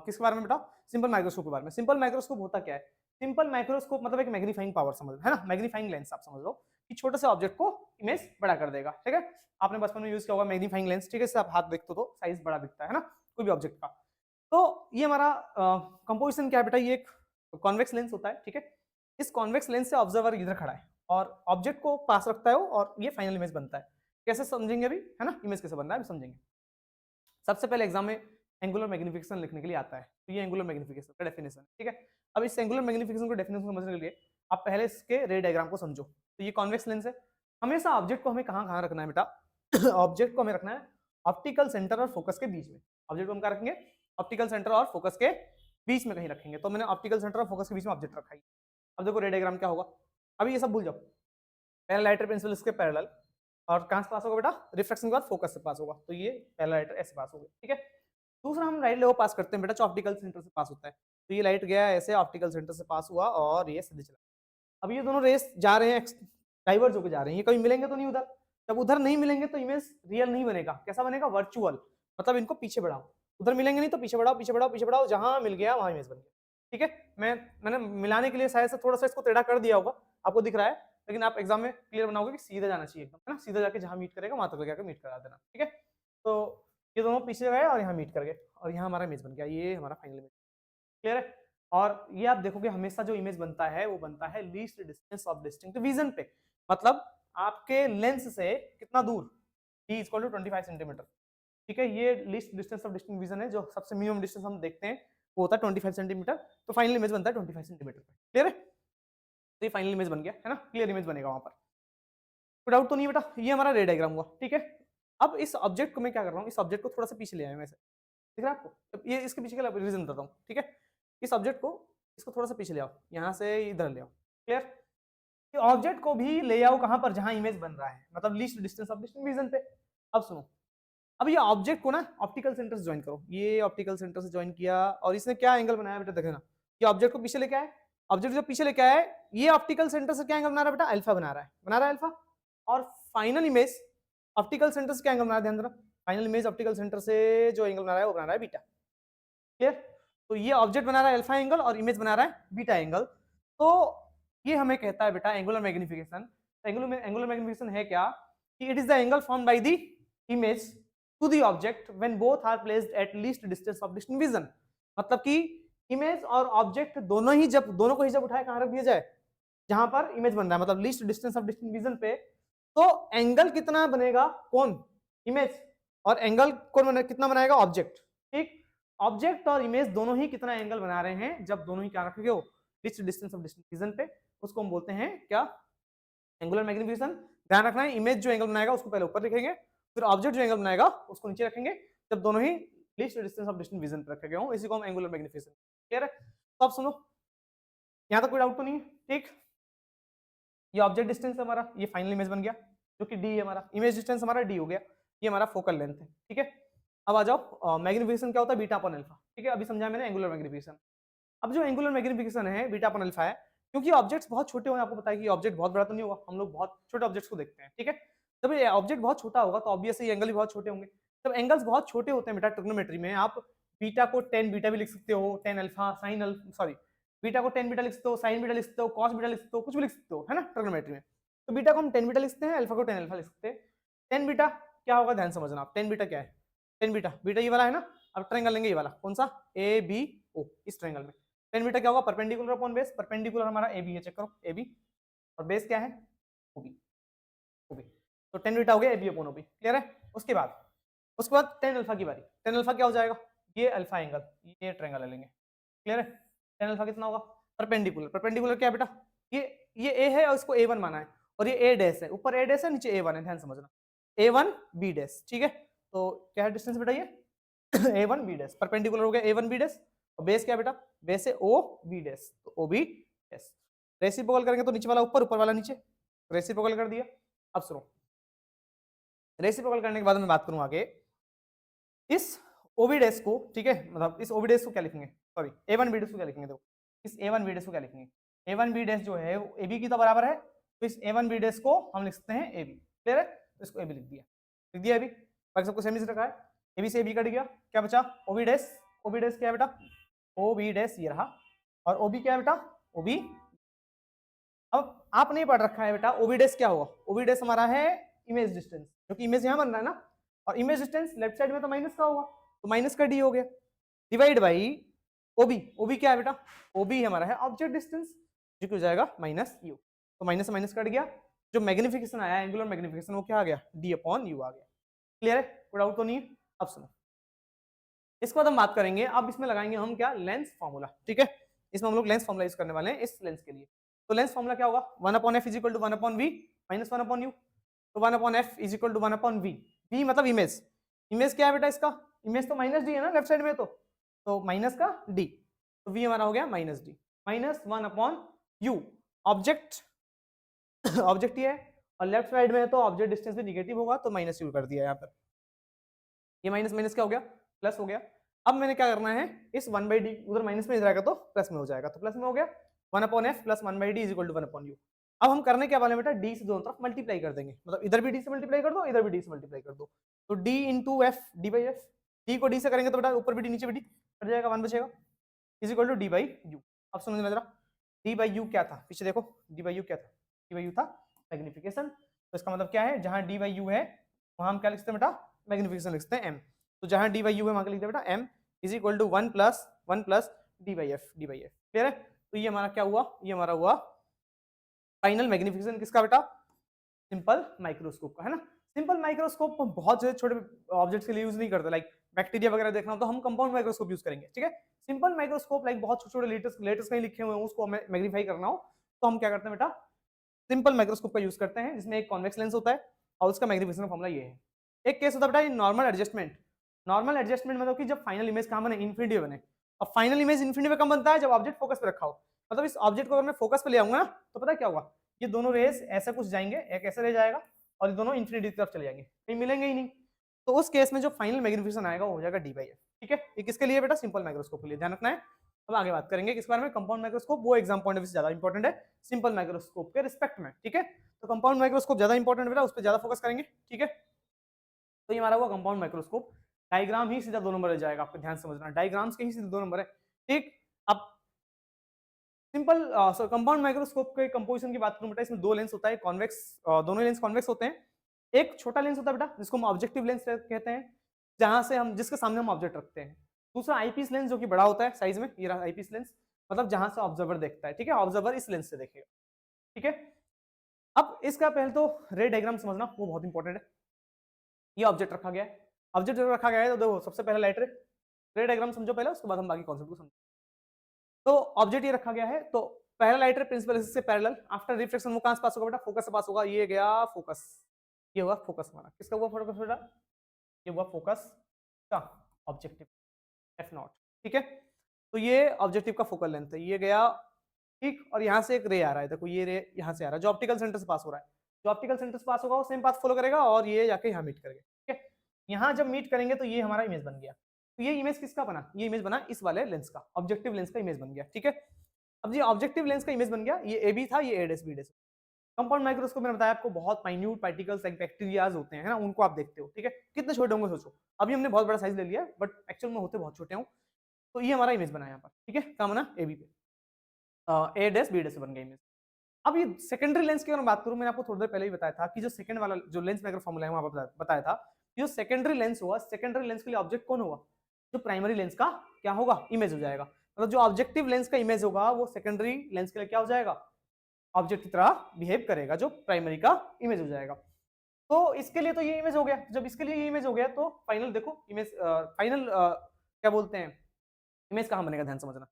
किसके बारे में बेटा, सिंपल माइक्रोस्कोप के बारे में। सिंपल माइक्रोस्कोप होता क्या है, सिंपल माइक्रोस्कोप मतलब एक मैग्नीफाइंग पावर समझ, है ना, मैग्नीफाइंग लेंस आप समझ लो कि छोटे से ऑब्जेक्ट को इमेज बड़ा कर देगा, ठीक है। आपने बचपन में यूज किया होगा मैग्नीफाइंग लेंस, ठीक है, इससे आप हाथ देखते हो तो साइज बड़ा दिखता है ना कोई भी ऑब्जेक्ट का। तो ये हमारा कंपोजिशन क्या है बेटा, ये एक कॉन्वेक्स लेंस होता है, ठीक है। इस कॉन्वेक्स लेंस से ऑब्जर्वर इधर खड़ा है और ऑब्जेक्ट को पास रखता है वो, और ये फाइनल इमेज बनता है। कैसे समझेंगे अभी, है ना, इमेज कैसे बनना है अभी समझेंगे। सबसे पहले एग्जाम में एंगुलर मैग्निफिकेशन लिखने के लिए आता है, तो ये एंगुलर मैग्निफिकेशन का डेफिनेशन, ठीक है। अब इस एंगुलर मैग्निफिकेशन को डेफिनेशन समझने के लिए आप पहले इसके रे डायग्राम को समझो। तो ये कॉन्वेक्स लेंस है, हमेशा ऑब्जेक्ट को हमें कहाँ रखना है बेटा ऑब्जेक्ट को हमें रखना है ऑप्टिकल सेंटर और फोकस के बीच में। ऑब्जेक्ट को हम क्या रखेंगे, ऑप्टिकल सेंटर और फोकस के बीच में कहीं रखेंगे, तो मैंने ऑप्टिकल सेंटर और फोकस के बीच में ऑब्जेक्ट रखा है। अब देखो रे डायग्राम क्या होगा, अभी ये सब भूल जाओ, पहला लाइटर पेंसिल इसके पैरेलल, और कहां से पास होगा बेटा, रिफ्रैक्शन के बाद फोकस से पास होगा, तो ये पहला लाइटर ऐसे पास हो गया, ठीक है। दूसरा हम राइट लेवल पास करते हैं बेटा, जो ऑप्टिकल सेंटर से पास होता है, तो ये लाइट गया ऐसे ऑप्टिकल सेंटर से पास हुआ और ये सीधे चला। अब ये दोनों रेस जा रहे हैं, डाइवर्ज होकर जा रहे हैं, ये कभी मिलेंगे तो नहीं उधर, जब उधर नहीं मिलेंगे तो इमेज रियल नहीं बनेगा, कैसा बनेगा, वर्चुअल, मतलब इनको पीछे बढ़ाओ, उधर मिलेंगे नहीं तो पीछे बढ़ाओ पीछे बढ़ाओ पीछे बढ़ाओ, जहां मिल गया वहां इमेज बन गया, ठीक है। मैंने मिलाने के लिए शायद से थोड़ा सा इसको टेढ़ा कर दिया होगा, आपको दिख रहा है, लेकिन आप एग्जाम में क्लियर बनाओगे कि सीधा जाना चाहिए एकदम, है ना, सीधा जाके जहां मीट करेगा वहां तक जाकर मीट करा देना, ठीक है। तो ये दोनों पीछे गए और यहाँ मीट कर गए, और यहाँ हमारा इमेज बन गया, ये हमारा फाइनल इमेज, क्लियर है। और ये आप देखोगे हमेशा जो इमेज बनता है वो बनता है least distance of distinct vision पे, मतलब आपके लेंस से कितना दूर, d इक्वल टू 25 सेंटीमीटर, ठीक है। ये least distance of distinct vision है, जो सबसे मिनिमम डिस्टेंस हम देखते हैं वो होता है 25 सेंटीमीटर, तो फाइनल इमेज बनता है 25 सेंटीमीटर पे, क्लियर है। तो ये फाइनल इमेज बन गया, है ना, क्लियर इमेज बनेगा वहां पर, कोई डाउट तो नहीं बेटा। ये हमारा रे डायग्राम हुआ, ठीक है। अब इस ऑब्जेक्ट को मैं क्या कर रहा हूँ, इस ऑब्जेक्ट को थोड़ा सा पीछे ले आया वैसे, दिख रहा है आपको, ये इसके पीछे का रीजन बताता हूँ, ठीक है। इस ऑब्जेक्ट को इसको थोड़ा सा पीछे ले आओ, यहाँ से इधर ले आओ, क्लियर। ऑब्जेक्ट को भी ले आओ कहां पर, जहां इमेज बन रहा है, मतलब least distance of distinct vision पे। अब सुनो, अब ये ऑब्जेक्ट को ना ऑप्टिकल सेंटर से ज्वाइन करो, ये ऑप्टिकल सेंटर से ज्वाइन किया, और इसने क्या एंगल बनाया बेटा, देखना, ये ऑब्जेक्ट को पीछे लेके आए, ऑब्जेक्ट जो पीछे लेके आए, ये ऑप्टिकल सेंटर से क्या एंगल बना रहा है बेटा, अल्फा बना रहा है, अल्फा। और फाइनल इमेज ऑप्टिकल सेंटर से क्या एंगल बना रहा है, ध्यान देना, फाइनल इमेज ऑप्टिकल सेंटर से जो एंगल बना रहा है वो बना रहा है बीटा, क्लियर। तो ये ऑब्जेक्ट बना रहा है अल्फा एंगल और इमेज बना रहा है बीटा एंगल, तो ये हमें कहता है बेटा एंगुलर मैग्निफिकेशन। एंगुलर मैग्निफिकेशन है क्या, कि it is the angle formed by the image to the object when both are placed at least distance of distinct vision, मतलब कि इमेज और ऑब्जेक्ट दोनों को ही जब उठाए कहां रख दिया जाए, जहां पर इमेज बन रहा है, मतलब least distance of distinct vision पे, तो एंगल कितना बनेगा, कौन, इमेज, और एंगल कौन कितना बनाएगा, ऑब्जेक्ट, ठीक। ऑब्जेक्ट और इमेज दोनों ही कितना एंगल बना रहे हैं, जब दोनों ही क्या रखेंगे हो, least distance of distinct vision पे, उसको हम बोलते हैं क्या, एंगुलर मैग्निफिकेशन। ध्यान रखना है, इमेज जो एंगल बनाएगा उसको पहले ऊपर लिखेंगे, फिर ऑब्जेक्ट जो एंगल बनाएगा उसको नीचे रखेंगे, जब दोनों ही least distance of distinct vision पे रखे गए हो, इसी को हम एंगुलर मैग्निफिकेशन, क्लियर है। तो अब सुनो, यहाँ तक कोई डाउट तो नहीं है, ठीक। ये ऑब्जेक्ट डिस्टेंस हमारा, ये फाइनल इमेज बन गया, जो कि डी है हमारा, इमेज डिस्टेंस हमारा डी हो गया, ये हमारा फोकल लेंथ है, ठीक है। अब आ जाओ मैग्निफिकेशन क्या होता है, बीटा अपॉन अल्फा, ठीक है, अभी समझा मैंने एंगुलर मैग्निफिकेशन। अब जो एंगुलर मैग्निफिकेशन है बीटा अपॉन अल्फा है, क्योंकि ऑब्जेक्ट्स बहुत छोटे होंगे, आपको पता है कि ऑब्जेक्ट बहुत बड़ा तो नहीं होगा, हम लोग बहुत छोटे ऑब्जेक्ट्स को देखते हैं, ठीक है। जब ये ऑब्जेक्ट बहुत छोटा होगा तो ऑब्वियसली एंगल भी बहुत छोटे होंगे, जब एंगल्स बहुत छोटे होते हैं बेटा ट्रिग्नोमेट्री में, आप बीटा को 10 बीटा भी लिख सकते हो, 10 अल्फा साइन सॉरी, बीटा को 10 बीटा लिख सकते हो, साइन बीटा लिख सकते हो, कॉस बीटा लिख सकते हो, कुछ भी लिख सकते हो, है ना, ट्रिग्नोमेट्री में। तो बीटा को हम 10 बीटा लिख सकते हैं, अल्फा को 10 अल्फा लिख सकते हैं। 10 बीटा क्या होगा, ध्यान समझना आप, 10 बीटा क्या है, 10 बीटा, बीटा ये वाला है ना, अब ट्रायंगल लेंगे ये वाला, कौन सा, ए बी ओ, इस ट्रायंगल में 10 बीटा क्या होगा, परपेंडिकुलर अपॉन बेस, परपेंडिकुलर हमारा ए बी है, चेक करो ए बी, और बेस क्या है, ओबी, ओबी, तो 10 बीटा हो गया A B upon OB, clear है। उसके बाद उसके बाद टेन अल्फा की बारी, टेन अल्फा क्या हो जाएगा, ये अल्फा एंगल, ये ट्रायंगल ले लेंगे, क्लियर है। टेन अल्फा कितना होगा, परपेंडिकुलर, परपेंडिकुलर क्या बेटा, ये ए है और इसको ए वन माना है, और ये ए डैश है, ऊपर ए डैश है नीचे ए वन है, ध्यान समझना, ए वन बी डैश, ठीक है। तो क्या है डिस्टेंस बेटा, ये ए वन बी डैश, परपेंडिकुलर हो गया ए वन बी डैश, और बेस क्या बेटा, बेस है ओ बी डैश, तो ओ बी डैश, रेसिप्रोकल करेंगे तो नीचे वाला ऊपर, ऊपर वाला नीचे, रेसिप्रोकल कर दिया। अब सुनो, रेसिप्रोकल करने के बाद मैं बात करूं आगे, इस ओबी डैश को, ठीक है, मतलब इस ओबी डैश को क्या लिखेंगे, सॉरी ए वन बी डैश को क्या लिखेंगे, देखो इस ए वन बी डैश को क्या लिखेंगे, ए वन बी डैश जो है वो ए बी की तो बराबर है, तो इस ए वन बी डैश को हम लिख सकते हैं ए बी, क्लियर है, तो इसको ए बी लिख दिया, लिख दिया अभी, बाकी सबको सेम ही रखा है, ए बी से ए बी कट गया, क्या बचा ओबी डैश, ओबी डैश क्या है बेटा, ओ बी डैश ये रहा, और ओबी क्या है बेटा, ओबी, अब आप नहीं पढ़ रखा है बेटा, ओबी डैश क्या होगा, ओबी डैश हमारा है इमेज डिस्टेंस, क्योंकि इमेज यहाँ बन रहा है ना, और इमेज डिस्टेंस लेफ्ट साइड में तो माइनस का होगा, तो माइनस का डी हो गया, डिवाइड बाई ओबी, ओबी क्या है बेटा, ओबी हमारा है ऑब्जेक्ट डिस्टेंस, जो हो जाएगा माइनस यू, तो माइनस से माइनस कट गया, जो मैग्निफिकेशन आया एंगुलर मैग्निफिकेशन वो क्या आ गया, डी अपॉन यू आ गया, क्लियर है, कोई डाउट तो नहीं है। अब सुनो, इसके बाद हम बात करेंगे, अब इसमें लगाएंगे हम क्या, लेंस फॉर्मूला, ठीक है, इसमें हम लोग लेंस फॉर्मूला यूज करने वाले हैं इस लेंस के लिए, तो लेंस फॉर्मूला क्या होगा, one upon F is equal to one upon V minus one upon U, तो one upon F is equal to one upon V, V मतलब इमेज, इमेज क्या है बेटा इसका, इमेज तो माइनस डी है ना लेफ्ट साइड में, तो माइनस का डी, तो वी हमारा हो गया minus D, minus one upon you, object object ये है, और लेफ्ट साइड में है तो ऑब्जेक्ट डिस्टेंस भी निगेटिव होगा, तो माइनस यू कर दिया यहाँ पर, ये माइनस माइनस क्या हो गया, प्लस हो गया। अब मैंने क्या करना है, इस वन बाई डी उधर माइनस में इधर आएगा तो प्लस में हो जाएगा, तो प्लस में हो गया, one upon F plus one by D is equal to one upon U. अब हम करने क्या वाले बेटा, डी से दोनों तरफ मल्टीप्लाई कर देंगे, मतलब इधर भी डी से मल्टीप्लाई कर दो, इधर भी डी से मल्टीप्लाई कर दो, तो D into F D by F, D को डी से करेंगे तो बेटा ऊपर भी डी नीचे भी डी कट जाएगा, वन बचेगा, is equal to D by U. अब समझना जरा, डी बाई यू क्या था, पीछे देखो, डी बाई यू क्या था, डी बाई यू था मैग्निफिकेशन, तो इसका मतलब क्या है, जहां डी बाई यू है वहां हम क्या लिखते हैं बेटा, मैग्निफिकेशन लिखते हैं एम, तो जहां डी बाई यू है वहां क्या लिखते हैं बेटा M is equal to one plus D by F, clear है। तो ये हमारा क्या हुआ, ये हमारा हुआ फाइनल मैग्निफिकेशन किसका बेटा, सिंपल माइक्रोस्कोप का, है ना। सिंपल माइक्रोस्कोप बहुत छोटे ऑब्जेक्ट्स के लिए यूज नहीं करते, लाइक बैक्टीरिया वगैरह देखना हो तो हम कंपाउंड माइक्रोस्कोप यूज करेंगे, ठीक है। सिंपल माइक्रोस्कोप लाइक बहुत छोटे छोटे लेटर्स कहीं लिखे हुए हैं उसको मैग्नीफाई करना हो तो हम क्या करते हैं बेटा, सिंपल माइक्रोस्कोप का यूज करते हैं, जिसमें एक कॉन्वेक्स लेंस होता है और उसका मैग्निफिकेशन फॉर्मूला ये है। एक केस होता है बेटा नॉर्मल एडजस्टमेंट, नॉर्मल एडजस्टमेंट मतलब कि जब फाइनल इमेज कहां बने, इन्फिनिटी बने, और फाइनल इमेज इन्फिनिटी में कब बनता है, जब ऑब्जेक्ट फोकस पे रखा हो, मतलब इस ऑब्जेक्ट को अगर मैं फोकस पे ले आऊंगा ना तो पता क्या होगा, ये दोनों रेस ऐसा कुछ जाएंगे, एक ऐसे रह जाएगा और ये दोनों इन्फिनिटी की तरफ चले जाएंगे, कहीं मिलेंगे ही नहीं, तो उस केस में जो फाइनल मैग्निफिकेशन आएगा वो हो जाएगा डी बाई एफ, ठीक है। ये किसके लिए बेटा, सिंपल माइक्रोस्कोप के लिए, ध्यान रखना है। अब आगे बात करेंगे किस बारे में, कंपाउंड माइक्रोस्कोप, वो एग्जाम पॉइंट ऑफ व्यू से ज्यादा इंपॉर्टेंट है सिंपल माइक्रोस्कोप के रिस्पेक्ट में, ठीक है। तो कंपाउंड माइक्रोस्कोप ज्यादा इंपॉर्टेंट बेटा, उस पर ज्यादा फोकस करेंगे, ठीक है। तो ये हमारा हुआ कंपाउंड माइक्रोस्कोप, डायग्राम ही सीधा 2 नंबर रह जाएगा, आपको ध्यान समझना, डायग्राम्स के ही सीधे 2 नंबर है, ठीक। अब सिंपल कंपाउंड माइक्रोस्कोप के कंपोजिशन की बात करूं बेटा, इसमें 2 लेंस होता है कॉन्वेक्स, दोनों लेंस कॉन्वेक्स होते हैं। एक छोटा लेंस होता है बेटा जिसको हम ऑब्जेक्टिव लेंस कहते हैं, जहां से हम जिसके सामने हम ऑब्जेक्ट रखते हैं। दूसरा आईपीस लेंस जो कि बड़ा होता है साइज में, ये रहा आईपीस लेंस, मतलब जहां से ऑब्जर्वर देखता है, ठीक है, ऑब्जर्वर इस लेंस से देखेगा, ठीक है। अब इसका पहले तो रे डायग्राम समझना, वो बहुत इंपॉर्टेंट है। ये ऑब्जेक्ट रखा गया है, ऑब्जेक्ट जब रखा गया है तो देखो सबसे पहले लाइट रे डायग्राम समझो पहले, उसके बाद हम बाकी कॉन्सेप्ट को समझो। तो ऑब्जेक्ट ये रखा गया है, तो पहला लाइट रे प्रिंसिपल एक्सिस से पैरेलल, आफ्टर रिफ्लेक्शन वो कहां से पास होगा बेटा, फोकस से पास होगा, ये गया फोकस, ये हुआ फोकस हमारा, किसका हुआ फोकस बेटा, ये हुआ फोकस का ऑब्जेक्टिव एफ नॉट, ठीक है। तो ये ऑब्जेक्टिव का फोकल लेंथ है, ये गया, ठीक, और यहाँ से एक रे आ रहा है, देखो ये रे यहाँ से आ रहा है जो ऑप्टिकल सेंटर से पास हो रहा है, जो ऑप्टिकल सेंटर से पास होगा वो सेम पाथ फॉलो करेगा और ये जाके यहाँ मीट करेगा, ठीक है। यहाँ जब मीट करेंगे तो ये हमारा इमेज बन गया, तो ये इमेज किसका बना, ये इमेज बना इस वाले लेंस का, ऑब्जेक्टिव लेंस का इमेज बन गया, ठीक है। अब ये ऑब्जेक्टिव लेंस का इमेज बन गया, ये ए बी था, ये A dash B dash. Compound microscope मैंने बताया आपको बहुत माइन्यूट पार्टिकल्स लाइक बैक्टीरियाज होते हैं, है ना, उनको आप देखते हो, ठीक है, कितने छोटे होंगे सोचो, अभी हमने बहुत बड़ा साइज ले लिया बट एक्चुअल में होते बहुत छोटे हों। तो ये हमारा इमेज बना यहाँ पर, ठीक है, कहाँ बना, ए बी पे, ए डैश बी डैश से बन गया इमेज। अब ये सेकेंडरी लेंस की अगर बात करूं, मैंने आपको थोड़ी देर पहले ही बताया था कि जो सेकंड वाला जो लेंस मेकर फॉर्मूला है वहां पर बताया था, जो सेकेंडरी लेंस हुआ, सेकेंडरी लेंस के लिए ऑब्जेक्ट कौन होगा, जो प्राइमरी लेंस का क्या होगा, इमेज हो जाएगा, मतलब जो ऑब्जेक्टिव लेंस का इमेज होगा वो सेकेंडरी लेंस के लिए क्या हो जाएगा, ऑब्जेक्ट की तरह बिहेव करेगा, जो प्राइमरी का इमेज हो जाएगा। तो इसके लिए तो ये इमेज हो गया, जब इसके लिए ये इमेज हो गया तो फाइनल देखो इमेज, फाइनल क्या बोलते हैं, इमेज कहाँ बनेगा, ध्यान समझना।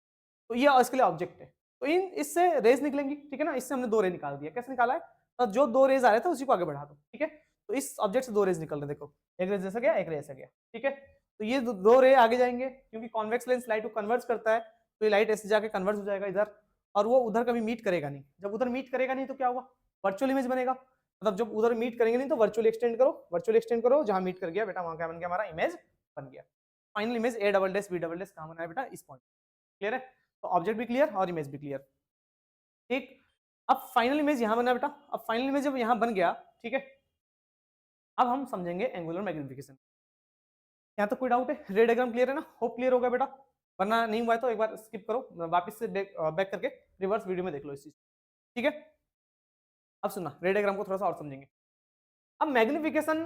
तो ये इसके लिए ऑब्जेक्ट है, तो इन इससे रेज निकलेंगी, ठीक है ना, इससे हमने 2 रे निकाल दिया। कैसे निकाला है, तो जो 2 रेज आ रहे थे उसी को आगे बढ़ा दो, ठीक है। तो इस ऑब्जेक्ट से 2 रेज निकल रहे, देखो एक रेज जैसा गया, एक रेज ऐसा गया, ठीक है। तो ये 2 रे आगे जाएंगे, क्योंकि कॉन्वेक्स लेंस लाइट को कन्वर्ट करता है, तो ये लाइट ऐसे जाके कन्वर्ट हो जाएगा इधर, और वो उधर कभी मीट करेगा नहीं। जब उधर मीट करेगा नहीं तो क्या होगा, वर्चुअल इमेज बनेगा। मतलब जब उधर मीट करेंगे नहीं तो वर्चुअली एक्सटेंड करो, वर्चुअली एक्सटेंड करो, जहां मीट कर गया बेटा वहां क्या बन गया, हमारा इमेज बन गया। Final image A double dash B double dash कहां बना है बेटा, इस पॉइंट। क्लियर है, तो ऑब्जेक्ट भी क्लियर और इमेज भी क्लियर, ठीक। अब फाइनल इमेज यहां बना बेटा, अब फाइनल इमेज जब यहां बन गया, ठीक है, अब हम समझेंगे एंगुलर मैग्निफिकेशन। यहाँ तो कोई डाउट है, रे डायग्राम क्लियर है ना, होप क्लियर होगा बेटा, वरना नहीं हुआ है तो एक बार स्किप करो, वापस से बैक करके रिवर्स वीडियो में देख लो इस चीज, ठीक है। अब सुनना, रे डायग्राम को थोड़ा सा और समझेंगे। अब मैग्निफिकेशन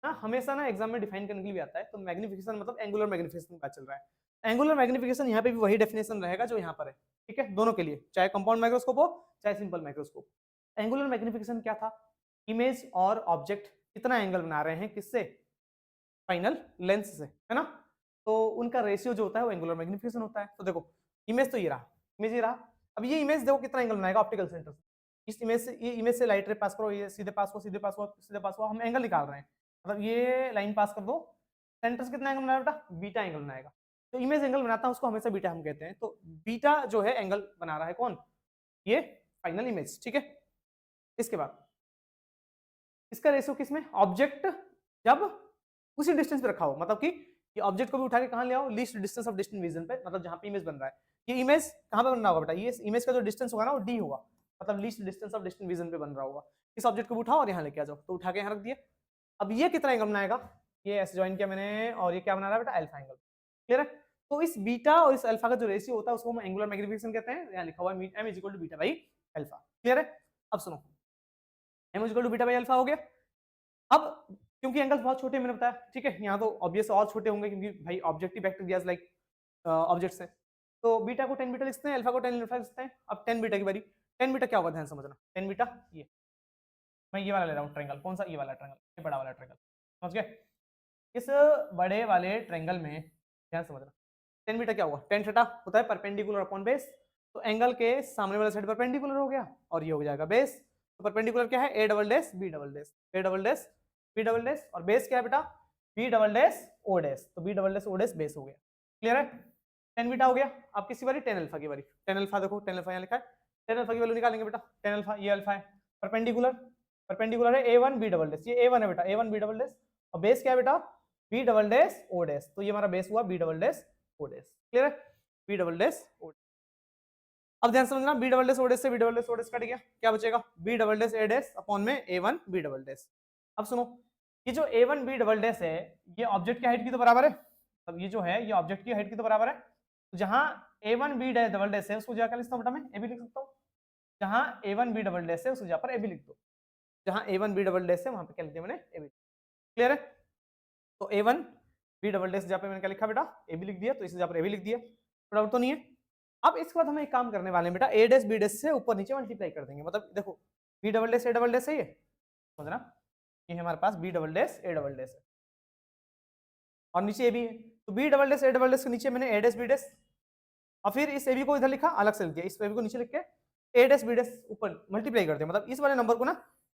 ना हमेशा ना एग्जाम में डिफाइन करने के लिए भी आता है, तो मैग्निफिकेशन मतलब एंगुलर मैग्निफिकेशन का चल रहा है। एंगुलर मैग्निफिकेशन यहाँ पे भी वही डेफिनेशन रहेगा जो यहाँ पर है, ठीक है, दोनों के लिए, चाहे कंपाउंड माइक्रोस्कोप हो चाहे सिंपल माइक्रोस्कोप। एंगुलर मैग्निफिकेशन क्या था, इमेज और ऑब्जेक्ट कितना एंगल बना रहे हैं, किससे, फाइनल लेंस से, है ना। तो उनका रेशियो जो होता है वो एंगुलर मैग्निफिकेशन होता है। तो देखो इमेज तो ये रहा, इमेज ये रहा, अब ये इमेज देखो कितना एंगल बनाएगा ऑप्टिकल सेंटर से, इस इमेज से, ये इमेज से लाइट रे पास करो, ये सीधे पास हुआ, सीधे पास हुआ, सीधे पास हुआ, हम एंगल निकाल रहे हैं, मतलब ये लाइन पास कर दो, सेंटर से कितना एंगल बनाएगा बेटा, बीटा एंगल बनाएगा। तो इमेज एंगल बनाता है उसको हमेशा बीटा हम कहते हैं, तो बीटा जो है एंगल बना रहा है कौन, ये फाइनल इमेज, ठीक है। इसके बाद इसका रेशियो किसमें, ऑब्जेक्ट जब उसी डिस्टेंस पे रखा हो, मतलब कि ये ऑब्जेक्ट को भी उठा के कहां ले आओ, least distance of distant vision पे, मतलब जहां पे इमेज बन रहा है, ये इमेज कहां पे बन रहा होगा बेटा, ये इमेज का जो डिस्टेंस होगा ना वो डी होगा, मतलब least distance of distant vision पे बन रहा होगा। इस ऑब्जेक्ट को भी उठाओ और यहाँ लेके आ जाओ, तो उठा के यहाँ रख दिए। अब ये कितना एंगल बनाएगा, ये ऐसे ज्वाइन किया मैंने, और ये क्या बना रहा है बेटा, अल्फा एंगल, क्लियर है। तो इस बीटा और इस अल्फा का जो रेशियो होता है उसको हम एंगुलर मैग्निफिकेशन कहते हैं, यहाँ लिखा हुआ है m is equal to beta by alpha, clear है। अब सुनो, m is equal to beta by alpha हो गया। अब क्योंकि एंगल्स बहुत छोटे मैंने बताया, ठीक है, यहाँ तो ऑब्वियस और छोटे होंगे क्योंकि भाई ऑब्जेक्टिव वेक्टर दिया लाइक ऑब्जेक्ट्स है, तो बीटा को 10 बीटा लिखते हैं, अल्फा को 10 अल्फा लिखते हैं। अब 10 बीटा की बारी, 10 बीटा क्या होगा ध्यान समझना, 10 बीटा ये, मैं ये वाला ले रहा हूँ ट्रायंगल, कौन सा, ये वाला ट्रायंगल, ये बड़ा वाला ट्रायंगल, समझ गए। इस बड़े वाले ट्रायंगल में ध्यान समझना, 10 बीटा क्या होगा, 10 थीटा होता है परपेंडिकुलर अपॉन बेस, तो एंगल के सामने वाला साइड परपेंडिकुलर हो गया और ये हो जाएगा बेस। तो परपेंडिकुलर क्या है, A double dash B double dash, A double dash B double dash, और बेस क्या है बेटा, B double dash O dash, तो B double dash O dash base हो गया, क्लियर है। 10 बीटा हो गया। अब किसी बारी 10 अल्फा की बारी, 10 अल्फा देखो, 10 अल्फा यहाँ लिखा है, 10 अल्फा की वैल्यू निकालेंगे बेटा, 10 अल्फा ये अल्फा है, परपेंडिकुलर, परपेंडिकुलर है a1 b डबल डैश, ये a1 है बेटा, a1 b डबल डैश, और बेस क्या है बेटा, b double dash o dash, तो ये हमारा बेस हुआ b double dash o dash, clear है, b डबल डैश o। अब ध्यान समझना, b double dash o dash से b double dash o dash cut गया, क्या बचेगा, b double dash a dash upon में a1 b डबल डैश। अब सुनो, ये जो a1 b डबल डैश है ये ऑब्जेक्ट की हाइट की तो बराबर है, अब ये जो है ये ऑब्जेक्ट की हाइट की तो बराबर है, तो जहां a1 b डबल डैश है उसको जाकर लिखता हूं बेटा मैं a भी लिख सकता हूं, जहां a1 b डबल डैश है उसको जाकर a भी लिख दो, जहां a1 b डबल डैश है वहां पे क्या लिख दिया मैंने a भी, क्लियर है। तो a1 b डबल डैश जहां पे मैंने क्या लिखा बेटा a भी लिख दिया, तो इसे जहां पर a भी लिख दिया, डाउट तो नहीं है। अब इसके बाद हम एक काम करने वाले हैं बेटा, a डैश b डैश से ऊपर नीचे मल्टीप्लाई कर देंगे, मतलब देखो b double dash a double dash है, ये समझना, ये हमारे पास b double dash a double dash है और नीचे a भी है, तो b double dash a double dash के नीचे मैंने a डैश b डैश, और फिर इस a b को इधर लिखा, अलग से लिख दिया, इस a b को नीचे लिख के a डैश b डैश ऊपर मल्टीप्लाई कर दिया, मतलब इस वाले नंबर को ना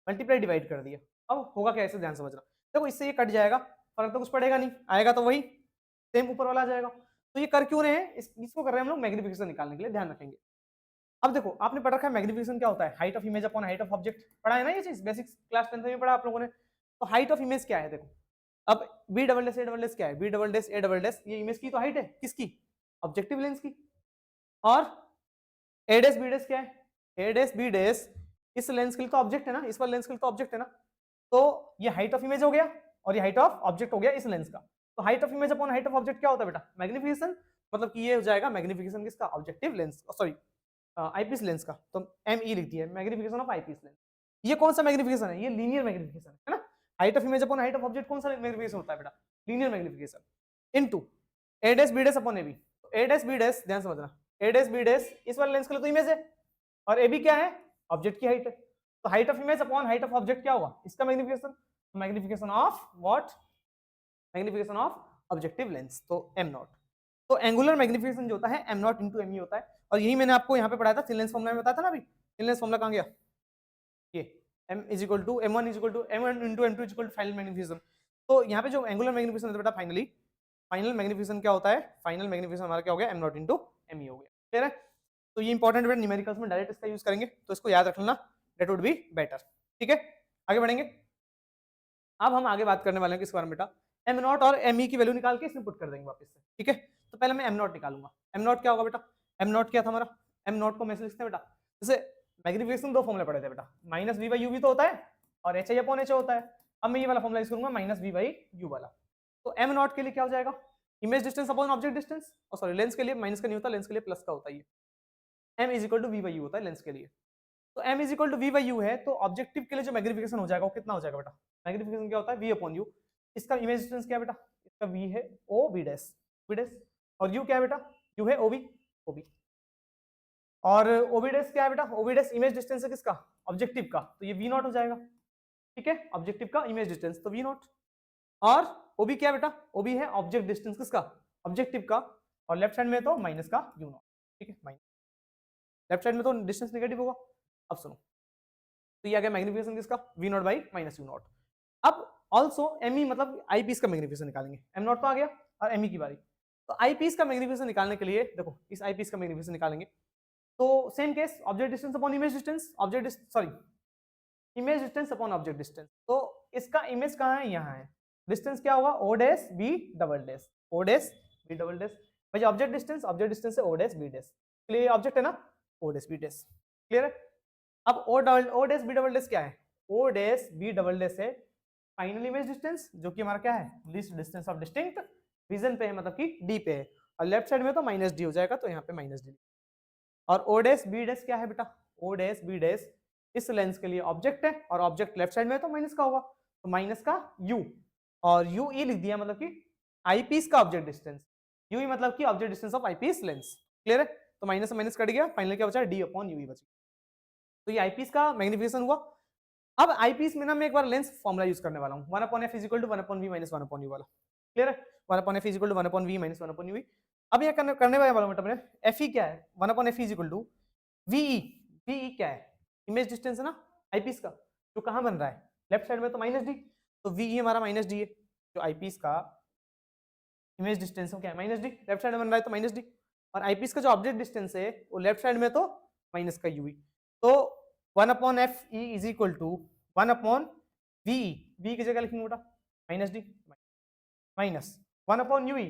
मल्टीप्लाई डिवाइड कर दिया। अब होगा क्या, ऐसे ध्यान समझना, देखो इससे ये कट जाएगा, फर्क तो कुछ पड़ेगा नहीं, आएगा तो वही सेम ऊपर वाला आ जाएगा। तो ये कर क्यों रहे हैं, इसको कर रहे हैं हम लोग मैग्निफिकेशन निकालने के लिए, ध्यान रखेंगे। अब देखो आपने पढ़ रखा है मैग्निफिकेशन क्या होता है, height of image upon height of object, पढ़ा है ना ये चीज, बेसिक क्लास 10 में पढ़ा आप लोगों ने। तो हाइट ऑफ इमेज क्या है, देखो अब B double dash A double dash क्या है, B double dash A double dash, ये इमेज की तो हाइट है, किसकी, ऑब्जेक्टिव लेंस की, और ए डैश बी डैश क्या है, ए डैश बी डैश इस लेंस के लिए तो ऑब्जेक्ट है ना, इस वाले लेंस के लिए तो ऑब्जेक्ट है ना, तो ये हाइट ऑफ इमेज हो गया और ये हाइट ऑफ ऑब्जेक्ट हो गया इस लेंस का। तो height of image upon height of object क्या होता है बेटा, मैग्निफिकेशन, मतलब कि ये हो जाएगा मैग्निफिकेशन किसका, objective lens, sorry eyepiece lens का, तो एम ई लिख दिया, मैग्निफिकेशन ऑफ आईपीस लेंस। ये कौन सा मैग्निफिकेशन है, ये लीनियर मैग्निफिकेशन है ना, height of image upon height of object कौन सा मैग्निफिकेशन होता है बेटा, linear magnification into A dash B dash upon A B. तो ए डैश बी डैश ध्यान समझना, ए डैश बी डैश इस वाले लेंस के लिए तो इमेज है, और ए बी क्या है, ऑब्जेक्ट की हाइट है, तो height of image upon height of object क्या होगा, इसका magnification. Magnification of what, magnification of objective lens, तो एम नॉट। तो एंगुलर मैग्निफिकेशन जो होता है M nought into M E होता है, और यही मैंने आपको यहाँ पे पढ़ाया था थिन लेंस फॉर्मूला में बताया था ना अभी। थिन लेंस फॉर्मूला कहाँ गया, ये m is equal to m1 is equal to m1 into m2 is equal to final magnification. तो यहाँ पे जो एंगुलर मैग्निफिकेशन है बेटा फाइनली, फाइनल मैग्निफिकेशन क्या होता है, फाइनल मैग्निफिकेशन हमारा क्या हो गया, M nought into M E हो गया। क्लियर है? तो ये इंपॉर्टेंट बेटा, न्यूमेरिकल्स में डायरेक्ट इसका यूज करेंगे तो इसको याद रख लेना, दैट वुड बी बेटर। ठीक है, आगे बढ़ेंगे। अब हम आगे बात करने वाले हैं किस बारे में बेटा, एम नॉट और एम ई की वैल्यू निकाल के इसमें पुट कर देंगे वापस से। ठीक है, तो पहले मैं एम नॉट निकालूंगा। एम नॉट क्या होगा बेटा, एम नॉट क्या था हमारा, एम नॉट को मैसेज लिखते हैं बेटा, जैसे मैग्निफिकेशन दो फॉर्मूले पढ़े थे बेटा, माइनस वी बाई यू भी तो होता है और एच आई अपॉन एच होता है। अब मैं ये वाला फॉर्मूला यूज करूंगा माइनस वी बाई यू वाला। तो एम नॉट के लिए क्या हो जाएगा, image distance upon object distance, और सॉरी लेंस के लिए माइनस का नहीं होता, लेंस के लिए प्लस का होता है। M is equal to V by U होता है लेंस के लिए। तो m is equal to V by U है, तो ऑब्जेक्टिव के लिए जो मैग्निफिकेशन हो जाएगा वो कितना हो जाएगा बेटा, मैग्निफिकेशन क्या होता है v अपॉन यू। इसका इमेज डिस्टेंस क्या है बेटा, इसका v है o b dash, b dash, और u क्या है बेटा, u है ob, ob, और ob डैश क्या है बेटा, ob डैश इमेज डिस्टेंस है किसका, ऑब्जेक्टिव का, तो ये v नॉट हो जाएगा। ठीक है, ऑब्जेक्टिव का इमेज डिस्टेंस तो v नॉट, और ob क्या है बेटा, ob है ऑब्जेक्ट डिस्टेंस किसका, ऑब्जेक्टिव का, और लेफ्ट साइड में तो माइनस का u नॉट। ठीक है, माइनस लेफ्ट साइड में तो डिस्टेंस नेगेटिव होगा। अब सुनो, तो ये आ गया मैग्निफिकेशन किसका, V not by minus U nought. अब ऑल्सो एम ई मतलब आई पीस का मैग्निफिकेशन निकालेंगे, एम नॉट तो आ गया और एम ई की बारी। तो आई पीस का मैग्निफिकेशन निकालने के लिए देखो, इस आई पीस का मैग्निफिकेशन निकालेंगे तो same case, object distance upon image distance, object sorry image distance upon object distance. तो इसका इमेज कहाँ है, यहाँ है, डिस्टेंस क्या होगा, O dash B double dash, O dash B double dash. भाई ऑब्जेक्ट डिस्टेंस, ऑब्जेक्ट डिस्टेंस है O dash B dash, clear, object है ना, O dash B dash, clear है। अब O dash B double dash क्या है, O dash B double dash है final image distance, जो कि हमारा क्या है, least distance of distinct region पे है, मतलब कि डी पे है, और लेफ्ट साइड में तो माइनस डी हो जाएगा, तो यहाँ पे माइनस डी। और ओ डैश बी डैश क्या है बेटा, ओ डैश बी डैश इस लेंस के लिए ऑब्जेक्ट है, और ऑब्जेक्ट लेफ्ट साइड में है तो माइनस का होगा, तो माइनस का यू, और यू ई लिख दिया, मतलब कि आई पीस का ऑब्जेक्ट डिस्टेंस, यू ई मतलब कि object distance of eyepiece lens. Clear है, तो माइनस से माइनस कट गया, फाइनल क्या बचा, डी अपॉन यू ई बचा। तो ये आईपीस का मैग्निफिकेशन हुआ। अब आईपीस में ना मैं एक बार लेंस फॉर्मुला यूज करने वाला हूं, 1 upon F is equal to 1 upon V minus 1 upon U वाला। क्लियर है, 1 upon F is equal to 1 upon V minus 1 upon U. अब ये करने वाला मतलब मैंने एफ ई क्या है, 1 upon F is equal to V E, V E क्या है, इमेज डिस्टेंस है ना आईपीस का, जो कहां बन रहा है, लेफ्ट साइड में तो माइनस डी, तो वीई हमारा माइनस डी है, जो आईपीस का इमेज डिस्टेंस क्या है, माइनस डी, लेफ्ट साइड में बन रहा है तो माइनस डी, और आईपीस का जो ऑब्जेक्ट डिस्टेंस है वो लेफ्ट साइड में तो माइनस का यूवी। तो 1 upon F E is equal to 1 upon V E, V की जगह लिखेंगे बेटा minus D, minus 1 upon U E,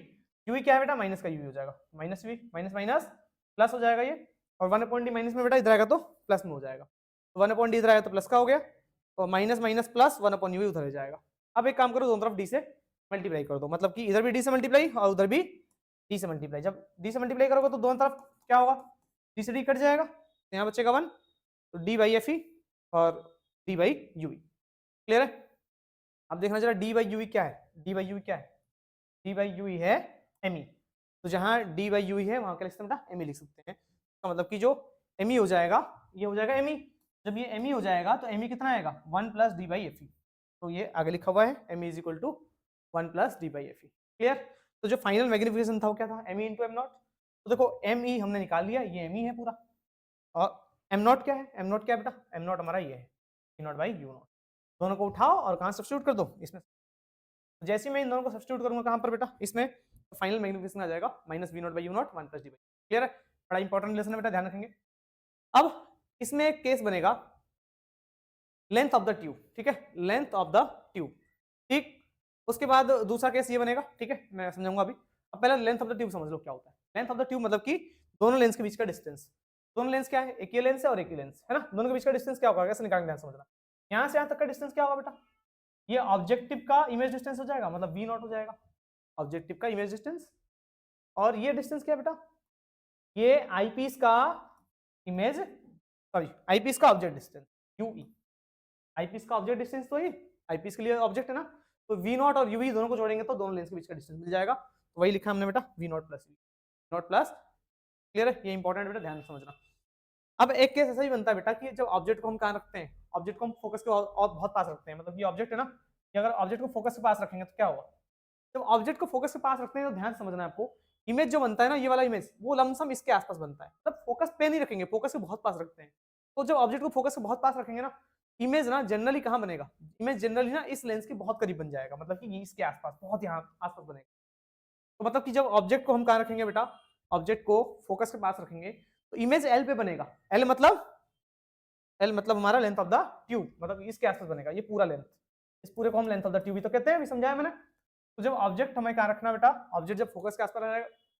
U E क्या है बेटा, माइनस का यूवी हो जाएगा, minus V minus minus plus हो जाएगा ये, और 1 अपॉन डी माइनस में बेटा इधर आएगा तो प्लस में हो जाएगा, तो 1 अपॉन डी इधर आएगा तो प्लस का हो गया, तो minus minus plus 1 upon UV उधर जाएगा। अब एक काम करो, दोनों तरफ डी से मल्टीप्लाई कर दो, मतलब कि इधर भी डी से मल्टीप्लाई और उधर भी डी से मल्टीप्लाई। जब डी से मल्टीप्लाई करोगे तो दोनों तरफ क्या होगा, डी से डी कट जाएगा, तो यहाँ बचेगा 1, तो डी बाई एफ ई और डी बाई यू। क्लियर है, अब देखना जरा डी बाई यू क्या है, डी बाई यू क्या है, डी बाई यू है एम ई, तो जहां डी बाई यू है वहां क्या लिख सकते हैं बेटा, एम ई लिख सकते हैं। तो मतलब कि जो एम ई हो जाएगा, ये हो जाएगा एम ई, जब ये एम ई हो जाएगा तो एम ई कितना आएगा, 1 plus D by F E, तो ये आगे लिखा हुआ है M E is equal to 1 plus D by F E. Clear, तो जो फाइनल मैग्निफिकेशन था वो क्या था, M E into M not. तो देखो एम ई हमने निकाल लिया, ये एम ई है पूरा, और एम नॉट क्या है, एम नॉट क्या है बेटा, एम नॉट हमारा ये है ई नॉट बाई यू नॉट। दोनों को उठाओ और कहाँ सब्स्टिट्यूट कर दो इसमें, जैसे मैं इन दोनों को सब्स्टिट्यूट करूंगा कहाँ पर बेटा, इसमें तो फाइनल मैग्निफिकेशन आ जाएगा minus V not by U not 1 plus D by. Clear है, बड़ा इंपॉर्टेंट लेसन है बेटा, ध्यान रखेंगे। अब इसमें एक केस बनेगा लेंथ ऑफ द ट्यूब, ठीक है, लेंथ ऑफ द ट्यूब, ठीक। उसके बाद दूसरा केस ये बनेगा, ठीक है, मैं समझाऊंगा अभी। अब पहले लेंथ ऑफ द ट्यूब समझ लो क्या होता है। लेंथ ऑफ द ट्यूब मतलब कि दोनों लेंस के बीच का डिस्टेंस, दोनों लेंस क्या है, एक ये लेंस है और एक ही लेंस है ना, दोनों के बीच का डिस्टेंस क्या होगा, कैसे निकालेंगे ध्यान समझना। यहाँ से यहाँ तक का डिस्टेंस क्या होगा बेटा, ये ऑब्जेक्टिव का इमेज डिस्टेंस हो जाएगा, मतलब वी नॉट हो जाएगा ऑब्जेक्टिव का इमेज डिस्टेंस, और ये डिस्टेंस क्या है बेटा, ये आईपीस का इमेज सॉरी आईपीस का ऑब्जेक्ट डिस्टेंस यूई, आईपीस का ऑब्जेक्ट डिस्टेंस तो ये आईपीस के लिए ऑब्जेक्ट है ना, तो वी नॉट और यूवी दोनों को जोड़ेंगे तो दोनों लेंस के बीच का डिस्टेंस मिल जाएगा, तो वही लिखा हमने बेटा V not plus V not plus. Clear है, ये इंपॉर्टेंट बेटा, ध्यान समझना। अब एक केस ऐसा ही बनता है बेटा कि जब ऑब्जेक्ट को हम कहाँ रखते हैं, ऑब्जेक्ट को हम फोकस के और बहुत पास रखते हैं, मतलब ये ऑब्जेक्ट है ना, कि अगर ऑब्जेक्ट को फोकस के पास रखेंगे तो क्या होगा। जब ऑब्जेक्ट को फोकस के पास रखते हैं तो ध्यान समझना है आपको, इमेज जो बनता है ना, ये वाला इमेज वो लमसम इसके आसपास बनता है, मतलब फोकस पे नहीं रखेंगे, फोकस के बहुत पास रखते हैं। तो जब ऑब्जेक्ट को फोकस के बहुत पास रखेंगे ना, इमेज ना जनरली कहाँ बनेगा, इमेज जनरली ना इस लेंस के बहुत करीब बन जाएगा, मतलब कि इसके आसपास, बहुत यहाँ आसपास बनेगा। तो मतलब कि जब ऑब्जेक्ट को हम कहाँ रखेंगे बेटा, ऑब्जेक्ट को फोकस के पास रखेंगे तो इमेज एल पे बनेगा। एल मतलब हमारा लेंथ ऑफ द ट्यूब, मतलब इसके आसपास बनेगा ये पूरा लेंथ, इस पूरे को हम लेंथ ऑफ द ट्यूब ही तो कहते हैं, अभी समझाया मैंने। तो जब ऑब्जेक्ट हमें कहाँ रखना बेटा, ऑब्जेक्ट जब फोकस के आसपास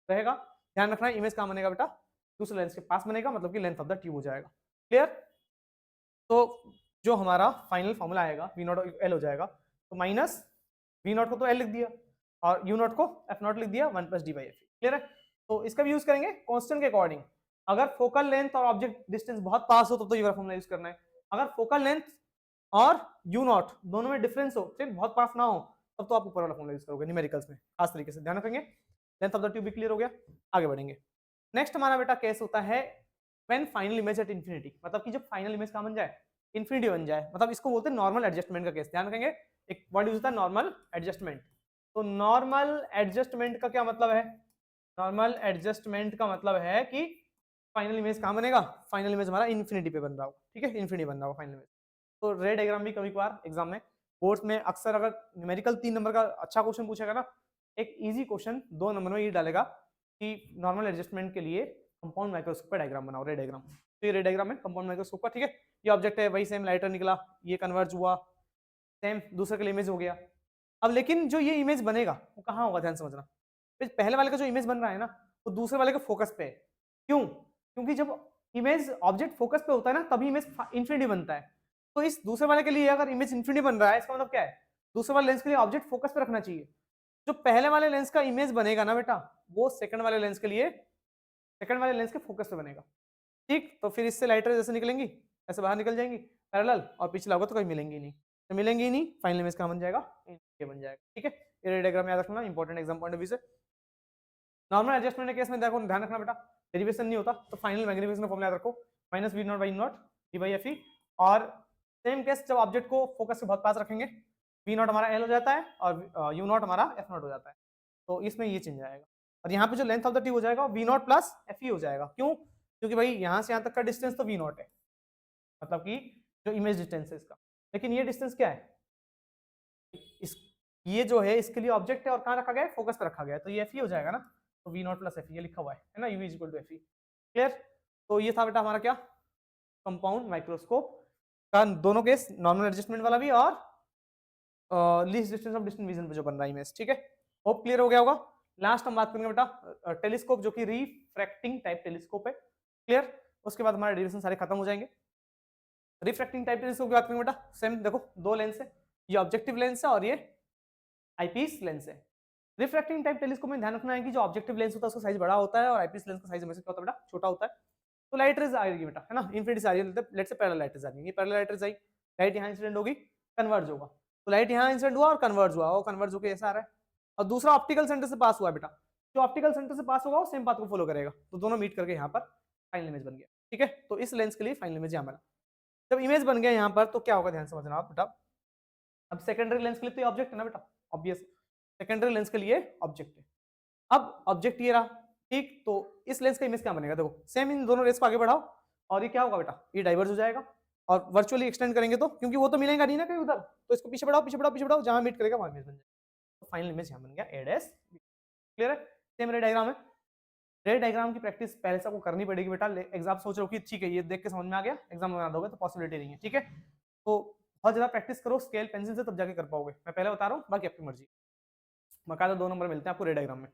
रहेगा, ध्यान रखना है इमेज कहाँ बनेगा बेटा, दूसरे लेंस के पास बनेगा, मतलब कि लेंथ ऑफ द ट्यूब हो जाएगा। क्लियर। तो जो हमारा फाइनल फॉर्मूला आएगा वी नॉट एल हो जाएगा, तो माइनस वी नॉट को तो एल लिख दिया और यू नॉट को एफ नॉट लिख दिया, 1 plus D by F. Clear है। तो इसका भी यूज करेंगे कांस्टेंट के अकॉर्डिंग। अगर फोकल लेंथ और ऑब्जेक्ट डिस्टेंस बहुत पास हो तो ये वाला फॉर्मूला यूज करना है। अगर फोकल लेंथ और यू नॉट दोनों में डिफरेंस हो, सिर्फ बहुत पास ना हो, तब तो आप ऊपर वाला फॉर्मूला यूज करोगे न्यूमेरिकल्स में, खास तरीके से ध्यान रखेंगे। लेंथ ऑफ द ट्यूब भी क्लियर हो गया, आगे बढ़ेंगे। नेक्स्ट हमारा बेटा केस होता है when final image at infinity, मतलब कि जब फाइनल इमेज कहाँ बन जाए, इंफिनिटी बन जाए, मतलब इसको बोलते हैं नॉर्मल एडजस्टमेंट का केस। ध्यान रखेंगे एक वर्ड यूज होता है नॉर्मल एडजस्टमेंट। तो नॉर्मल एडजस्टमेंट का क्या मतलब है, नॉर्मल एडजस्टमेंट का मतलब है कि फाइनल इमेज कहाँ बनेगा, फाइनल इमेज हमारा इन्फिनिटी पे बन रहा हो, ठीक है, इन्फिनिटी बन रहा हो फाइनल इमेज। तो रे डायग्राम भी कभी कभार एग्जाम में, बोर्ड्स में अक्सर अगर न्यूमेरिकल 3 नंबर का अच्छा क्वेश्चन पूछेगा ना, एक इजी क्वेश्चन 2 नंबर में ये डालेगा कि नॉर्मल एडजस्टमेंट के लिए कंपाउंड माइक्रोस्कोप का डायग्राम बनाओ, रे डायग्राम। तो ये रे डायग्राम है कंपाउंड माइक्रोस्कोप का, ठीक है। ये ऑब्जेक्ट है, वही सेम लाइटर निकला, ये कन्वर्ज हुआ, सेम दूसरे के लिए इमेज हो गया। अब लेकिन जो ये इमेज बनेगा वो कहाँ होगा, ध्यान समझना। पहले वाले का जो इमेज बन रहा है ना, वो दूसरे वाले के फोकस पे है। क्यों, क्योंकि जब इमेज ऑब्जेक्ट फोकस पे होता है ना, तभी इमेज इंफिनिटी बनता है। तो इस दूसरे वाले के लिए अगर इमेज इंफिनिटी बन रहा है, इसका मतलब क्या है, दूसरे वाले लेंस के लिए ऑब्जेक्ट फोकस पे रखना चाहिए। जो पहले वाले लेंस का इमेज बनेगा ना बेटा, वो सेकंड वाले लेंस के लिए, सेकंड वाले लेंस के फोकस पे बनेगा। ठीक, तो फिर इससे लाइटर जैसे निकलेंगी ऐसे बाहर निकल जाएंगी पैरेलल, और पिछला होगा तो कहीं मिलेंगी नहीं, तो मिलेंगी ही नहीं, फाइनल इमेज कहाँ बन जाएगा, ये बन जाएगा। ठीक है, ये डायग्राम याद रखना, important exam point of view से। नॉर्मल एडजस्टमेंट के केस में देखो ध्यान रखना बेटा, डेरिवेशन नहीं होता, तो फाइनल मैग्निफिकेशन फॉर्मूला याद रखो, minus V not by not D by F E. और सेम केस जब ऑब्जेक्ट को फोकस के बहुत पास रखेंगे, वी नॉट हमारा एल हो जाता है और यू नॉट हमारा एफ नॉट हो जाता है, तो इसमें ये चेंज आएगा। और यहाँ पे जो लेंथ ऑफ द ट्यूब हो जाएगा V not plus F E हो जाएगा। क्यों, क्योंकि भाई यहाँ से यहाँ तक का डिस्टेंस तो वी नॉट है, मतलब कि जो इमेज डिस्टेंस है इसका, लेकिन ये डिस्टेंस क्या है, इस ये जो है इसके लिए ऑब्जेक्ट है और कहाँ रखा गया है, फोकस पे रखा गया है, तो ये एफ ई हो जाएगा ना, तो वी नॉट प्लस एफ ये लिखा हुआ है ना, U is equal to F E. Clear. तो ये था बेटा हमारा क्या, कंपाउंड माइक्रोस्कोप का दोनों केस, नॉर्मल एडजस्टमेंट वाला भी और least distance of distant vision पे जो बन रहा है इमेज। ठीक है, होप क्लियर हो गया होगा। लास्ट हम बात करेंगे बेटा टेलीस्कोप, जो कि रिफ्रैक्टिंग टाइप टेलीस्कोप है। क्लियर, उसके बाद हमारे डेरिवेशन सारे खत्म हो जाएंगे। रिफ्रैक्टिंग टाइप टेलीस्कोप की बात करेंगे बेटा, सेम देखो दो लेंस है, ये ऑब्जेक्टिव लेंस है और ये आईपीस लेंस है। रिफ्रैक्टिंग टाइप टेलीस्कोप में ध्यान रखना है कि जो ऑब्जेक्टिव लेंस होता है उसका साइज बड़ा होता है और आईपीस लेंस का साइज हमेशा क्या होता है बेटा, छोटा होता है। तो लाइट रेज आ रही है बेटा, है ना, इन्फिनिटी से आ रही है, let's say parallel light rays आ रही है, ये पैरेलल लाइट रेज आई, लाइट यहाँ इंसिडेंट होगी, कन्वर्ज होगा, तो लाइट यहाँ इंसिडेंट हुआ और कन्वर्ज हुआ, वो कन्वर्ज होकर ऐसा आ रहा है। और दूसरा ऑप्टिकल सेंटर से पास हुआ है बेटा, जो ऑप्टिकल सेंटर से पास होगा वो सेम पाथ को फॉलो करेगा, तो दोनों मीट करके यहाँ पर फाइनल इमेज बन गया। ठीक है, तो इस लेंस के लिए फाइनल इमेज यहाँ बना। जब इमेज बन गया यहाँ पर तो क्या होगा, ध्यान समझना आप बेटा। अब सेकेंडरी लेंस के लिए तो ऑब्जेक्ट है ना बेटा, ऑब्वियस सेकेंडरी लेंस के लिए ऑब्जेक्ट है। अब ऑब्जेक्ट ये रहा, ठीक, तो इस लेंस का इमेज क्या बनेगा, देखो सेम इन दोनों रेस को आगे बढ़ाओ और ये क्या होगा बेटा, ये डाइवर्ज हो जाएगा और वर्चुअली एक्सटेंड करेंगे तो, क्योंकि वो तो मिलेगा नहीं ना कहीं उधर, तो इसको पीछे बढ़ाओ पीछे बढ़ाओ पीछे बढ़ाओ, जहां मीट करेगा वहां इमेज बन जाएगा, तो फाइनल इमेज यहाँ बन गया ए डैश। क्लियर है, सेम रे डायग्राम है। रे डायग्राम की प्रैक्टिस पहले से आपको करनी पड़ेगी बेटा, एग्जाम सोच रहे हो कि ठीक है ये देख के समझ में आ गया, एग्जाम बना दोगे तो पॉसिबिलिटी नहीं है। ठीक है, तो बहुत ज्यादा प्रैक्टिस करो स्केल पेंसिल से, तब जाके कर पाओगे, मैं पहले बता रहा हूँ, बाकी आपकी मर्जी। बकायदा 2 नंबर मिलते हैं आपको रे डायग्राम में।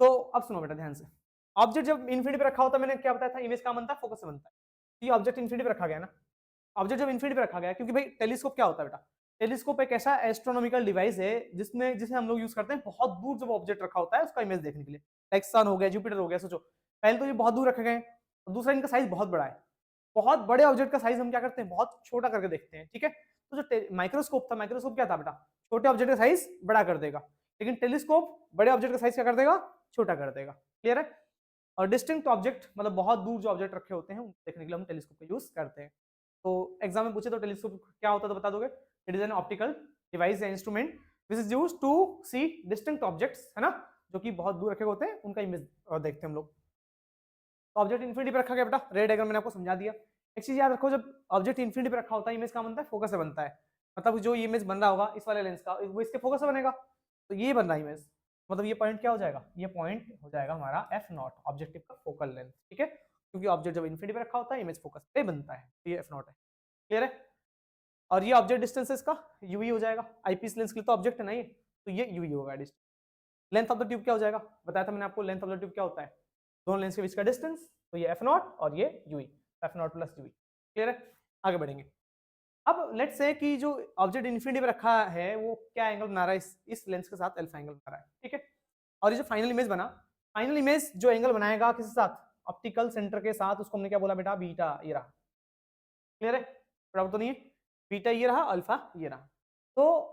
तो अब सुनो बेटा ध्यान से, ऑब्जेक्ट जब इन्फिनिटी पे रखा होता है, मैंने क्या बताया था, इमेज कहाँ बनता है, फोकस से बनता है। ये ऑब्जेक्ट इन्फिनिटी पे रखा गया ना, ऑब्जेक्ट जब इन्फिनिटी पे रखा गया, क्योंकि भाई टेलीस्कोप क्या होता है बेटा, टेलीस्कोप एक ऐसा एस्ट्रोनॉमिकल डिवाइस है जिसमें जिसे हम लोग यूज करते हैं बहुत दूर जब ऑब्जेक्ट रखा होता है उसका इमेज देखने के लिए, लाइक सन हो गया, जुपिटर हो गया। सोचो पहले तो ये बहुत दूर रखे गए और दूसरा इनका साइज बहुत बड़ा है, बहुत बड़े ऑब्जेक्ट का साइज हम क्या करते हैं, बहुत छोटा करके देखते हैं। ठीक है, तो जो माइक्रोस्कोप था, माइक्रोस्कोप क्या था बेटा, छोटे ऑब्जेक्ट का साइज बड़ा कर देगा, लेकिन टेलीस्कोप बड़े ऑब्जेक्ट का साइज क्या कर देगा, छोटा कर देगा। क्लियर है, और डिस्टिंक्ट ऑब्जेक्ट मतलब बहुत दूर जो ऑब्जेक्ट रखे होते हैं उनको देखने के लिए हम टेलीस्कोप का यूज करते हैं। तो एग्जाम में पूछे तो टेलीस्कोप क्या होता है तो बता दोगे, it is an optical device या instrument which is used to see distinct objects, है ना, जो कि बहुत दूर रखे होते हैं, उनका इमेज देखते हैं हम लोग। तो ऑब्जेक्ट इन्फिनिटी पे रखा गया बेटा, रे डायग्राम मैंने आपको समझा दिया। एक चीज याद रखो, जब ऑब्जेक्ट इन्फिनिटी पे रखा होता है, इमेज कहाँ बनता है, फोकस से बनता है। मतलब जो इमेज बन रहा होगा इस वाले लेंस का, वो इसके फोकस से बनेगा, तो ये बन रहा है इमेज, मतलब ये पॉइंट क्या हो जाएगा, ये पॉइंट हो जाएगा हमारा एफ नॉट, ऑब्जेक्टिव का फोकल लेंथ, ठीक है, क्योंकि ऑब्जेक्ट जब इन्फिनिटी पे रखा होता है, इमेज फोकस पे बनता है, तो ये एफ नॉट है। क्लियर है? और ये ऑब्जेक्ट डिस्टेंस इसका यूवी हो जाएगा, आईपीस लेंस के लिए तो ऑब्जेक्ट है ना ये, तो ये यूवी होगा distance. Length of the tube क्या हो जाएगा, बताया था मैंने आपको, लेंथ ऑफ द ट्यूब क्या होता है, दोनों लेंस के बीच का डिस्टेंस, तो ये एफ नॉट और ये UV, F not plus UV. Clear है? आगे बढ़ेंगे। अब लेट्स से कि जो ऑब्जेक्ट इन्फिनिटी पे रखा है वो क्या एंगल बना रहा है, इस लेंस के साथ अल्फा एंगल बना रहा है, ठीक है। और ये जो फाइनल इमेज बना, फाइनल इमेज जो एंगल बनाएगा किसके साथ, ऑप्टिकल सेंटर के साथ, उसको हमने क्या बोला बेटा, बीटा, ये रहा। क्लियर है? प्रॉब्लम तो नहीं है, बीटा ये रहा, अल्फा ये रहा। तो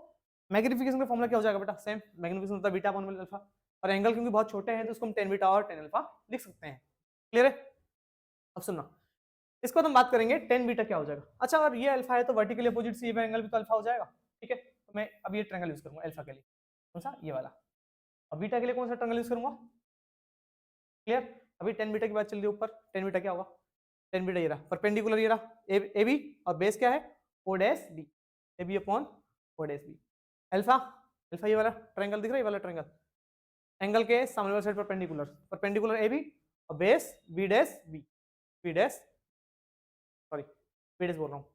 मैग्निफिकेशन का फॉर्मूला क्या हो जाएगा बेटा, सेम, मैग्निफिकेशन होता है बीटा अपॉन अल्फा, और एंगल क्योंकि बहुत छोटे हैं तो उसको हम 10 बीटा और 10 अल्फा लिख सकते हैं। क्लियर है? अब सुनना, इसको हम बात करेंगे 10 बीटा क्या हो जाएगा। अच्छा, और ये अल्फा है तो वर्टिकली अपोजिट सी एंगल भी तो अल्फा हो जाएगा, ठीक है। तो मैं अब ये ट्रायंगल यूज करूंगा अल्फा के लिए, कौन सा, ये वाला। अब बीटा के लिए कौन सा ट्रायंगल यूज करूंगा। क्लियर? अभी 10 बीटा की बात चल रही है, ऊपर 10 बीटा क्या होगा, 10 बीटा ये रहा, परपेंडिकुलर ये रहा ए बी, और बेस क्या है, O dash B, A B upon O dash B. Alpha, alpha ये वाला ट्रायंगल दिख रहा है, ये वाला ट्रायंगल, एंगल के सामने वाले side perpendicular, perpendicular A B, और base B dash B, B dash, sorry B dash बोल रहा हूँ,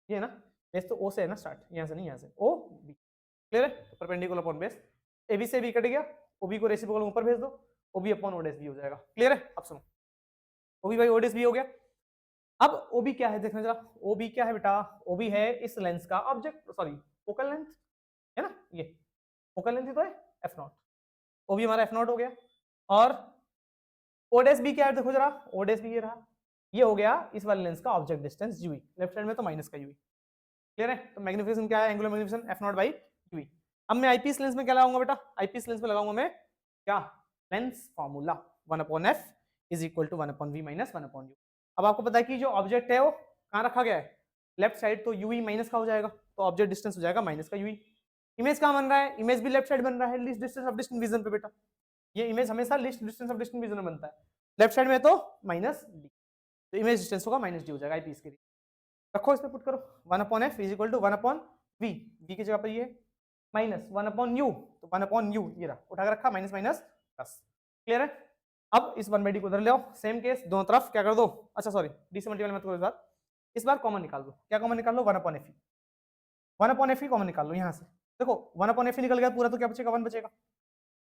ये है ना, बेस तो ओ से है ना स्टार्ट, यहाँ से नहीं, यहाँ से ओ बी। क्लियर है? तो perpendicular upon base, A B से बी कट गया, ओ बी को रेसिप्रोकल ऊपर भेज दो, O B upon O dash B हो जाएगा। क्लियर है? अब सुनो, O B by O dash B हो गया। अब ओ बी क्या है देखना जरा, ओ बी क्या है बेटा, ओ बी है इस लेंस का ऑब्जेक्ट, सॉरी फोकल लेंथ, है ना, ये फोकल लेंथ ही तो है, एफ नॉट, ओ बी हमारा एफ नॉट हो गया। और ओ डैश बी क्या है देखो जरा, ओ डैश बी ये रहा, ये हो गया इस वाले लेंस का object distance UV, left side में तो माइनस का यूवी। क्लियर है? तो मैग्निफिकेशन क्या है, angular magnification F not by UV. अब मैं आईपीएस लेंस में क्या लगाऊंगा बेटा, आईपीएस लेंस में लगाऊंगा मैं क्या, lens formula 1/f is equal to 1/v minus 1/u। अब आपको पता है कि जो ऑब्जेक्ट है वो कहाँ रखा गया है, लेफ्ट साइड, तो यूवी माइनस का हो जाएगा, तो ऑब्जेक्ट डिस्टेंस हो जाएगा माइनस का यूवी। इमेज कहाँ बन रहा है, इमेज भी लेफ्ट साइड बन रहा है, least distance of distant vision पे बेटा, ये इमेज हमेशा least distance of distant vision में बनता है, लेफ्ट साइड में तो माइनस डी, तो इमेज डिस्टेंस होगा माइनस डी हो जाएगा आईपीएस के लिए। रखो इसमें पुट करो, 1/f is equal to 1/v, v की जगह पर ये माइनस 1/u, तो 1/u ये रहा, उठा के रखा, माइनस माइनस प्लस। क्लियर है? अब इस 1/d को उधर ले आओ, सेम केस दोनों तरफ क्या कर दो, अच्छा सॉरी डी से मल्टीप्लाई मत करो, इस बार कॉमन निकाल दो, क्या कॉमन निकाल लो, 1/f, 1/f कॉमन निकाल लो यहाँ से। देखो 1/f निकल गया पूरा, तो क्या बचेगा, 1 बचेगा।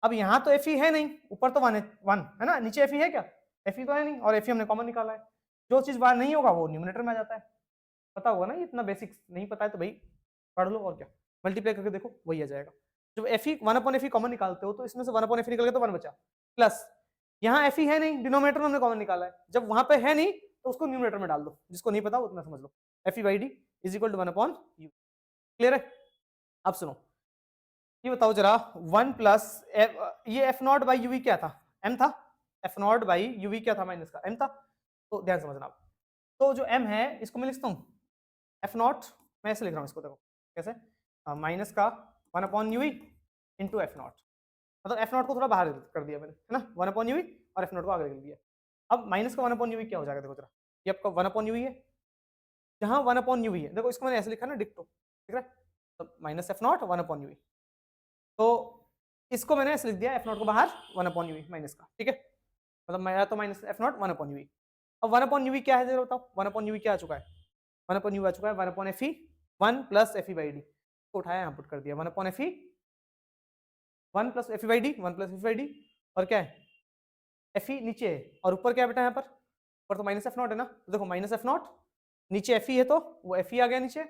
अब यहाँ तो एफ है नहीं, ऊपर तो 1 है ना, नीचे एफ है क्या, एफ तो है नहीं, और एफ हमने कॉमन निकाला है, जो चीज बाहर नहीं होगा वो न्यूमरेटर में आ जाता है, पता होगा ना, इतना बेसिक्स नहीं पता है तो भाई पढ़ लो, और क्या मल्टीप्लाई करके देखो वही आ जाएगा। जब एफ ही 1/f कॉमन निकालते हो तो इसमें से 1/f निकल गया तो 1 बचा, प्लस यहाँ एफ है नहीं, डिनोमिनेटर में हमने कॉमन निकाला है, जब वहां पे है नहीं तो उसको न्यूमरेटर में डाल दो, जिसको नहीं पता उतना समझ लो, F E by D is equal to 1/u। Clear है? अब सुनो, ये बताओ जरा 1 प्लस ये एफ नॉट बाई यूवी क्या था, एम था, एफ नॉट बाई यूवी क्या था, माइनस का एम था, तो ध्यान समझना आप। तो जो एम है इसको मैं लिखता हूँ एफ नॉट, मैं ऐसे लिख रहा हूँ इसको, देखो कैसे, माइनस का 1/u इंटू एफ नॉट, मतलब एफ नॉट को थोड़ा बाहर कर दिया मैंने, है ना, 1/u और एफ नॉट को आगे लिख दिया। अब माइनस का 1/u क्या हो जाएगा, देखो जरा, ये आपका 1/u है, जहाँ 1/u है, देखो इसको मैंने ऐसे लिखा ना डिक्टो, ठीक है, तो माइनस एफ नॉट 1/u, तो इसको मैंने ऐसे लिख दिया, एफ नॉट को बाहर 1/u माइनस का, ठीक है, मतलब मैं तो माइनस एफ नॉट 1/u। अब 1/u क्या है जरा बताओ, 1/u क्या आ चुका है, 1/u आ चुका है 1/fe, 1 plus F E by D, को उठाया यहाँ पुट कर दिया, 1/fe, 1 plus F E by D, 1 plus F E by D, और क्या है एफ ई नीचे है, और ऊपर क्या है बेटा, यहाँ पर ऊपर तो माइनस एफ नॉट है ना, तो देखो माइनस एफ नॉट, नीचे एफ ई है तो वो एफ ई आ गया नीचे,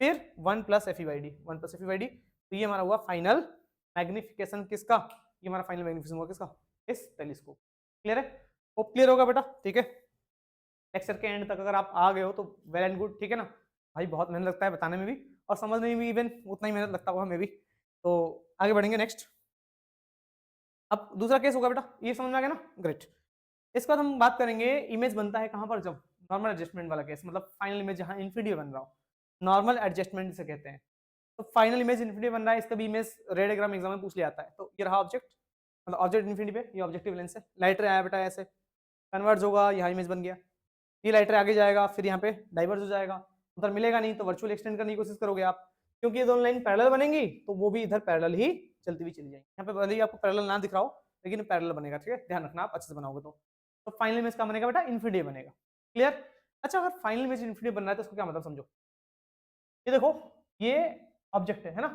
फिर 1 plus F E by D, 1 plus F E by D, तो ये हमारा हुआ फाइनल मैग्निफिकेशन किसका, ये हमारा फाइनल मैग्निफिकेशन हुआ किसका, इस टेलीस्कोप। क्लियर है? वो क्लियर होगा बेटा, ठीक है। लेक्चर के एंड तक अगर आप आ गए हो तो वेल एंड गुड, ठीक है ना भाई, बहुत मेहनत लगता है बताने में भी और समझने में भी, इवन उतना ही मेहनत लगता होगा हमें भी। तो आगे बढ़ेंगे नेक्स्ट। अब दूसरा केस होगा बेटा, ये समझ में आ गया ना, ग्रेट। इसके बाद हम बात करेंगे इमेज बनता है कहाँ पर, जब नॉर्मल एडजस्टमेंट वाला केस, मतलब फाइनल इमेज जहाँ इन्फिनिटी बन रहा हो, नॉर्मल एडजस्टमेंट से कहते हैं। तो फाइनल इमेज इन्फिनिटी बन रहा है, इसका भी इमेज रे डायग्राम एग्जाम में पूछ लिया जाता है। तो ये रहा ऑब्जेक्ट, मतलब ऑब्जेक्ट इन्फिनिटी पे, ये ऑब्जेक्टिव लेंस है, लाइट रे आया बेटा ऐसे कन्वर्ज होगा, यहाँ इमेज बन गया, ये लाइट रे आगे जाएगा, फिर यहाँ पे डाइवर्ज हो जाएगा, उधर मिलेगा नहीं तो वर्चुअल एक्सटेंड करने की कोशिश करोगे आप, क्योंकि ये दोनों लाइन पैरेलल बनेंगी तो वो भी इधर पैरेलल ही चलती हुई चली जाएंगी। यहाँ पे भले ही आपको पैरेलल ना दिख रहा हो लेकिन पैरेलल बनेगा, ठीक है, ध्यान रखना आप अच्छे से बनाओगे तो फाइनल इमेज का बनेगा बेटा इन्फिनिटी बनेगा। क्लियर? अच्छा, अगर फाइनल इमेज इन्फिनिटी बन रहा है तो उसको क्या मतलब समझो। ये देखो, ये ऑब्जेक्ट है ना,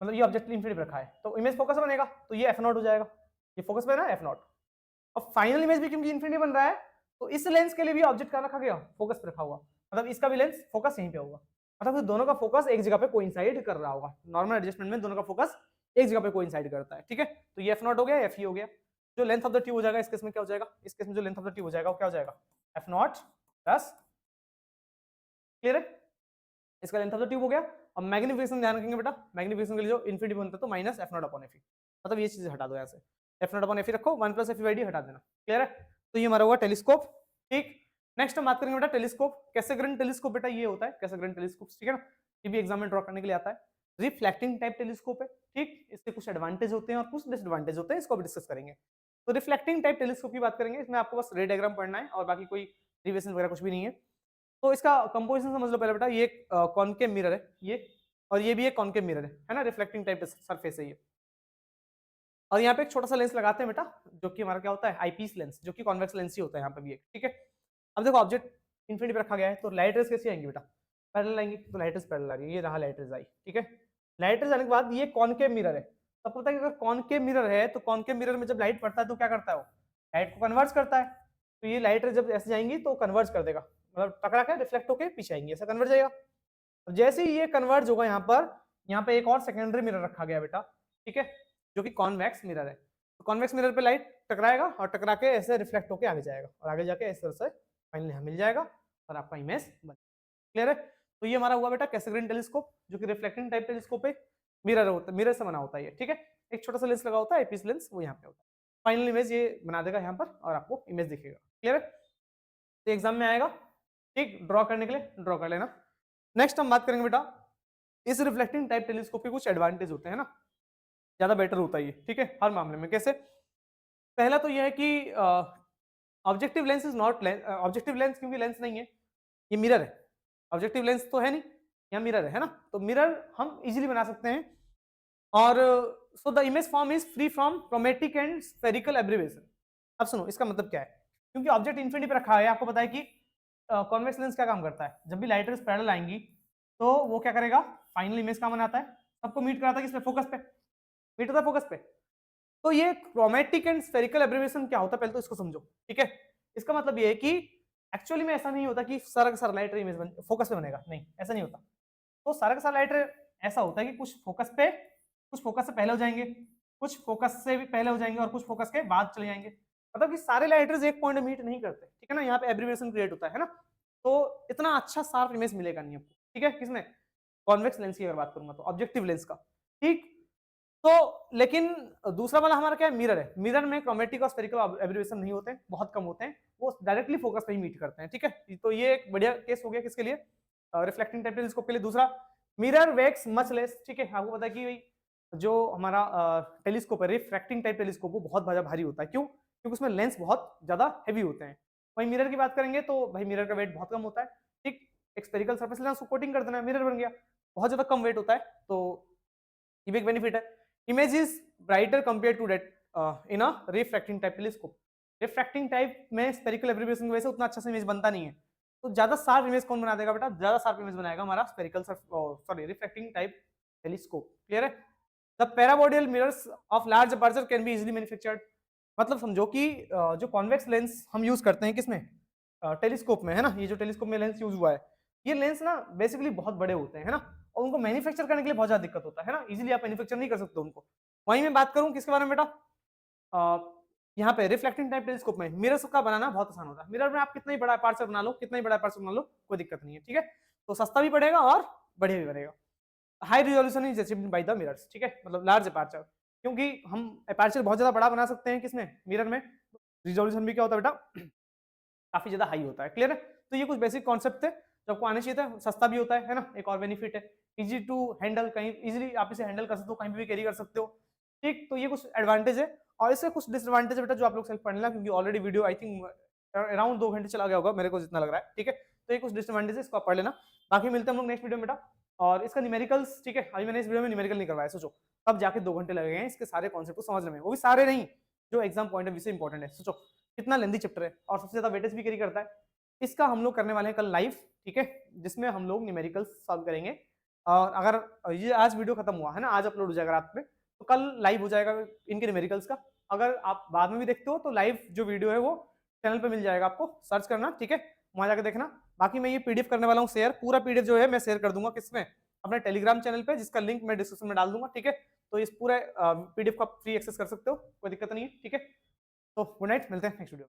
मतलब ये ऑब्जेक्ट इन्फिनिटी रखा है तो इमेज फोकस बनेगा, तो ये f0 हो जाएगा, ये फोकस पे ना f0। अब फाइनल इमेज भी क्योंकि इन्फिनिटी बन रहा है तो इस लेंस के लिए भी ऑब्जेक्ट का रखा गया, फोकस पे रखा हुआ, मतलब इसका भी लेंस फोकस यहीं पे होगा, मतलब दोनों का फोकस एक जगह पे कोइंसाइड कर रहा होगा। नॉर्मल एडजस्टमेंट में दोनों का फोकस एक जगह पे कोइंसाइड करता है, ठीक है। तो ये f0 हो गया, fe हो गया, जो लेंथ ऑफ द ट्यूब हो जाएगा इस केस में क्या हो जाएगा, इस केस में जो लेंथ ऑफ द ट्यूब हो जाएगा वो क्या हो जाएगा, f0 प्लस, क्लियर है, इसका लेंथ ऑफ द ट्यूब हो गया। अब मैग्निफिकेशन ध्यान रखेंगे बेटा, मैग्निफिकेशन के लिए जो इन्फिनिटी बनता है तो माइनस f0 अपॉन fe, मतलब ये चीज हटा दो यहाँ से, f0 अपॉन fe रखो, 1 प्लस fe/d हटा देना, क्लियर है। तो ये हमारा हुआ टेलीस्कोप, ठीक। नेक्स्ट हम बात करेंगे बेटा टेलीस्कोप, कैसेग्रेन टेलीस्कोप बेटा ये होता है कैसेग्रेन टेलीस्कोप, ठीक है ना, ये भी एग्जाम में ड्रॉ करने के लिए आता है। रिफ्लेक्टिंग टाइप टेलीस्कोप है, ठीक, इसके कुछ एडवांटेज होते हैं और कुछ डिसएडवांटेज होते हैं, इसको भी डिस्कस करेंगे। तो रिफ्लेक्टिंग टाइप टेलीस्कोप की बात करेंगे, इसमें आपको बस रे डायग्राम पढ़ना है और बाकी कोई डेरिवेशन वगैरह कुछ भी नहीं है। तो इसका कंपोजिशन समझ लो पहले बेटा, ये कॉनकेव मिरर है ये, और ये भी एक कॉनकेव मिरर है ना, रिफ्लेक्टिंग टाइप सरफेस है ये, और यहाँ पे एक छोटा सा लेंस लगाते हैं बेटा जो कि हमारा क्या होता है आईपीस लेंस, जो कि कॉन्वेक्स लेंस ही होता है यहाँ पे भी एक, ठीक है। अब देखो ऑब्जेक्ट इन्फिनिटी पे रखा गया है तो लाइट रेज कैसी आएंगी बेटा, पैरेलल आएंगी, तो लाइट रेज पैरेलल आ रही है, ये रहा लाइट रेज आई, ठीक है। लाइट रेज आने के बाद ये कॉनकेव मिरर है, तब पता है कि अगर कॉनकेव मिरर है तो कॉनकेव मिरर में जब लाइट पड़ता है तो क्या करता है, वो लाइट को कन्वर्ज करता है, तो ये लाइट रेज जब ऐसे जाएंगी तो कन्वर्ज कर देगा, मतलब टकरा के रिफ्लेक्ट होकर पीछे आएंगी, ऐसा कन्वर्ज जाएगा। जैसे ही ये कन्वर्ज होगा यहाँ पे एक और सेकेंडरी मिरर रखा गया बेटा, ठीक है, जो कि कॉन्वेक्स मिरर है, तो कॉन्वेक्स मिरर पे लाइट टकराएगा और टकरा के ऐसे रिफ्लेक्ट होकर आगे जाएगा और आगे जाके इस तरह से फाइनली हमें मिल जाएगा और आपका इमेज बन, क्लियर है। तो ये हमारा हुआ बेटा कैसेग्रेन टेलीस्कोप, जो कि रिफ्लेक्टिंग टाइप टेलीस्कोप है, मिरर होता है, मिरर से बना होता है ये, ठीक है, एक छोटा सा लेंस लगा होता है आईपीस लेंस, वो यहाँ पे होता है, फाइनल इमेज ये बना देगा यहाँ पर और आपको इमेज दिखेगा, क्लियर है। तो एग्जाम में आएगा, ठीक, ड्रॉ करने के लिए ड्रॉ कर लेना। नेक्स्ट हम बात करेंगे बेटा, इस रिफ्लेक्टिंग टाइप टेलीस्कोप के कुछ एडवांटेज होते हैं ना, ज्यादा बेटर होता है ये, ठीक है, हर मामले में। कैसे? पहला तो यह है कि objective lens is not objective lens, क्योंकि लेंस नहीं है, ये मिरर है, ऑब्जेक्टिव लेंस तो है नहीं, यहाँ मिरर है ना, तो मिरर हम इजीली बना सकते हैं, और so the image form is free from chromatic and spherical abbreviation. अब सुनो इसका मतलब क्या है, क्योंकि ऑब्जेक्ट इन्फिनिटी पे रखा है, आपको पता है कि कॉन्वेक्स लेंस क्या काम करता है, जब भी लाइट रेज पैरेलल आएंगी तो वो क्या करेगा, फाइनल इमेज का बनाता है, सबको मीट कराता है किस पे, फोकस पे, मीट होता है फोकस पे। तो ये क्रोमेटिक एंड स्फेरिकल एब्रिवेशन क्या होता है, पहले तो इसको समझो, ठीक है। इसका मतलब ये है कि एक्चुअली में ऐसा नहीं होता कि सारा का सारा लाइट रे इमेज फोकस पे बनेगा, नहीं ऐसा नहीं होता। तो सारा का सारा लाइट रे ऐसा होता है कि कुछ फोकस पे, कुछ फोकस से पहले हो जाएंगे, कुछ फोकस से भी पहले हो जाएंगे और कुछ फोकस के बाद चले जाएंगे, मतलब कि सारे लाइट रेज एक पॉइंट मीट नहीं करते, ठीक है ना, यहाँ पे एब्रिवेशन क्रिएट होता है ना, तो इतना अच्छा शार्प इमेज मिलेगा नहीं आपको, ठीक है, किसमें, कॉन्वेक्स लेंस की अगर बात करूंगा तो ऑब्जेक्टिव लेंस का, ठीक। तो लेकिन दूसरा वाला हमारा क्या है, मिरर है, मिरर में क्रोमेटिक और स्फेरिकल एब्रिवेशन नहीं होते हैं, बहुत कम होते हैं, वो डायरेक्टली फोकस पे ही मीट करते हैं, ठीक है। तो ये एक बढ़िया केस हो गया किसके लिए, रिफ्लेक्टिंग टाइप टेलीस्कोप के लिए। दूसरा, मिरर वेक्स मच लेस, ठीक है, आपको पता है कि जो हमारा टेलीस्कोप है रिफ्रैक्टिंग टाइप टेलीस्कोप, वो बहुत भारी होता है, क्यों, क्योंकि उसमें लेंस बहुत ज्यादा हैवी होते हैं। वहीं मिरर की बात करेंगे तो भाई मिरर का वेट बहुत कम होता है, ठीक, एक स्फेरिकल सरफेस लेना, उसको कोटिंग कर देना, मिरर बन गया, बहुत ज्यादा कम वेट होता है, तो ये भी एक बेनिफिट है। Image is brighter compare to that in a refracting type telescope. Refracting type में स्फेरिकल एब्रिवेशन की वजह से उतना अच्छा सा इमेज बनता नहीं है, तो ज्यादा शार्प इमेज कौन बना देगा बेटा, ज्यादा शार्प इमेज बनाएगा हमारा spherical sorry refracting type telescope, clear है। The paraboloidal mirrors of large aperture can be easily manufactured, मतलब समझो कि जो कॉन्वेक्स लेंस हम यूज करते हैं किसमें, टेलीस्कोप में, है ना, ये जो टेलीस्कोप में लेंस यूज हुआ है, ये लेंस ना बेसिकली बहुत बड़े होते हैं, है ना, और उनको मैन्युफैक्चर करने के लिए बहुत ज्यादा दिक्कत होता है ना, इजीली आप मैन्युफैक्चर नहीं कर सकते उनको। वहीं मैं बात करूं किसके बारे में बेटा, यहाँ पे रिफ्लेक्टिंग टाइप टेलीस्कोप में मिरर का बनाना बहुत आसान होता है, मिरर में आप कितना ही बड़ा अपर्चर बना लो, कितना ही बड़ा अपर्चर बना लो, कोई दिक्कत नहीं है, ठीक है, तो सस्ता भी पड़ेगा और बढ़िया भी बनेगा। High resolution is achieved by the mirrors, ठीक है, मतलब लार्ज अपर्चर, क्योंकि हम अपर्चर बहुत ज्यादा बड़ा बना सकते हैं किसमें, मिरर में, रिजोल्यूशन भी क्या होता है बेटा काफी ज्यादा हाई होता है, क्लियर है। तो ये कुछ बेसिक कॉन्सेप्ट थे जो आपको आना चाहिए था, सस्ता भी होता है ना, एक और बेनिफिट है, इजी टू हैंडल, कहीं इजीली आप इसे हैंडल कर सकते हो, कहीं भी कैरी कर सकते हो, ठीक। तो ये कुछ एडवांटेज है, और इससे कुछ डिसएडवांटेज है बेटा, जो आप लोग सेल्फ पढ़ लेना, क्योंकि already video I think around 2 घंटे चला गया होगा, मेरे को जितना लग रहा है, ठीक है। तो ये कुछ डिसएडवांटेज है, इसको आप पढ़ लेना। बाकी मिलते हैं हम लोग नेक्स्ट वीडियो में बेटा। और इसका न्यूमेरिकल्स, ठीक है, अभी मैंने इस वीडियो में न्यूमेरिकल नहीं करवाया, सोचो अब जाके 2 घंटे लगेंगे इसके सारे कॉन्सेप्ट को समझने में, वो भी सारे नहीं, जो एग्जाम पॉइंट ऑफ व्यू से इंपॉर्टेंट है। सोचो कितना लेंदी चैप्टर है, और सबसे ज्यादा वेटेज भी कैरी करता है। इसका हम लोग करने वाले हैं कल लाइव, ठीक है, जिसमें हम लोग न्यूमेरिकल्स सॉल्व करेंगे। और अगर ये आज वीडियो खत्म हुआ है ना, आज अपलोड हो जाएगा रात में, तो कल लाइव हो जाएगा इनके न्यूमेरिकल्स का। अगर आप बाद में भी देखते हो तो लाइव जो वीडियो है वो चैनल पे मिल जाएगा, आपको सर्च करना, ठीक है, वहां जाकर देखना। बाकी मैं ये पीडीएफ करने वाला हूँ शेयर, पूरा पीडीएफ जो है मैं शेयर कर दूंगा किसमें, अपने टेलीग्राम चैनल पे, जिसका लिंक मैं डिस्क्रिप्शन में डाल दूंगा, ठीक है। तो इस पूरे पीडीएफ को आप फ्री एक्सेस कर सकते हो, कोई दिक्कत नहीं है, ठीक है। तो गुड नाइट, मिलते हैं नेक्स्ट वीडियो।